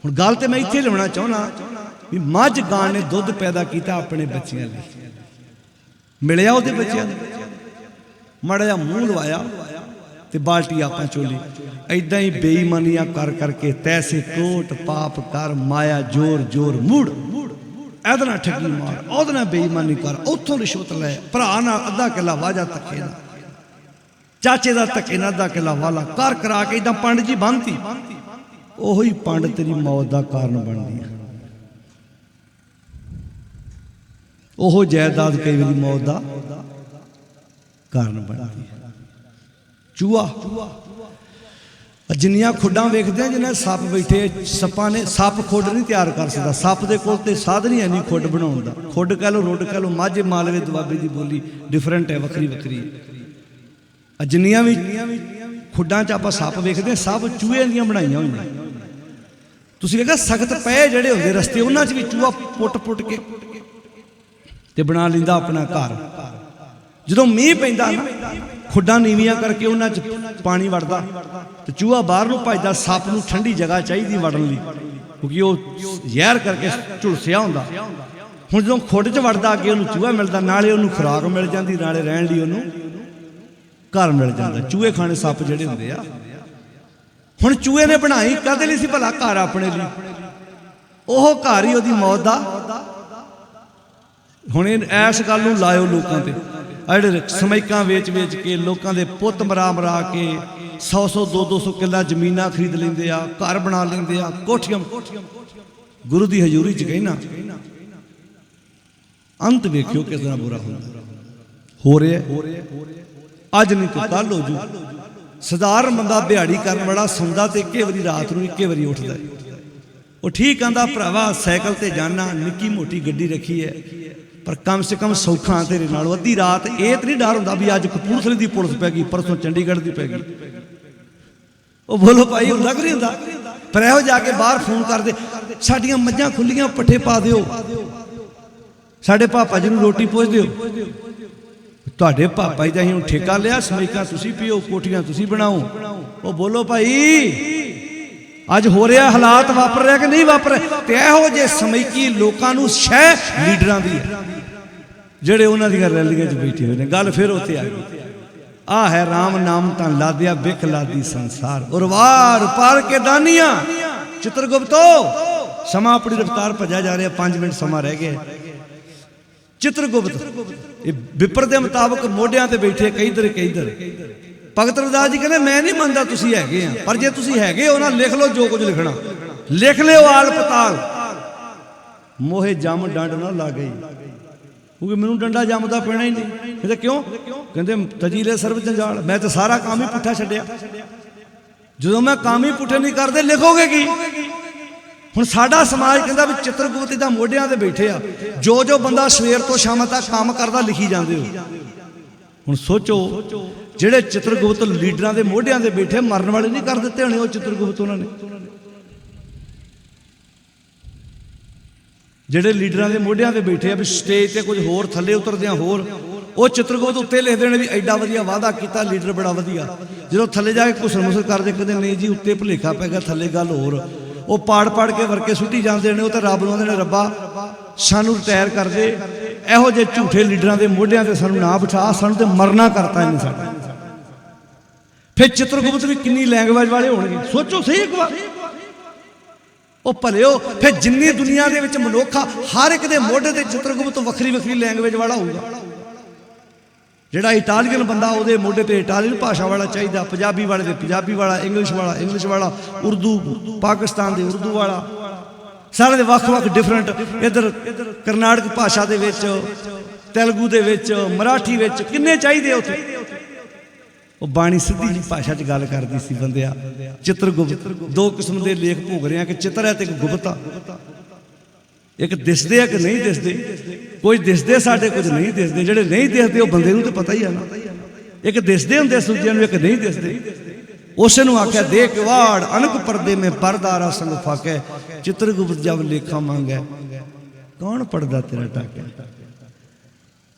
हुण गल ते मैं इत्थे लिआउणा चाहुंदा भी मझ गां ने दुध पैदा किया अपने बच्चियां लई मिलिया उहदे बच्चियां नूं माड़ा जा मूँह लवाया तो बाल्टी आपा चोली ऐदा ही बेईमानियां कर करके तैसे कोट पाप कर माया जोर जोर मुड़ ऐदे नाल ठगी मार ओहदे नाल बेईमानी कर उत्थों रिश्वत लै भरा नाल अद्धा किला वाजा धक्के नाल चाचे का धक्के नाल अद्धा किला वाला कर करा के इदां पंड जी बनती ओही पंड तेरी मौत का कारण बनती है। ओह जायदाद कई बारी मौत का कारण बनती है। चूहा जिन्नियां खुड्डां वेखदे हैं जिन्हें सप बैठे सप्पां ने सप खुड नहीं तैयार कर सकता। सप दे कोल ते साधन ही है नहीं खुड बनाउण दा। खुड कह लो रुड कह लो माझे मालवे दुआबे की बोली डिफरेंट है वक्री वक्री। जिन्नियां भी खुड्डां च आपां सप वेखदे हैं सब चूहे दियां बनाईयां होईयां। तुसीं वेखिआ सख्त पै जिहड़े हुंदे रस्ते उन्हां च भी चूहा पुट पुट के ते बना लैंदा अपना घर। जदों मींह पैंदा ना खुड्डां नीवियां करके उन्हां च पानी वड़दा तो चूहा बाहर नूं भजदा। सप नूं ठंडी जगह चाहिए वड़न लई क्योंकि वो जहर करके झुलसिया हुंदा। हुण जदों खुड च वड़दा अगे उहनूं चूहा मिलदा नाले उहनूं खुराक मिल जांदी नाले रहण लई उहनूं घर मिल जांदा। चूहे खाने सप जिहड़े हुंदे आ हुण चूहे ने बनाई काहदे लई सी भला घर अपने लई ओह घर ही उहदी मौत दा। हुण इस गल नूं लाओ लोकां ते अड़े समैकां वेच वेच के लोगों के पुत मरा मरा के 100-100 200-200 किला जमीना खरीद लेंदे आ घर बना लेंदे आ कोठियां। गुरु की हजूरी च कहना अंत वेखियो किस तरह बुरा हो रहा अज नहीं तो कल हो जू सधारण बंदा दिहाड़ी करने वाला सौंदा तो एक बारी रात को एक बारी उठता। वो ठीक आंदा भरावा साइकिल ते जाना, निक्की मोटी गड्डी रखी है, पर कम से कम सौखा तेरे नाल। अद्धी रात ये तो नहीं डर होंदा भी अज कपूरथले की पुलिस पै गई, परसों चंडीगढ़ की पै गई। वो बोलो भाई हुंदा कि नहीं हुंदा? पर इहो जाके बाहर फोन करदे, साडियां मੱਝਾਂ खुलियां पट्ठे पा दिओ, साडे पापा जी नूं रोटी पुछ दिओ। तुहाडे पापा जी दा असीं ठेका लिया, समैकां तुसीं पीओ, कोठियां तुसीं बनाओ। वो बोलो भाई अज हो रहा हालात वापर रहा कि नहीं वापर रहा? तो यहो जे समैकी लोगों नूं शह लीडरां दी जिहड़े उन्हां दी रैलियां च बैठे हुए ने। गल फिर उत्थे आ गई, आ है राम नाम तां लादिया बिख लादी संसार, उरवार पार के दानिया। चित्रगुप्तो समा अपनी रफ्तार भजा जा रहा, 5 मिनट समा रह गया। चित्रगुप्त विपर के मुताबिक मोढियां ते बैठे कई इधर। भगत रविदास जी कहते मैं नहीं मनता तुसीं हैगे आ, पर जे तुसीं हैगे हो ना लिख लो जो कुछ लिखना, लिख लियो आल पताल। मोहे जम डंड ना ला गई, क्योंकि मैनू डंडा जमदा पैना ही नहीं। कहते क्यों? कहते तजीले सर्व जंजाल, मैं तो सारा काम ही पुट्ठा छड्डिया। जो मैं काम ही पुट्ठे नहीं करते लिखोगे की? हुण साडा समाज कहता भी चित्रगुप्त दा मोढियां ते बैठे आ, जो बंदा सवेर तो शाम तक काम करदा लिखी जांदे हो। हुण सोचो ਜਿਹੜੇ चित्रगुप्त लीडरां दे मोढियां ते बैठे मरन वाले नहीं कर दिते होने वो चित्रगुप्त उन्होंने। ਜਿਹੜੇ लीडरां दे मोढियां ते बैठे आ भी स्टेज ते कुछ होर थल्ले उतरदियां होर, वो चित्रगुप्त उत्ते लिखदे ने भी एडा वधिया वादा कीता लीडर बड़ा वधिया। ਜਦੋਂ थल्ले जाके घुसर मुसर करदे कहंदे नहीं जी उत्ते भुलेखा पै गया, थल्ले गल होर। वो पाड़ के वर्के सुट्टी जाते हैं, वो तो रब नूं आंदे ने रब्बा सानू रिटायर कर दे, ਇਹੋ ਜਿਹੇ ਝੂਠੇ ਲੀਡਰਾਂ ਦੇ ਮੋਢਿਆਂ ਤੇ ਸਾਨੂੰ ਨਾ ਬਿਠਾ, ਸਾਨੂੰ ਤੇ ਮਰਨਾ ਕਰਤਾ ਇਹਨੇ ਸਾਡਾ। फिर चित्रगुप्त भी किन्नी लैंग्वेज वाले होणगे, सोचो सही एक बार। वो भलिओ फिर जिन्नी दुनिया दे विच मनुख आ हर एक दे मोढे ते चित्रगुप्त वखरी लैंग्वेज वाला होगा। जिहड़ा इटालियन बंदा ਉਹਦੇ ਮੋਢੇ ਤੇ इटालियन भाषा वाला चाहिए, पंजाबी वाले ते पंजाबी वाला, इंग्लिश वाला, उर्दू पाकिस्तान दे उर्दू वाला, सारे दे वख डिफरेंट। इधर करनाटक भाषा दे विच, तेलुगू दे विच, मराठी विच किन्ने चाहिए उत्थे। वो बाणी सीधी जी भाषा च गल करती सी बंदिया। चित्रगुप्त दो किस्म के लेख भोग रहे हैं कि चित्र है तो एक गुप्त आ। एक दिसदे है कि नहीं दिसदे, कुछ दिसदे साडे कुछ नहीं दिसदे, जिहड़े नहीं दिसदे वो बंदे नूं तो पता ही है ना। एक दिसदे हुंदे दूजियां नूं, एक नहीं दिसदे। उस नूं आख्या देख वाड़ अनक पर्दे में परदारा संग फाके, चित्रगुप्त जब लेखा मांगे कौन पढ़दा तेरा टाके।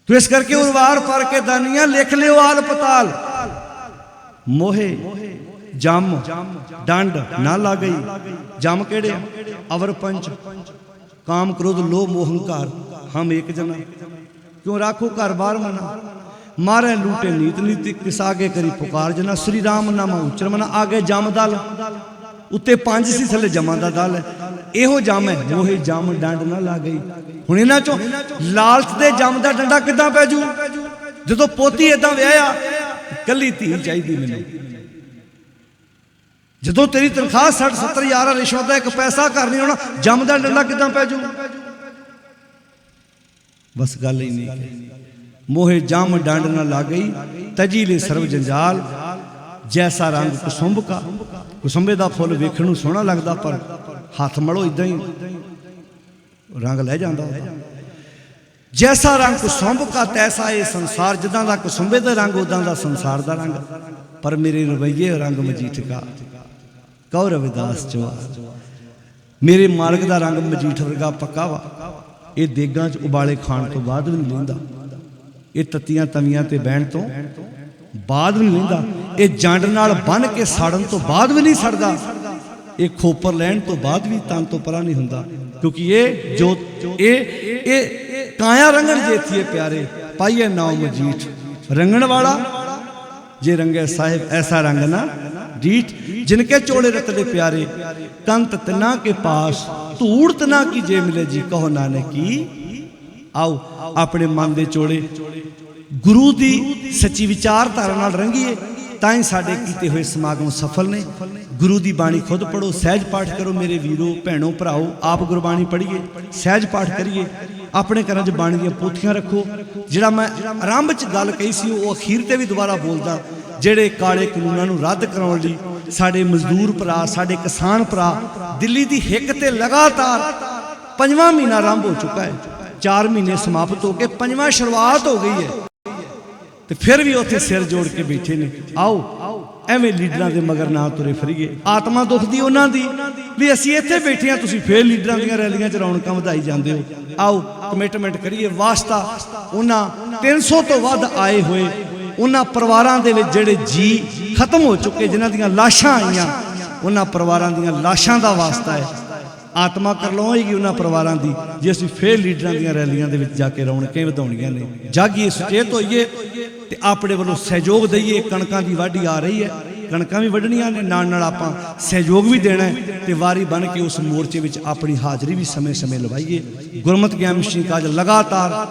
तो इस करके उर्वार पर के दानिया लिख लियो आल पताल। मोहे जम डंड ना ला गई, जम केड़े अवर पंच काम क्रोध लोभ मोह अहंकार, हम एक जना क्यों राखो घर बार मना, मारे लूटे नीत नीति किस आगे करी पुकार जना, श्री राम नामा उच्चर मना। आगे जम दल उत्ते 5 सी, थले जमा दा दल है, इहो जम है। मोहे जम डंड ना ला गई। हुण इन्हां चों लालच दे जम दा डंडा किदां पै जू? जदों पोती इदां विआहिआ कली धी चाहिदी मैनूं, जदों तेरी तनख्वाह 60-70 हज़ार रिश्वत दा एक पैसा घर नहीं होना, जम दा डंडा किदां पै जू? बस गल ही नहीं। मोहे जम डंड ना ला गई, तजी ले सर्व जंजाल, जैसा रंग कुसुंब का। कुसुंबे का फुल वेखण नूं सोहना लगदा, पर हाथ मलो इदां ही रंग लै जांदा। जैसा रंग कुसुंब का तैसा ये संसार, जिदा दा कुसुंबे दा रंग उदां दा संसार दा रंग, पर मेरे रवैये रंग मजीठ का। कहो रविदास चवा मेरे मालक दा रंग मजीठ वर्गा पक्का वा। ये देगां च उबाले खाण तो बाद भी नहीं लैंदा, ये तत्तियां तवियां ते बहण तो बाद भी नहीं लैंदा, ये जंड नाल बन के साड़न तो बाद भी नहीं सड़दा, ये खोपर लैण तो बाद भी तन तो परा नहीं हुंदा। क्योंकि ये जो ये काया रंगण जेथिए प्यारे, पाइए नाव मजीठ। रंगण वाला जे रंगे साहिब ऐसा रंग ना डीठ, जिनके चोड़े रतले प्यारे, कंत तना के पास धूड़ तना की जे मिले जी, कहो नानक की। आओ अपने मन दे चोड़े गुरु दी सच्ची विचारधारा नाल रंगीए, ताई साडे कीते हुए समागम सफल ने। गुरु दी बाणी खुद पढ़ो, सहज पाठ करो मेरे वीरों भैनों भराओ, आप गुरबाणी पढ़िए, सहज पाठ करिए, अपने घरां च बाणी दी पोथियां रखो। जिहड़ा मैं आरंभ च गल कही सी वो अखीर ते भी दोबारा बोलदा ਜਿਹੜੇ ਕਾਲੇ ਕਾਨੂੰਨਾਂ ਨੂੰ ਰੱਦ ਕਰਾਉਣ ਲਈ ਸਾਡੇ ਮਜ਼ਦੂਰ ਭਰਾ, ਸਾਡੇ ਕਿਸਾਨ ਭਰਾ ਦਿੱਲੀ ਦੀ ਹਿੱਕ ਤੇ ਲਗਾਤਾਰ 5ਵਾਂ ਮਹੀਨਾ ਆਰੰਭ ਹੋ ਚੁੱਕਾ ਹੈ, 4 ਮਹੀਨੇ ਸਮਾਪਤ ਹੋ ਕੇ 5ਵਾਂ ਸ਼ੁਰੂਆਤ ਹੋ ਗਈ ਹੈ ਤੇ ਫਿਰ ਵੀ ਉੱਥੇ ਸਿਰ ਜੋੜ ਕੇ ਬੈਠੇ ਨੇ। ਆਓ ਐਵੇਂ ਲੀਡਰਾਂ ਦੇ ਮਗਰ ਨਾ ਤੁਰੇ ਫਿਰੀਏ। ਆਤਮਾ ਦੁਖਦੀ ਉਹਨਾਂ ਦੀ ਵੀ ਅਸੀਂ ਇੱਥੇ ਬੈਠੇ ਹਾਂ, ਤੁਸੀਂ ਫੇਰ ਲੀਡਰਾਂ ਦੀਆਂ ਰੈਲੀਆਂ 'ਚ ਰੌਣਕਾਂ ਵਧਾਈ ਜਾਂਦੇ ਹੋ। ਆਓ ਕਮਿਟਮੈਂਟ ਕਰੀਏ। ਵਾਸਤਾ ਉਹਨਾਂ 300 ਤੋਂ ਵੱਧ ਆਏ ਹੋਏ ਉਹਨਾਂ ਪਰਿਵਾਰਾਂ ਦੇ ਵਿੱਚ ਜਿਹੜੇ ਜੀ ਖਤਮ ਹੋ ਚੁੱਕੇ, ਜਿਨ੍ਹਾਂ ਦੀਆਂ ਲਾਸ਼ਾਂ ਆਈਆਂ, ਉਹਨਾਂ ਪਰਿਵਾਰਾਂ ਦੀਆਂ ਲਾਸ਼ਾਂ ਦਾ ਵਾਸਤਾ ਹੈ। ਆਤਮਾ ਕਰ ਲਵਾਂਗੀ ਉਹਨਾਂ ਪਰਿਵਾਰਾਂ ਦੀ ਜੇ ਅਸੀਂ ਫੇਰ ਲੀਡਰਾਂ ਦੀਆਂ ਰੈਲੀਆਂ ਦੇ ਵਿੱਚ ਜਾ ਕੇ ਰੌਣਕਾਂ ਵਧਾਉਣੀਆਂ ਨੇ। ਜਾਗੀਏ, ਸੁਚੇਤ ਹੋਈਏ ਤੇ ਆਪਣੇ ਵੱਲੋਂ ਸਹਿਯੋਗ ਦਈਏ। ਕਣਕਾਂ ਦੀ ਵਾਢੀ ਆ ਰਹੀ ਹੈ, ਕਣਕਾਂ ਵੀ ਵੱਢਣੀਆਂ ਨੇ, ਨਾਲ ਨਾਲ ਆਪਾਂ ਸਹਿਯੋਗ ਵੀ ਦੇਣਾ ਤੇ ਵਾਰੀ ਬਣ ਕੇ ਉਸ ਮੋਰਚੇ ਵਿੱਚ ਆਪਣੀ ਹਾਜ਼ਰੀ ਵੀ ਸਮੇਂ-ਸਮੇਂ ਲਵਾਈਏ। ਗੁਰਮਤਿ ਗਿਆਨ ਮਿਸ਼ਨ ਕਾਜ ਲਗਾਤਾਰ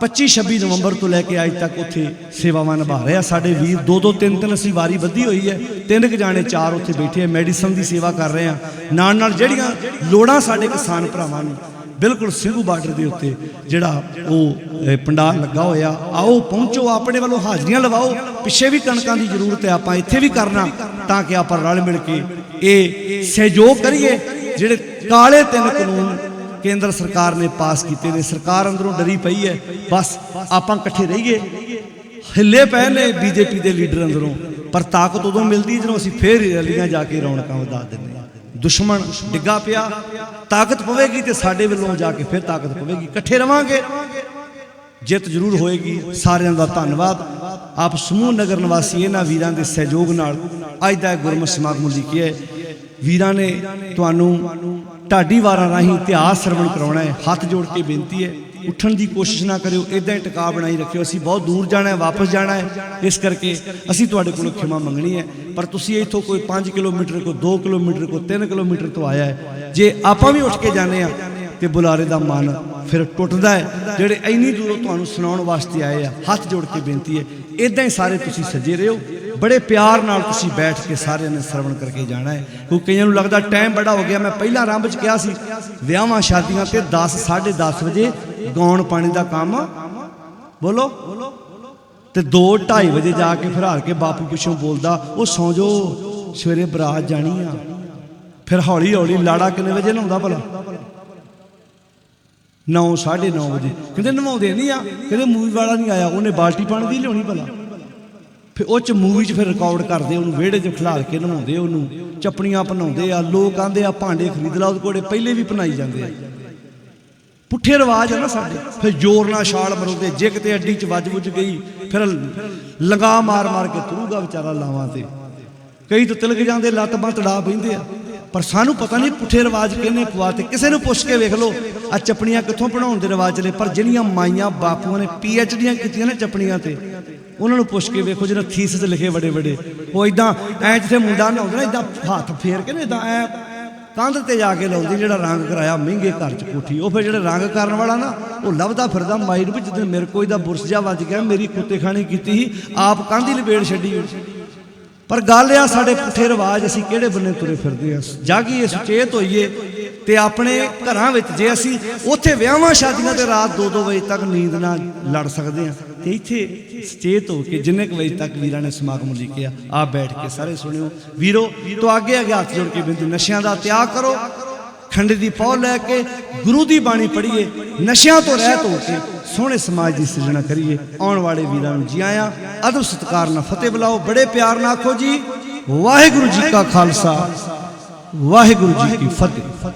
25-26 ਨਵੰਬਰ ਤੋਂ ਲੈ ਕੇ ਅੱਜ ਤੱਕ ਉੱਥੇ ਸੇਵਾਵਾਂ ਨਿਭਾ ਰਹੇ ਆ ਸਾਡੇ ਵੀਰ। 2-2 3-3 ਅਸੀਂ ਵਾਰੀ ਬੱਧੀ ਹੋਈ ਹੈ, 3 ਜਾਣੇ 4 ਉੱਥੇ ਬੈਠੇ ਆ, ਮੈਡੀਸਨ ਦੀ ਸੇਵਾ ਕਰ ਰਹੇ ਆ। ਨਾਲ ਨਾਲ ਜਿਹੜੀਆਂ ਲੋੜਾਂ ਸਾਡੇ ਕਿਸਾਨ ਭਰਾਵਾਂ ਨੂੰ ਬਿਲਕੁਲ ਸਿੰਘੂ ਬਾਰਡਰ ਦੇ ਉੱਤੇ ਜਿਹੜਾ ਉਹ ਪੰਡਾਲ ਲੱਗਾ ਹੋਇਆ, ਆਓ ਪਹੁੰਚੋ, ਆਪਣੇ ਵੱਲੋਂ ਹਾਜ਼ਰੀਆਂ ਲਵਾਓ। ਪਿੱਛੇ ਵੀ ਕਣਕਾਂ ਦੀ ਜ਼ਰੂਰਤ ਹੈ, ਆਪਾਂ ਇੱਥੇ ਵੀ ਕਰਨਾ, ਤਾਂ ਕਿ ਆਪਾਂ ਰਲ ਮਿਲ ਕੇ ਇਹ ਸਹਿਯੋਗ ਕਰੀਏ। ਜਿਹੜੇ ਕਾਲੇ 3 ਕਾਨੂੰਨ ਕੇਂਦਰ ਸਰਕਾਰ ਨੇ ਪਾਸ ਕੀਤੇ ਨੇ, ਸਰਕਾਰ ਅੰਦਰੋਂ ਡਰੀ ਪਈ ਹੈ, ਬਸ ਆਪਾਂ ਇਕੱਠੇ ਰਹੀਏ। ਹਿੱਲੇ ਪਏ ਨੇ ਬੀਜੇਪੀ ਦੇ ਲੀਡਰ ਅੰਦਰੋਂ, ਪਰ ਤਾਕਤ ਉਦੋਂ ਮਿਲਦੀ ਜਦੋਂ ਅਸੀਂ ਫੇਰ ਰੈਲੀਆਂ ਜਾ ਕੇ ਰੌਣਕਾਂ ਵਧਾ ਦਿੰਦੇ ਹਾਂ। ਦੁਸ਼ਮਣ ਡਿੱਗਾ ਪਿਆ, ਤਾਕਤ ਪਵੇਗੀ ਤੇ ਸਾਡੇ ਵੱਲੋਂ ਜਾ ਕੇ ਫਿਰ ਤਾਕਤ ਪਵੇਗੀ। ਇਕੱਠੇ ਰਵਾਂਗੇ, ਜਿੱਤ ਜ਼ਰੂਰ ਹੋਏਗੀ। ਸਾਰਿਆਂ ਦਾ ਧੰਨਵਾਦ। ਆਪ ਸਮੂਹ ਨਗਰ ਨਿਵਾਸੀ ਇਹਨਾਂ ਵੀਰਾਂ ਦੇ ਸਹਿਯੋਗ ਨਾਲ ਅੱਜ ਦਾ ਗੁਰਮਤਿ ਸਮਾਗਮ ਲਿਖਿਆ ਹੈ। ਵੀਰਾਂ ਨੇ ਤੁਹਾਨੂੰ ਢਾਡੀ ਵਾਰਾਂ ਰਾਹੀਂ ਇਤਿਹਾਸ ਸਰਵਣ ਕਰਾਉਣਾ ਹੈ। ਹੱਥ ਜੋੜ ਕੇ ਬੇਨਤੀ ਹੈ, ਉੱਠਣ ਦੀ ਕੋਸ਼ਿਸ਼ ਨਾ ਕਰਿਓ, ਇਦਾਂ ਹੀ ਟਿਕਾ ਬਣਾਈ ਰੱਖਿਓ। ਅਸੀਂ ਬਹੁਤ ਦੂਰ ਜਾਣਾ ਹੈ, ਵਾਪਸ ਜਾਣਾ ਹੈ, ਇਸ ਕਰਕੇ ਅਸੀਂ ਤੁਹਾਡੇ ਕੋਲੋਂ ਖਿਮਾ ਮੰਗਣੀ ਹੈ। ਪਰ ਤੁਸੀਂ ਇੱਥੋਂ ਕੋਈ 5 ਕਿਲੋਮੀਟਰ, ਕੋਈ 2 ਕਿਲੋਮੀਟਰ, ਕੋਈ 3 ਕਿਲੋਮੀਟਰ ਤੋਂ ਆਇਆ ਹੈ, ਜੇ ਆਪਾਂ ਵੀ ਉੱਠ ਕੇ ਜਾਂਦੇ ਹਾਂ ਤੇ ਬੁਲਾਰੇ ਦਾ ਮਨ ਫਿਰ ਟੁੱਟਦਾ ਹੈ। ਜਿਹੜੇ ਇੰਨੀ ਦੂਰੋਂ ਤੁਹਾਨੂੰ ਸੁਣਾਉਣ ਵਾਸਤੇ ਆਏ ਆ, ਹੱਥ ਜੋੜ ਕੇ ਬੇਨਤੀ ਹੈ, ਇਦਾਂ ਹੀ ਸਾਰੇ ਤੁਸੀਂ ਸੱਜੇ ਰਹੋ। ਬੜੇ ਪਿਆਰ ਨਾਲ ਤੁਸੀਂ ਬੈਠ ਕੇ ਸਾਰਿਆਂ ਨੇ ਸਰਵਣ ਕਰਕੇ ਜਾਣਾ ਹੈ, ਕਿਉਂਕਿ ਕਈਆਂ ਨੂੰ ਲੱਗਦਾ ਟਾਈਮ ਬੜਾ ਹੋ ਗਿਆ। ਮੈਂ ਪਹਿਲਾਂ ਆਰੰਭ 'ਚ ਕਿਹਾ ਸੀ ਵਿਆਹਾਂ ਸ਼ਾਦੀਆਂ ਤੇ 10 10:30 ਵਜੇ ਗਾਉਣ ਪਾਣੀ ਦਾ ਕੰਮ ਬੋਲੋ, ਤੇ 2-2:30 ਵਜੇ ਜਾ ਕੇ ਫਿਰ ਹਾਰ ਕੇ ਬਾਪੂ ਪਿੱਛੋਂ ਬੋਲਦਾ, ਉਹ ਸੌਂ ਜਾਓ ਸਵੇਰੇ ਬਰਾਤ ਜਾਣੀ ਆ। ਫਿਰ ਹੌਲੀ ਹੌਲੀ ਲਾੜਾ ਕਿੰਨੇ ਵਜੇ ਨਹਾਉਂਦਾ ਭਲਾ? 9 9:30 ਵਜੇ। ਕਹਿੰਦੇ ਨਹਾਉਂਦੇ ਨਹੀਂ ਆ, ਕਹਿੰਦੇ ਮੂਵੀ ਵਾਲਾ ਨਹੀਂ ਆਇਆ, ਉਹਨੇ ਬਾਲਟੀ ਪਾਣੀ ਦੀ ਲਿਆਉਣੀ ਭਲਾ। ਫਿਰ ਉਹ 'ਚ ਮੂਵੀ 'ਚ ਫਿਰ ਰਿਕਾਰਡ ਕਰਦੇ, ਉਹਨੂੰ ਵਿਹੜੇ 'ਚ ਖਿਲਾਰ ਕੇ ਨਹਾਉਂਦੇ, ਉਹਨੂੰ ਚੱਪਣੀਆਂ ਪਹਿਨਾਉਂਦੇ ਆ। ਲੋਕ ਆਂਦੇ ਆ ਭਾਂਡੇ ਖਰੀਦ ਲਾ, ਉਹਦੇ ਕੋਲੇ ਪਹਿਲੇ ਵੀ ਪਹਿਨਾਈ ਜਾਂਦੇ ਆ। ਪੁੱਠੇ ਰਿਵਾਜ ਆ ਨਾ ਸਾਡੇ। ਫਿਰ ਜ਼ੋਰ ਨਾਲ ਛਾਲ ਮਰੋਂਦੇ, ਜੇ ਕਿਤੇ ਅੱਡੀ 'ਚ ਵੱਜ ਗਈ ਫਿਰ ਲੰਗਾ ਮਾਰ ਮਾਰ ਕੇ ਤੁਰੂਗਾ ਵਿਚਾਰਾ ਲਾਵਾਂ ਤੇ। ਕਈ ਤਾਂ ਤਿਲਕ ਜਾਂਦੇ, ਲੱਤ ਬਾਂਹ ਤੜਾ ਬਹਿੰਦੇ ਆ। ਪਰ ਸਾਨੂੰ ਪਤਾ ਨਹੀਂ ਪੁੱਠੇ ਰਿਵਾਜ ਕਿਹਨੇ ਪਵਾ ਤੇ। ਕਿਸੇ ਨੂੰ ਪੁੱਛ ਕੇ ਵੇਖ ਲਓ ਆ ਚੱਪਣੀਆਂ ਕਿੱਥੋਂ ਬਣਾਉਣ ਦੇ ਰਿਵਾਜ ਚਲੇ। ਪਰ ਜਿਹੜੀਆਂ ਮਾਈਆਂ ਬਾਪੂਆਂ ਨੇ PhDਆਂ ਕੀਤੀਆਂ ਨੇ ਚੱਪਣੀਆਂ ਤੇ, ਉਹਨਾਂ ਨੂੰ ਪੁੱਛ ਕੇ ਵੇਖੋ, ਜਿਹੜਾ ਥੀਸਿਸ ਲਿਖੇ ਵੱਡੇ ਵੱਡੇ, ਉਹ ਇਦਾਂ ਐ ਜਿੱਥੇ ਮੁੰਡਾ ਨਹਾਉਂਦਾ ਨਾ, ਇਦਾਂ ਹੱਥ ਫੇਰ ਕੇ ਨਾ ਇਦਾਂ ਐ ਕੰਧ ਤੇ ਜਾ ਕੇ ਲਾਉਂਦੀ। ਜਿਹੜਾ ਰੰਗ ਕਰਾਇਆ ਮਹਿੰਗੇ ਘਰ 'ਚ ਕੋਠੀ, ਉਹ ਫਿਰ ਜਿਹੜਾ ਰੰਗ ਕਰਨ ਵਾਲਾ ਨਾ, ਉਹ ਲੱਭਦਾ ਫਿਰਦਾ ਮਾਈ ਨੂੰ ਵੀ ਜਿੱਦਾਂ ਮੇਰੇ ਕੋਲ ਇਹਦਾ ਬੁਰਸ਼ ਜਿਹਾ ਵੱਜ ਗਿਆ, ਮੇਰੀ ਕੁੱਤੇ ਖਾਣੀ ਕੀਤੀ ਸੀ, ਆਪ ਕੰਧ ਹੀ ਲਪੇੜ ਛੱਡੀ। ਪਰ ਗੱਲ ਆ ਸਾਡੇ ਪੁੱਠੇ ਰਿਵਾਜ, ਅਸੀਂ ਕਿਹੜੇ ਬੰਨੇ ਤੁਰੇ ਫਿਰਦੇ ਆ। ਜਾਗੀਏ, ਸੁਚੇਤ ਹੋਈਏ ਤੇ ਆਪਣੇ ਘਰਾਂ ਵਿੱਚ ਜੇ ਅਸੀਂ ਉੱਥੇ ਵਿਆਹਾਂ ਸ਼ਾਦੀਆਂ ਤੇ ਰਾਤ 2-2 ਵਜੇ ਤੱਕ ਨੀਂਦ ਨਾਲ ਲੜ ਸਕਦੇ ਆ, ਤੇ ਇੱਥੇ ਸੁਚੇਤ ਹੋ ਕੇ ਜਿੰਨੇ ਕੁ ਵਜੇ ਤੱਕ ਵੀਰਾਂ ਨੇ ਸਮਾਗਮ ਲਿਖਿਆ ਆ ਬੈਠ ਕੇ ਸਾਰੇ ਸੁਣਿਓ। ਵੀਰੋ ਤੋਂ ਅੱਗੇ ਹੱਥ ਜੋੜ ਕੇ ਬੇਨਤੀ, ਨਸ਼ਿਆਂ ਦਾ ਤਿਆਗ ਕਰੋ, ਖੰਡ ਦੀ ਪੌ ਲੈ ਕੇ ਗੁਰੂ ਦੀ ਬਾਣੀ ਪੜ੍ਹੀਏ, ਨਸ਼ਿਆਂ ਤੋਂ ਰਹਿਤ ਹੋ ਕੇ ਸੋਹਣੇ ਸਮਾਜ ਦੀ ਸਿਰਜਣਾ ਕਰੀਏ। ਆਉਣ ਵਾਲੇ ਵੀਰਾਂ ਨੂੰ ਜੀ ਆਇਆਂ, ਅਦਬ ਸਤਿਕਾਰ ਨਾਲ ਫਤਿਹ ਬੁਲਾਓ, ਬੜੇ ਪਿਆਰ ਨਾਲ ਆਖੋ ਜੀ ਵਾਹਿਗੁਰੂ ਜੀ ਕਾ ਖਾਲਸਾ, ਵਾਹਿਗੁਰੂ ਜੀ ਕੀ ਫਤਿਹ।